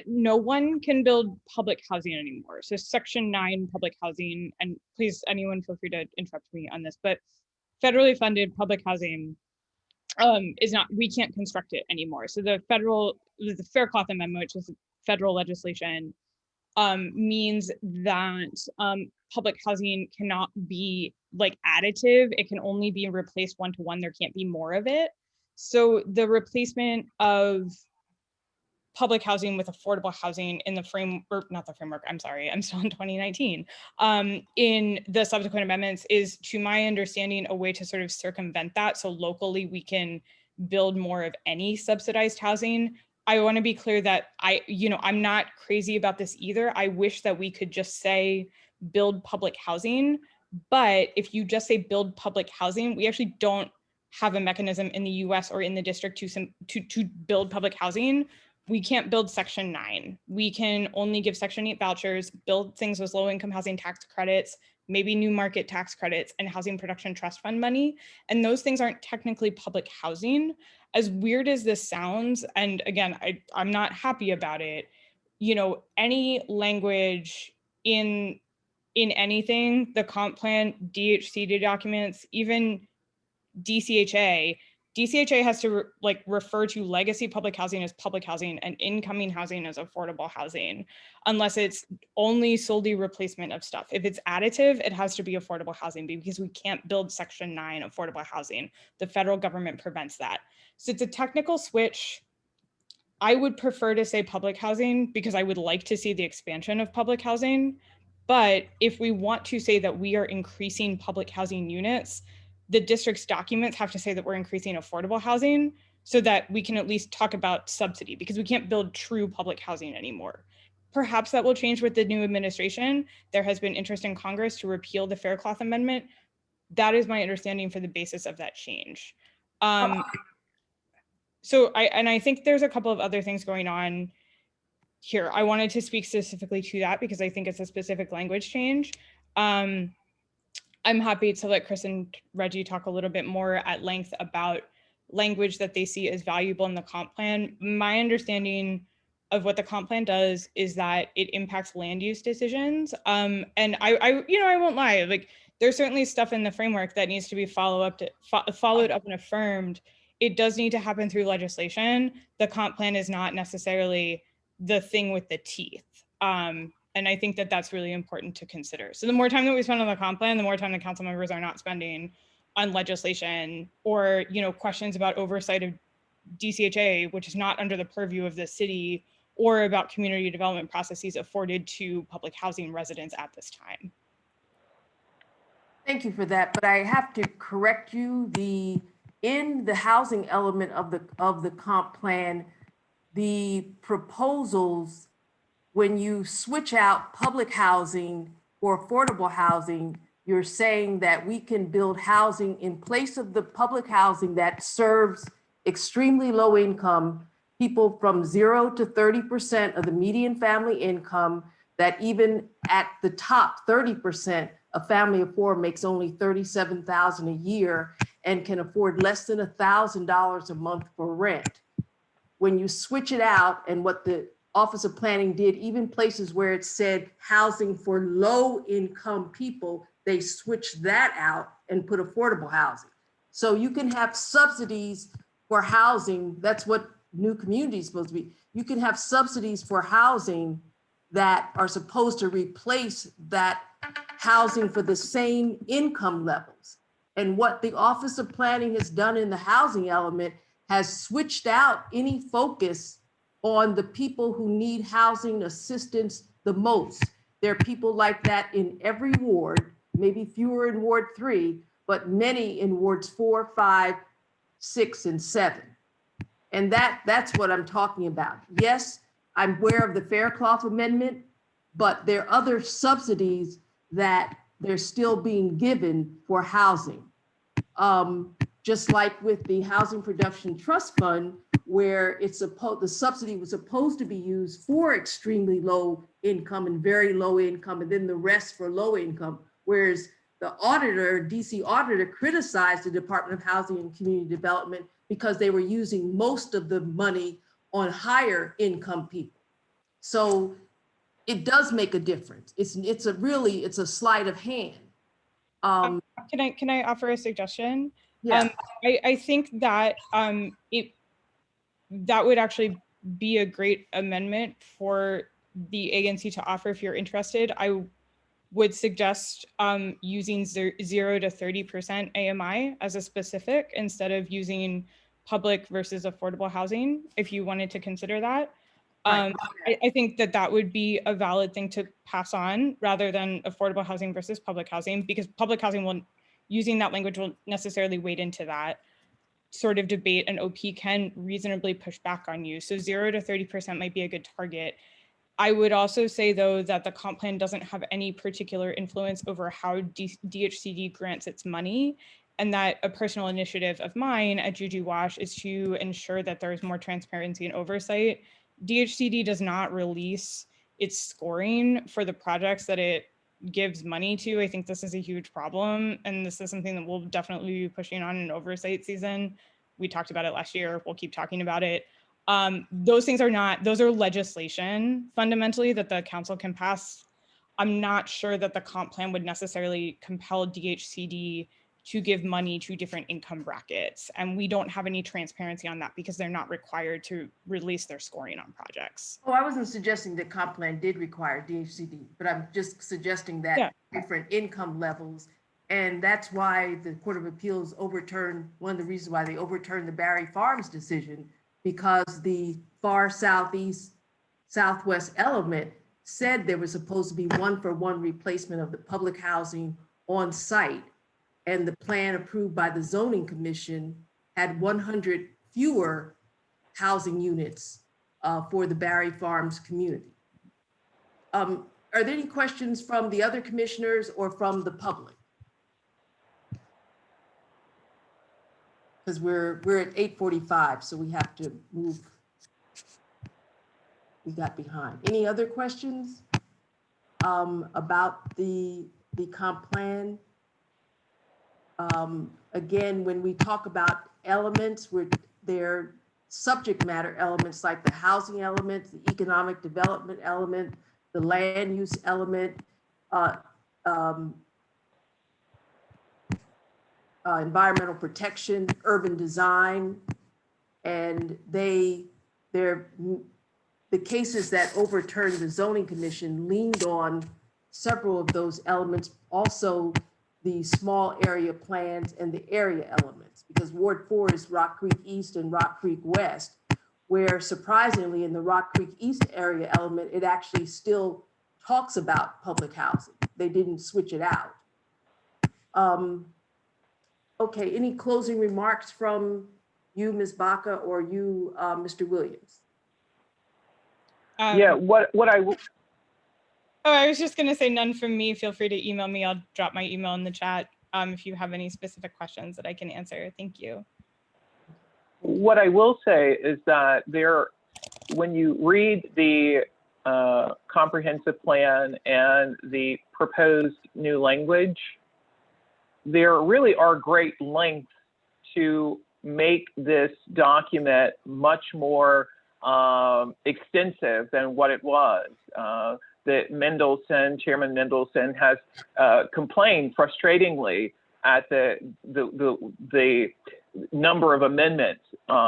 No one can build public housing anymore. So Section 9 public housing, and please, anyone feel free to interrupt me on this, but federally funded public housing we can't construct it anymore. So the Fair Cloth Amendment, which is federal legislation, means that public housing cannot be like additive. It can only be replaced one-to-one. There can't be more of it. So the replacement of public housing with affordable housing in the not the framework, I'm sorry, I'm still in 2019, in the subsequent amendments is, to my understanding, a way to sort of circumvent that. So locally we can build more of any subsidized housing. I want to be clear that I'm not crazy about this either. I wish that we could just say build public housing, but if you just say build public housing, we actually don't have a mechanism in the US or in the district to build public housing. We can't build Section 9. We can only give Section 8 vouchers, build things with low-income housing tax credits, maybe new market tax credits, and housing production trust fund money. And those things aren't technically public housing. As weird as this sounds, and again, I'm not happy about it, any language in anything, the comp plan, DHCD documents, even DCHA has to refer to legacy public housing as public housing and incoming housing as affordable housing, unless it's only solely replacement of stuff. If it's additive, it has to be affordable housing because we can't build Section 9 affordable housing. The federal government prevents that. So it's a technical switch. I would prefer to say public housing because I would like to see the expansion of public housing. But if we want to say that we are increasing public housing units, the district's documents have to say that we're increasing affordable housing so that we can at least talk about subsidy, because we can't build true public housing anymore. Perhaps that will change with the new administration. There has been interest in Congress to repeal the Fair Cloth Amendment. That is my understanding for the basis of that change. So I think there's a couple of other things going on here. I wanted to speak specifically to that because I think it's a specific language change. I'm happy to let Chris and Reggie talk a little bit more at length about language that they see as valuable in the comp plan. My understanding of what the comp plan does is that it impacts land use decisions. And I won't lie, there's certainly stuff in the framework that needs to be followed up and affirmed. It does need to happen through legislation. The comp plan is not necessarily the thing with the teeth. And I think that that's really important to consider. So the more time that we spend on the comp plan, the more time the council members are not spending on legislation or, questions about oversight of DCHA, which is not under the purview of the city, or about community development processes afforded to public housing residents at this time. Thank you for that, but I have to correct you. The in the housing element of the comp plan, the proposals, when you switch out public housing for affordable housing, you're saying that we can build housing in place of the public housing that serves extremely low income people from 0 to 30% of the median family income, that even at the top 30%, a family of 4 makes only $37,000 a year and can afford less than $1,000 a month for rent. When you switch it out, and what the Office of Planning did, even places where it said housing for low income people, they switched that out and put affordable housing. So you can have subsidies for housing. That's what new community is supposed to be. You can have subsidies for housing that are supposed to replace that housing for the same income levels. And what the Office of Planning has done in the housing element has switched out any focus on the people who need housing assistance the most. There are people like that in every ward, maybe fewer in Ward 3, but many in Wards 4, 5, 6, and 7. And that's what I'm talking about. Yes, I'm aware of the Faircloth Amendment, but there are other subsidies that they're still being given for housing. Just like with the Housing Production Trust Fund, where the subsidy was supposed to be used for extremely low income and very low income, and then the rest for low income. Whereas the auditor, DC auditor, criticized the Department of Housing and Community Development because they were using most of the money on higher income people. So it does make a difference. It's a sleight of hand. Can I offer a suggestion? Yeah. I think that that would actually be a great amendment for the ANC to offer if you're interested. I would suggest using 0 to 30% AMI as a specific instead of using public versus affordable housing, if you wanted to consider that. Right. I think that would be a valid thing to pass on rather than affordable housing versus public housing, because public housing will, using that language will necessarily wade into that sort of debate, and OP can reasonably push back on you. So 0 to 30% might be a good target. I would also say, though, that the comp plan doesn't have any particular influence over how DHCD grants its money, and that a personal initiative of mine at Juju Wash is to ensure that there is more transparency and oversight. DHCD does not release its scoring for the projects that it gives money to. I think this is a huge problem, and this is something that we'll definitely be pushing on in oversight season. We talked about it last year. We'll keep talking about it. Those things are not, those are legislation fundamentally that the council can pass. I'm not sure that the comp plan would necessarily compel DHCD to give money to different income brackets. And we don't have any transparency on that because they're not required to release their scoring on projects. Oh, I wasn't suggesting that comp plan did require DHCD, but I'm just suggesting that different income levels. And that's why the Court of Appeals overturned, one of the reasons why they overturned the Barry Farms decision, because the far southeast, southwest element said there was supposed to be 1-for-1 replacement of the public housing on site. And the plan approved by the Zoning Commission had 100 fewer housing units for the Barry Farms community. Are there any questions from the other commissioners or from the public? Because we're at 8:45, so we have to move. We got behind. Any other questions about the comp plan? Again, when we talk about elements, they're subject matter elements like the housing element, the economic development element, the land use element, environmental protection, urban design, and the cases that overturned the Zoning Commission leaned on several of those elements, also the small area plans and the area elements, because Ward 4 is Rock Creek East and Rock Creek West, where surprisingly in the Rock Creek East area element, it actually still talks about public housing. They didn't switch it out. Okay, any closing remarks from you, Ms. Baca, or you, Mr. Williams? Yeah, what I Oh, I was just going to say none from me. Feel free to email me. I'll drop my email in the chat if you have any specific questions that I can answer. Thank you. What I will say is that when you read the comprehensive plan and the proposed new language, there really are great lengths to make this document much more extensive than what it was. That Chairman Mendelson has complained frustratingly at the number of amendments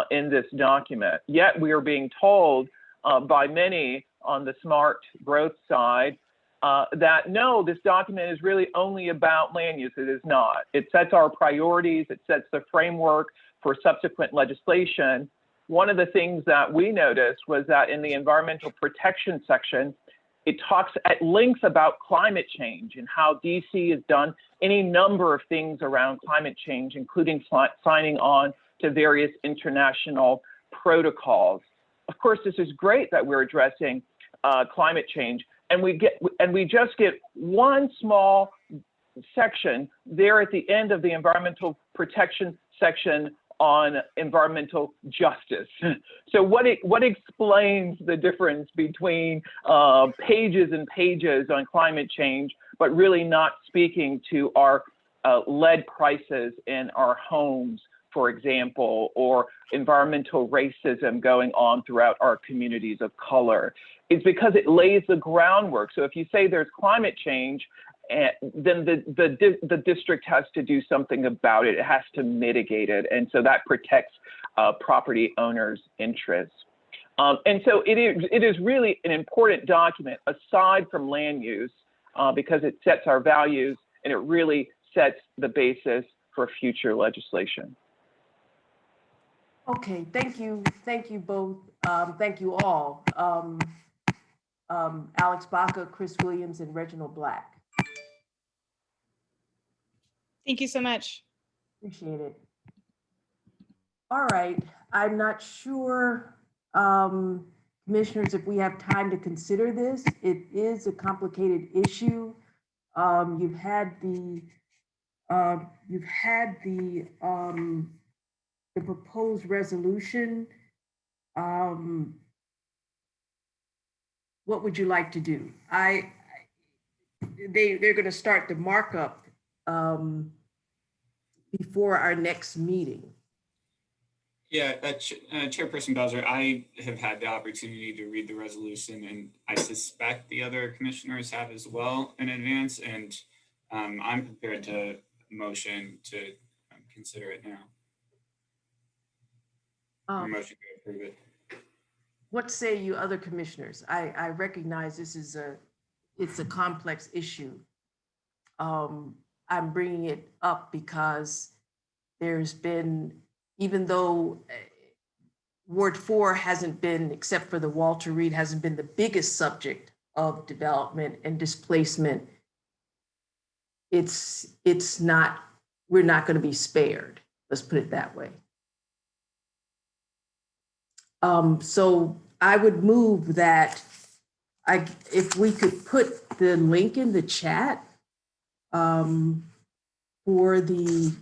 in this document. Yet we are being told by many on the smart growth side that no, this document is really only about land use. It is not. It sets our priorities. It sets the framework for subsequent legislation. One of the things that we noticed was that in the environmental protection section, it talks at length about climate change and how DC has done any number of things around climate change, including signing on to various international protocols. Of course, this is great that we're addressing climate change, and we just get one small section there at the end of the environmental protection section on environmental justice. So what explains the difference between pages and pages on climate change, but really not speaking to our lead prices in our homes, for example, or environmental racism going on throughout our communities of color? It's because it lays the groundwork. So if you say there's climate change, then the district has to do something about it. It has to mitigate it. And so that protects property owners' interests. And so it is really an important document aside from land use because it sets our values and it really sets the basis for future legislation. Okay, thank you both. Thank you all. Alex Baca, Chris Williams, and Reginald Black. Thank you so much. Appreciate it. All right, I'm not sure, commissioners, if we have time to consider this. It is a complicated issue. You've had the proposed resolution. What would you like to do? They're going to start the markup before our next meeting. Yeah, Chairperson Bowser, I have had the opportunity to read the resolution, and I suspect the other commissioners have as well in advance, and I'm prepared to motion to consider it now. Motion to approve it. What say you other commissioners? I recognize it's a complex issue. I'm bringing it up because there's been, even though Ward 4 hasn't been, except for the Walter Reed, hasn't been the biggest subject of development and displacement, we're not going to be spared. Let's put it that way. So I would move that if we could put the link in the chat for the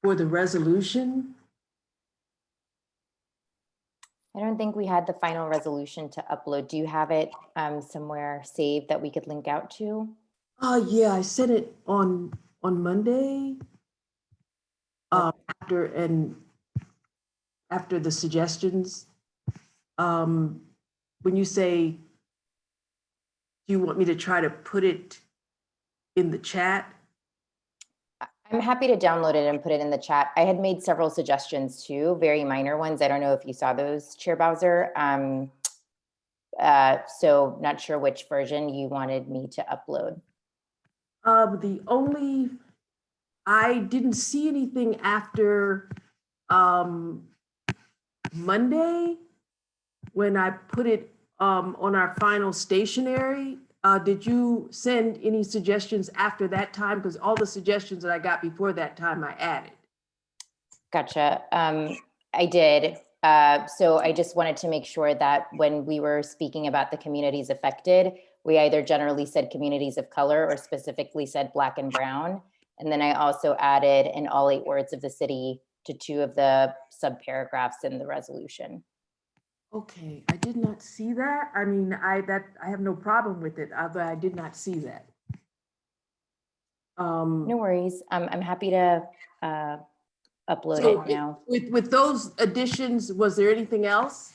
resolution. I don't think we had the final resolution to upload. Do you have it somewhere saved that we could link out to? Yeah, I sent it on Monday after the suggestions. When you say, do you want me to try to put it in the chat? I'm happy to download it and put it in the chat. I had made several suggestions too, very minor ones. I don't know if you saw those, Chair Bowser. So not sure which version you wanted me to upload. I didn't see anything after Monday when I put it on our final stationery. did you send any suggestions after that time? Because all the suggestions that I got before that time, I added. Gotcha. I did. So I just wanted to make sure that when we were speaking about the communities affected, we either generally said communities of color or specifically said Black and Brown. And then I also added in all 8 wards of the city to 2 of the subparagraphs in the resolution. Okay, I did not see that. I mean, I have no problem with it, but I did not see that. No worries. I'm happy to upload So it now. with those additions, was there anything else?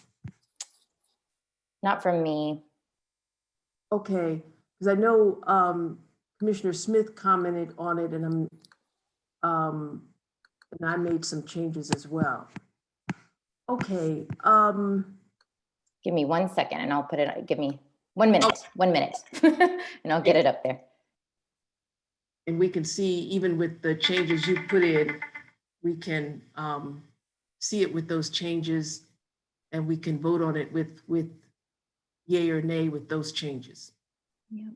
Not from me. Okay, because I know Commissioner Smith commented on it, and and I made some changes as well. Okay. Give me 1 second and I'll put it, give me 1 minute, Okay. 1 minute, and I'll get it up there. And we can see, even with the changes you put in, we can see it with those changes, and we can vote on it with yay or nay with those changes. Yep.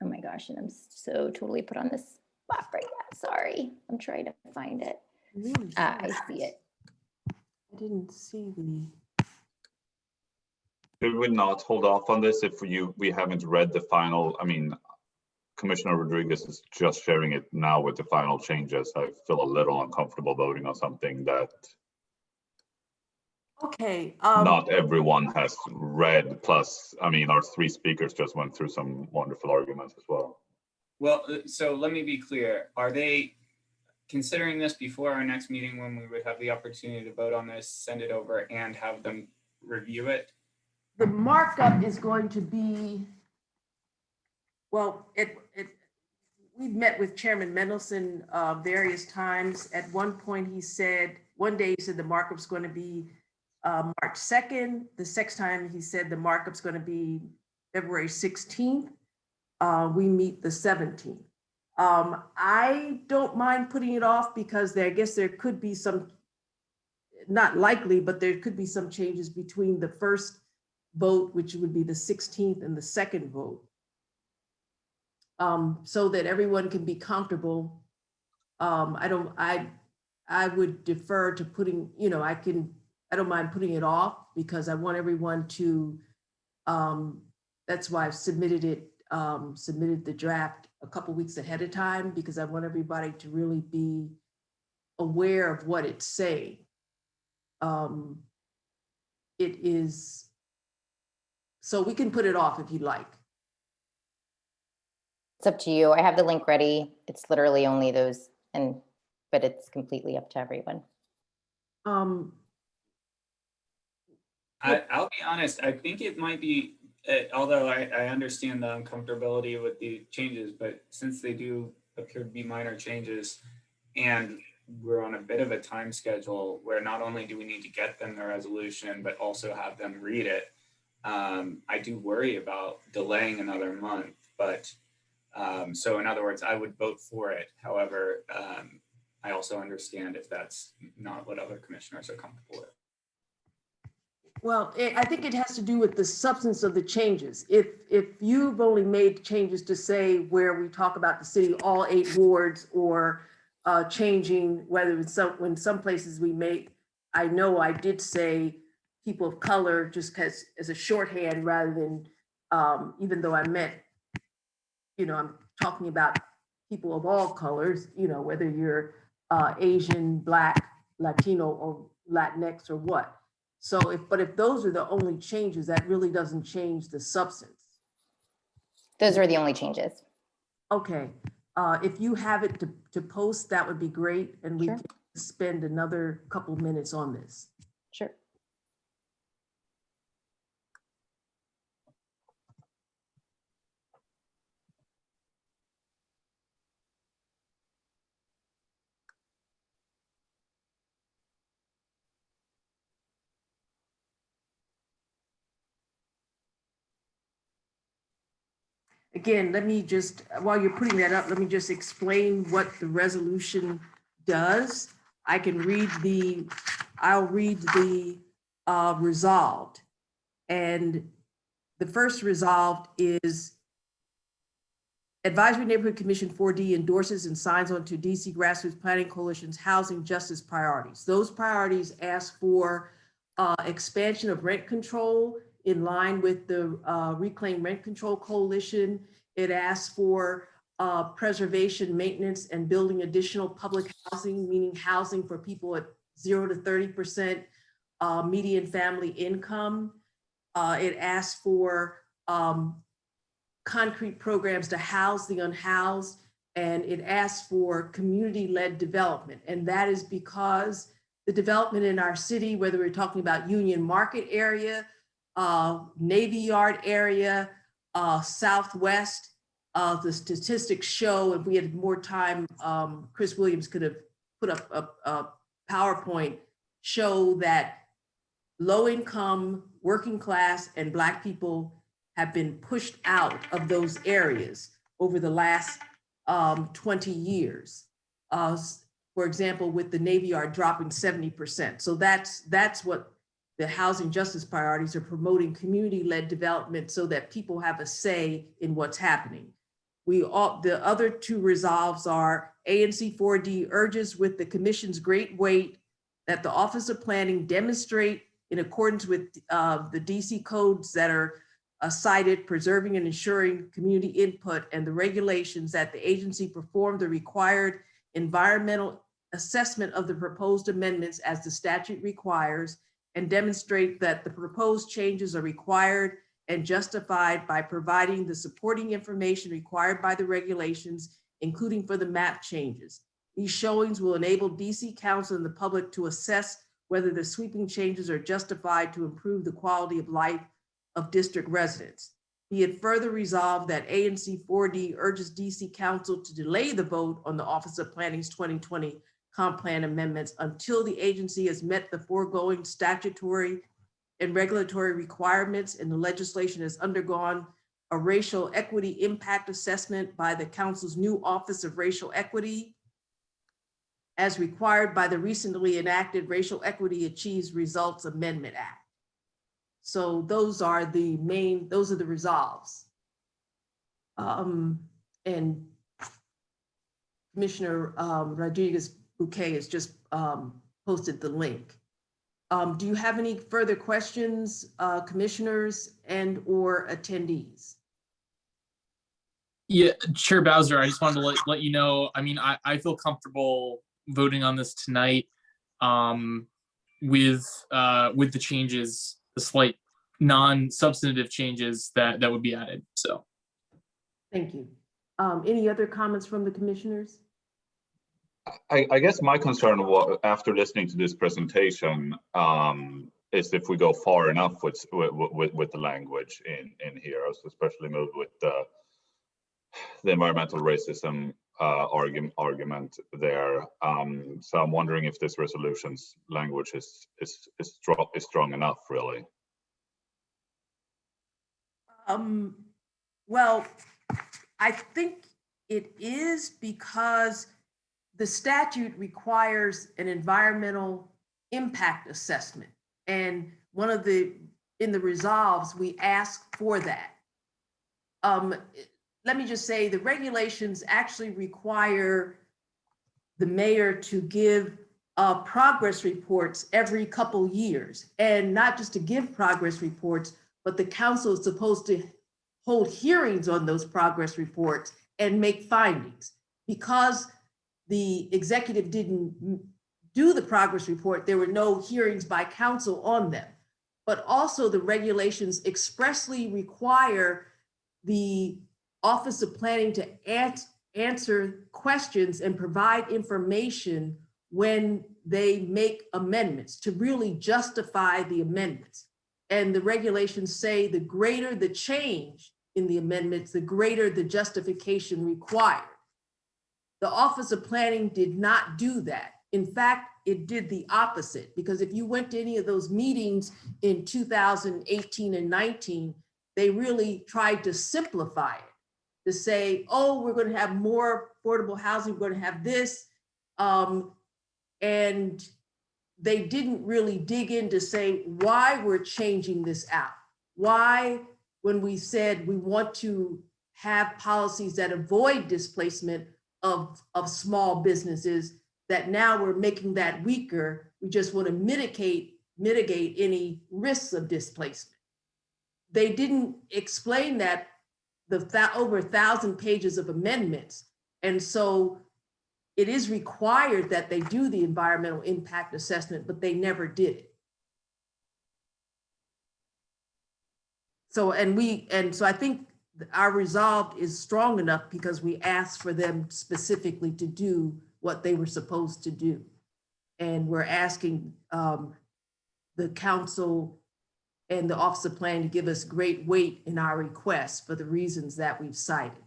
Oh my gosh, and I'm so totally put on this spot right now. Sorry, I'm trying to find it. Really I see it. I didn't see the. Should we not hold off on this if we haven't read the final? I mean, Commissioner Rodriguez is just sharing it now with the final changes. I feel a little uncomfortable voting on something that Okay. not everyone has read. Plus, I mean, our 3 speakers just went through some wonderful arguments as well. Well, so let me be clear. Are they considering this before our next meeting when we would have the opportunity to vote on this, send it over and have them review it? The markup is going to be, well, we've met with Chairman Mendelson various times. At one point he said, one day he said the markup's going to be March 2nd. The next time he said the markup's going to be February 16th. We meet the 17th. I don't mind putting it off because I guess there could be some, not likely, but there could be some changes between the first vote, which would be the 16th, and the second vote. So that everyone can be comfortable. I would defer to putting, I don't mind putting it off because I want everyone to, that's why I've submitted the draft a couple weeks ahead of time, because I want everybody to really be aware of what it's saying. It is, so we can put it off if you'd like. It's up to you. I have the link ready. It's literally only those, but it's completely up to everyone. I'll be honest, I think it might be, although I understand the uncomfortability with the changes, but since they do appear to be minor changes and we're on a bit of a time schedule where not only do we need to get them the resolution, but also have them read it, I do worry about delaying another month. But so in other words, I would vote for it. However, I also understand if that's not what other commissioners are comfortable with. Well, I think it has to do with the substance of the changes. If you've only made changes to say where we talk about the city, all 8 wards, or changing whether it's when some places we make, I know I did say people of color just because as a shorthand rather than, even though I meant, I'm talking about people of all colors, whether you're Asian, Black, Latino, or Latinx or what. So but if those are the only changes, that really doesn't change the substance. Those are the only changes. Okay, if you have it to post, that would be great. And we can spend another couple minutes on this. Sure. Again, let me just, while you're putting that up, let me just explain what the resolution does. I'll read the resolved. And the first resolved is Advisory Neighborhood Commission 4D endorses and signs on to DC Grassroots Planning Coalition's housing justice priorities. Those priorities ask for expansion of rent control in line with the Reclaim Rent Control Coalition. It asks for preservation, maintenance, and building additional public housing, meaning housing for people at 0 to 30% median family income. It asks for concrete programs to house the unhoused, and it asks for community-led development. And that is because the development in our city, whether we're talking about Union Market area, Navy Yard area, Southwest, the statistics show, if we had more time, Chris Williams could have put up a PowerPoint, show that low income, working class, and Black people have been pushed out of those areas over the last 20 years. For example, with the Navy Yard dropping 70%. So that's what the housing justice priorities are, promoting community-led development so that people have a say in what's happening. The other two resolves are ANC 4D urges with the commission's great weight that the Office of Planning demonstrate in accordance with the DC codes that are cited, preserving and ensuring community input, and the regulations that the agency perform the required environmental assessment of the proposed amendments as the statute requires, and demonstrate that the proposed changes are required and justified by providing the supporting information required by the regulations, including for the map changes. These showings will enable DC Council and the public to assess whether the sweeping changes are justified to improve the quality of life of district residents. Be it further resolved that ANC 4D urges DC Council to delay the vote on the Office of Planning's 2020 Comp Plan amendments until the agency has met the foregoing statutory and regulatory requirements and the legislation has undergone a racial equity impact assessment by the Council's new Office of Racial Equity, as required by the recently enacted Racial Equity Achieves Results Amendment Act. So those are the resolves. And Commissioner Rodriguez-Bouquet has just posted the link. Do you have any further questions, commissioners and or attendees? Yeah, Chair Bowser, I just wanted to let you know, I mean, I feel comfortable voting on this tonight with the changes, the slight non-substantive changes that would be added, so. Thank you. Any other comments from the commissioners? I guess my concern after listening to this presentation is if we go far enough with the language in here, especially move with the environmental racism argument there. So I'm wondering if this resolution's language is strong enough, really. Well, I think it is, because the statute requires an environmental impact assessment. And in the resolves, we ask for that. Let me just say the regulations actually require the mayor to give progress reports every couple years, and not just to give progress reports, but the council is supposed to hold hearings on those progress reports and make findings. Because the executive didn't do the progress report, there were no hearings by council on them. But also the regulations expressly require the Office of Planning to answer questions and provide information when they make amendments, to really justify the amendments. And the regulations say the greater the change in the amendments, the greater the justification required. The Office of Planning did not do that. In fact, it did the opposite, because if you went to any of those meetings in 2018 and 19, they really tried to simplify it, to say, oh, we're going to have more affordable housing, we're going to have this. And they didn't really dig in to say why we're changing this out. Why, when we said we want to have policies that avoid displacement of small businesses, that now we're making that weaker. We just want to mitigate any risks of displacement. They didn't explain that over 1,000 pages of amendments. And so it is required that they do the environmental impact assessment, but they never did it. So, so I think our resolve is strong enough because we asked for them specifically to do what they were supposed to do. And we're asking the council and the Office of Planning to give us great weight in our request for the reasons that we've cited.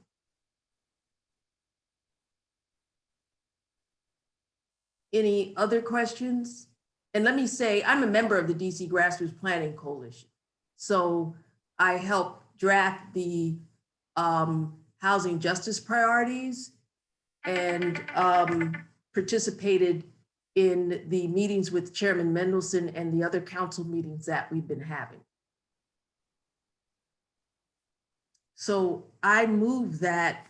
Any other questions? And let me say, I'm a member of the DC Grassroots Planning Coalition. So I helped draft the housing justice priorities and participated in the meetings with Chairman Mendelson and the other council meetings that we've been having. So I move that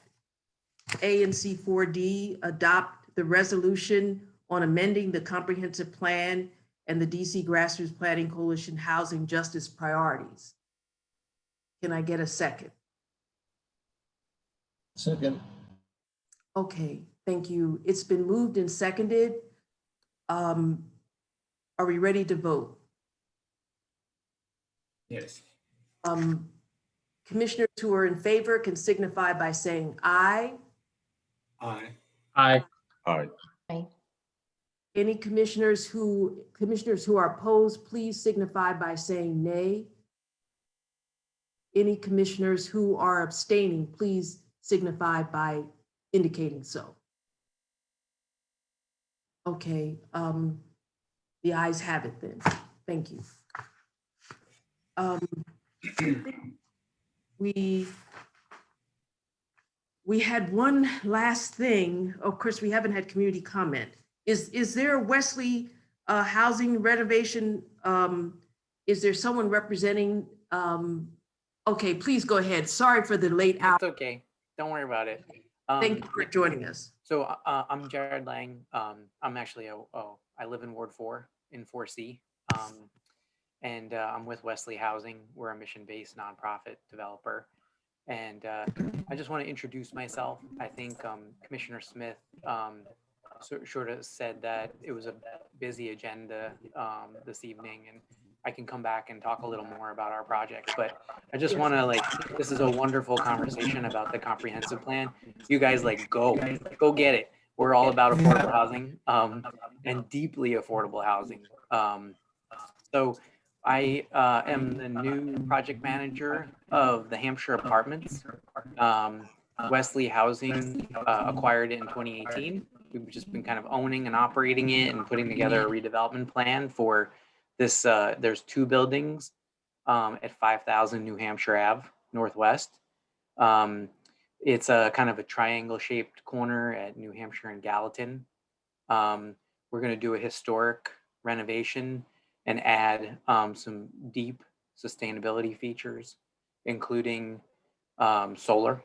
ANC 4D adopt the resolution on amending the comprehensive plan and the DC Grassroots Planning Coalition housing justice priorities. Can I get a second? Second. Okay, thank you. It's been moved and seconded. Are we ready to vote? Yes. Commissioners who are in favor can signify by saying aye. Aye. Aye. Aye. Aye. Any commissioners who are opposed, please signify by saying nay. Any commissioners who are abstaining, please signify by indicating so. Okay, the ayes have it then. Thank you. We had one last thing. Of course, we haven't had community comment. Is there Wesley housing renovation? Is there someone representing? Okay, please go ahead. Sorry for the late hour. It's okay. Don't worry about it. Thank you for joining us. So I'm Jared Lang. I'm actually, I live in Ward 4 in 4C. And I'm with Wesley Housing. We're a mission-based nonprofit developer. And I just want to introduce myself. I think Commissioner Smith sort of said that it was a busy agenda this evening, and I can come back and talk a little more about our project. But I just want to this is a wonderful conversation about the comprehensive plan. You guys go get it. We're all about affordable housing and deeply affordable housing. So I am the new project manager of the Hampshire Apartments. Wesley Housing acquired it in 2018. We've just been kind of owning and operating it and putting together a redevelopment plan for this. There's 2 buildings at 5000 New Hampshire Ave Northwest. It's a kind of a triangle shaped corner at New Hampshire and Gallatin. We're going to do a historic renovation and add some deep sustainability features, including solar.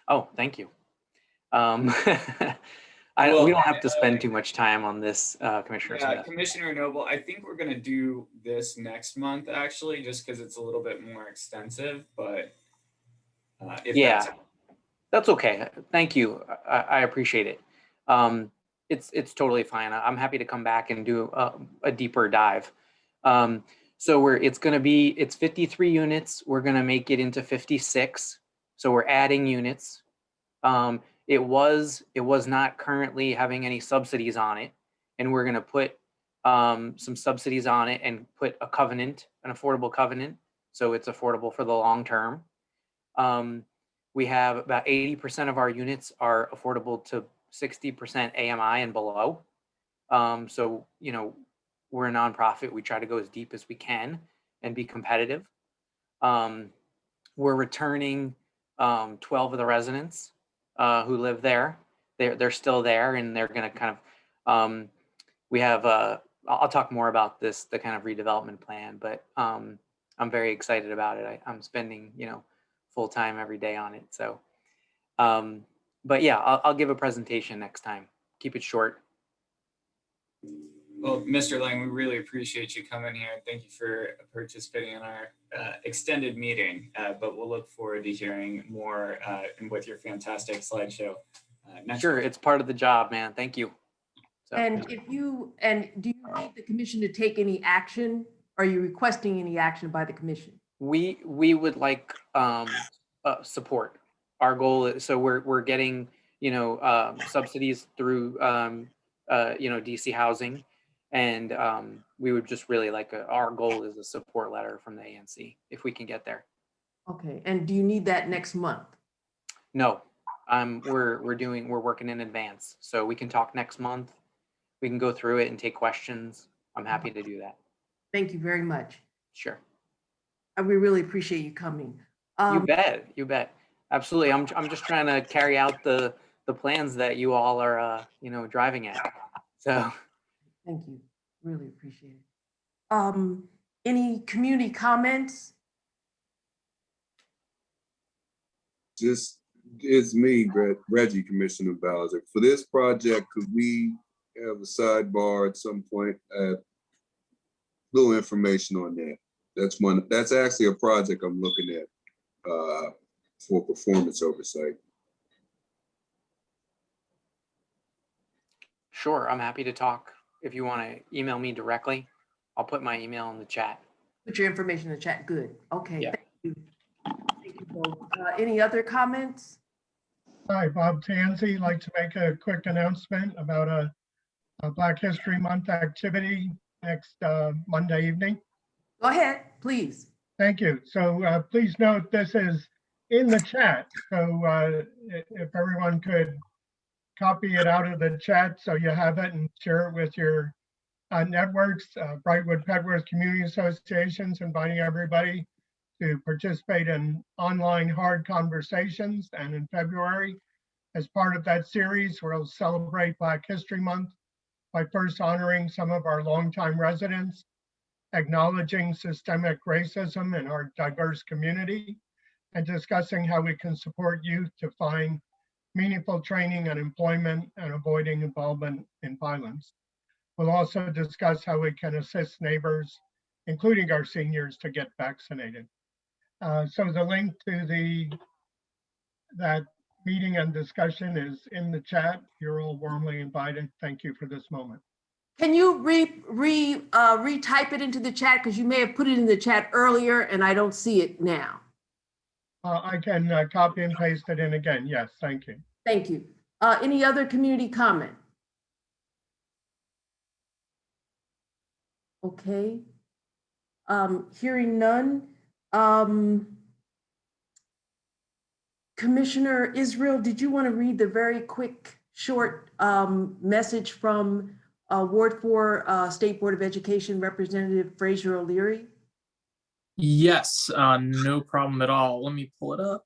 Oh, thank you. We don't have to spend too much time on this, Commissioner Smith. Commissioner Noble, I think we're going to do this next month, actually, just because it's a little bit more extensive. But if that's okay. Thank you. I appreciate it. It's totally fine. I'm happy to come back and do a deeper dive. So it's 53 units. We're going to make it into 56. So we're adding units. It was not currently having any subsidies on it, and we're going to put some subsidies on it and put a covenant, an affordable covenant, so it's affordable for the long term. We have about 80% of our units are affordable to 60% AMI and below. So we're a nonprofit. We try to go as deep as we can and be competitive. We're returning 12 of the residents who live there. They're still there, and they're going to kind of we have, I'll talk more about this, the kind of redevelopment plan, but I'm very excited about it. I'm spending, full time every day on it. So, but yeah, I'll give a presentation next time. Keep it short. Well, Mr. Lang, we really appreciate you coming here. Thank you for participating in our extended meeting, but we'll look forward to hearing more and with your fantastic slideshow. Sure, it's part of the job, man. Thank you. So. And do you need the commission to take any action? Are you requesting any action by the commission? We would like support. Our goal is, so we're getting, subsidies through, DC housing. And we would just really like, our goal is a support letter from the ANC, if we can get there. Okay, and do you need that next month? No, we're working in advance. So we can talk next month. We can go through it and take questions. I'm happy to do that. Thank you very much. Sure. We really appreciate you coming. You bet. Absolutely. I'm just trying to carry out the plans that you all are, driving at. So. Thank you. Really appreciate it. Any community comments? Just, it's me, Reggie, Commissioner Bowser. For this project, could we have a sidebar at some point? Little information on that. That's actually a project I'm looking at for performance oversight. Sure, I'm happy to talk. If you want to email me directly, I'll put my email in the chat. Put your information in the chat. Good. Okay. Yeah. Thank you. Thank you both. Any other comments? Hi, Bob Tansey. Like to make a quick announcement about a Black History Month activity next Monday evening. Go ahead, please. Thank you. So please note this is in the chat. So if everyone could copy it out of the chat so you have it and share it with your networks. Brightwood Petworth Community Association's inviting everybody to participate in online hard conversations. And in February, as part of that series, we'll celebrate Black History Month by first honoring some of our longtime residents, acknowledging systemic racism in our diverse community, and discussing how we can support youth to find meaningful training and employment and avoiding involvement in violence. We'll also discuss how we can assist neighbors, including our seniors, to get vaccinated. So the link to that meeting and discussion is in the chat. You're all warmly invited. Thank you for this moment. Can you retype it into the chat? Because you may have put it in the chat earlier and I don't see it now. I can copy and paste it in again. Yes, thank you. Thank you. Any other community comment? Okay. Hearing none. Commissioner Israel, did you want to read the very quick, short message from Ward 4 State Board of Education Representative Fraser O'Leary? Yes, no problem at all. Let me pull it up.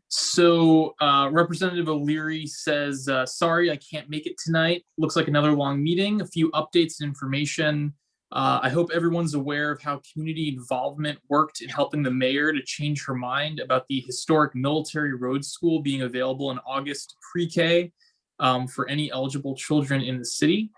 So Representative O'Leary says, sorry, I can't make it tonight. Looks like another long meeting. A few updates and information. I hope everyone's aware of how community involvement worked in helping the mayor to change her mind about the historic Military Road School being available in August pre-K for any eligible children in the city.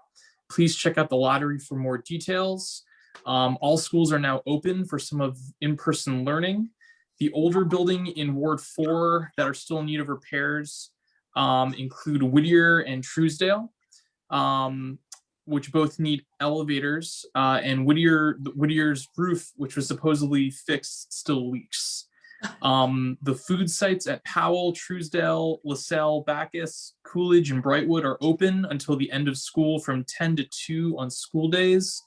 Please check out the lottery for more details. All schools are now open for some of in-person learning. The older building in Ward 4 that are still in need of repairs include Whittier and Truesdale, which both need elevators, and Whittier's roof, which was supposedly fixed, still leaks. The food sites at Powell, Truesdale, LaSalle, Bacchus, Coolidge, and Brightwood are open until the end of school from 10 to 2 on school days.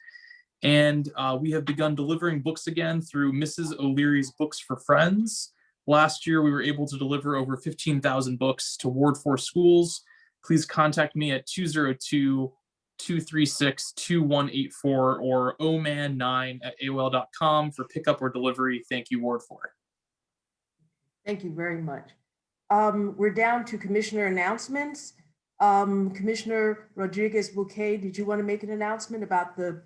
And we have begun delivering books again through Mrs. O'Leary's Books for Friends. Last year, we were able to deliver over 15,000 books to Ward 4 schools. Please contact me at 202-236-2184 or oman9@aol.com for pickup or delivery. Thank you, Ward 4. Thank you very much. We're down to commissioner announcements. Commissioner Rodriguez Bouquet, did you want to make an announcement about the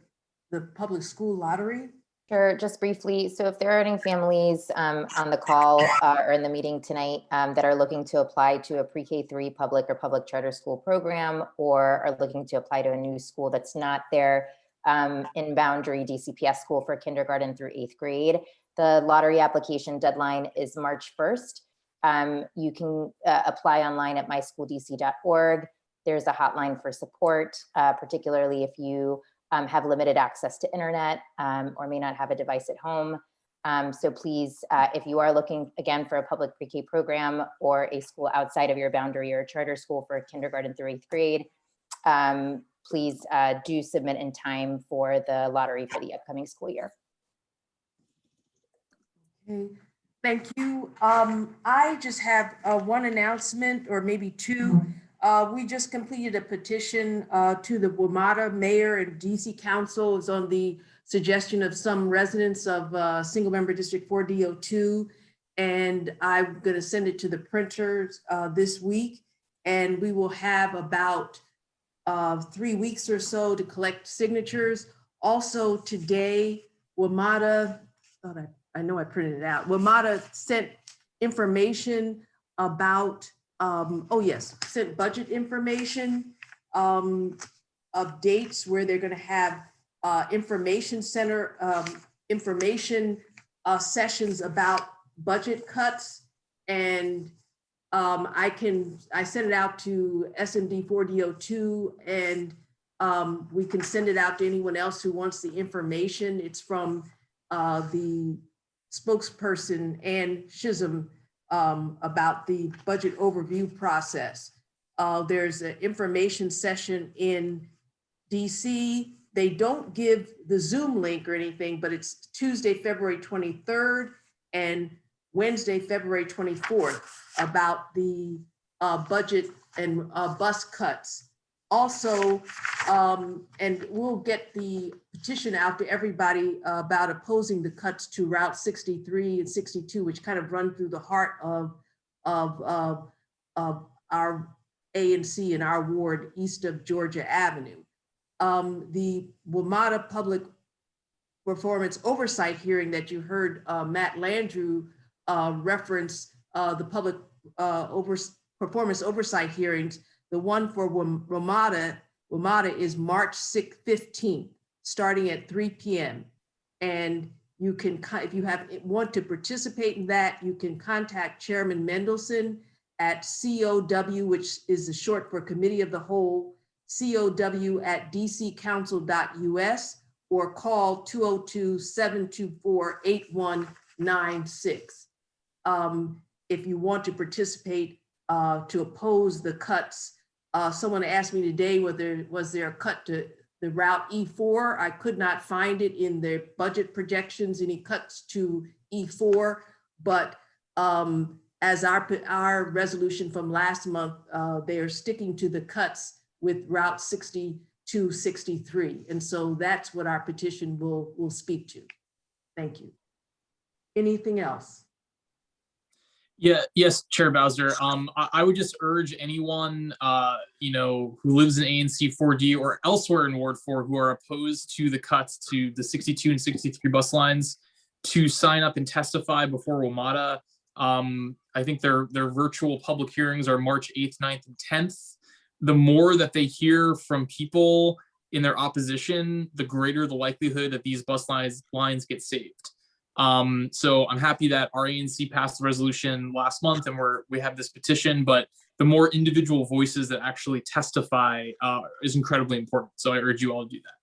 public school lottery? Sure, just briefly. So if there are any families on the call or in the meeting tonight that are looking to apply to a pre-K3 public or public charter school program, or are looking to apply to a new school that's not their in boundary DCPS school for kindergarten through 8th grade, the lottery application deadline is March 1st. You can apply online at myschooldc.org. There's a hotline for support, particularly if you have limited access to internet or may not have a device at home. So please, if you are looking again for a public pre-K program or a school outside of your boundary or a charter school for kindergarten through 8th grade, please do submit in time for the lottery for the upcoming school year. Okay, thank you. I just have one announcement, or maybe two. We just completed a petition to the WMATA mayor and DC council. It's on the suggestion of some residents of single member district 4D02. And I'm gonna send it to the printers this week. And we will have about 3 weeks or so to collect signatures. Also today, WMATA, I know I printed it out. WMATA sent information about, sent budget information of dates where they're gonna have information center, information sessions about budget cuts. And I sent it out to SMD 4D02, and we can send it out to anyone else who wants the information. It's from the spokesperson, Ann Chisholm, about the budget overview process. There's an information session in DC. They don't give the Zoom link or anything, but it's Tuesday, February 23rd and Wednesday, February 24th about the budget and bus cuts. Also, and we'll get the petition out to everybody about opposing the cuts to Route 63 and 62, which kind of run through the heart of our ANC in our ward east of Georgia Avenue. The WMATA Public Performance Oversight hearing that you heard Matt Landrew reference, the public performance oversight hearings. The one for WMATA is March 15th, starting at 3 p.m. And you can, if you want to participate in that, you can contact Chairman Mendelson at COW, which is the short for Committee of the Whole, COW@dccouncil.us, or call 202-724-8196. If you want to participate to oppose the cuts. Someone asked me today whether was there a cut to the Route E4. I could not find it in their budget projections, any cuts to E4, but as our resolution from last month, they are sticking to the cuts with Route 62, 63. And so that's what our petition will speak to. Thank you. Anything else? Yeah, yes, Chair Bowser. I would just urge anyone, who lives in ANC 4D or elsewhere in Ward 4 who are opposed to the cuts to the 62 and 63 bus lines to sign up and testify before WMATA. I think their virtual public hearings are March 8th, 9th, and 10th. The more that they hear from people in their opposition, the greater the likelihood that these bus lines get saved. So I'm happy that our ANC passed the resolution last month and we have this petition, but the more individual voices that actually testify is incredibly important. So I urge you all to do that.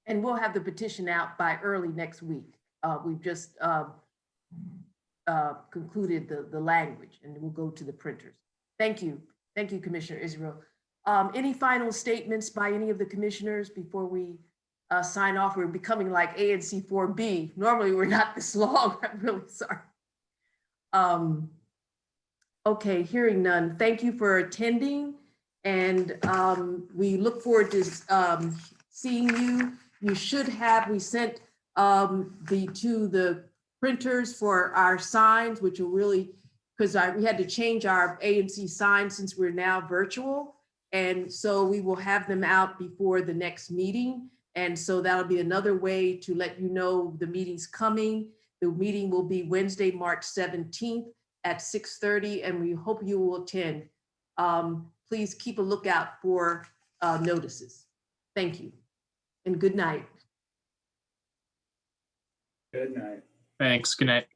And we'll have the petition out by early next week. We've just concluded the language, and we'll go to the printers. Thank you. Thank you, Commissioner Israel. Any final statements by any of the commissioners before we sign off? We're becoming like ANC 4B. Normally we're not this long. I'm really sorry. Okay, hearing none. Thank you for attending, and we look forward to seeing you. You should have, we sent to the printers for our signs, which will really, because we had to change our ANC sign since we're now virtual. And so we will have them out before the next meeting. And so that'll be another way to let you know the meeting's coming. The meeting will be Wednesday, March 17th at 6:30, and we hope you will attend. Please keep a lookout for notices. Thank you, and good night. Good night. Thanks. Good night.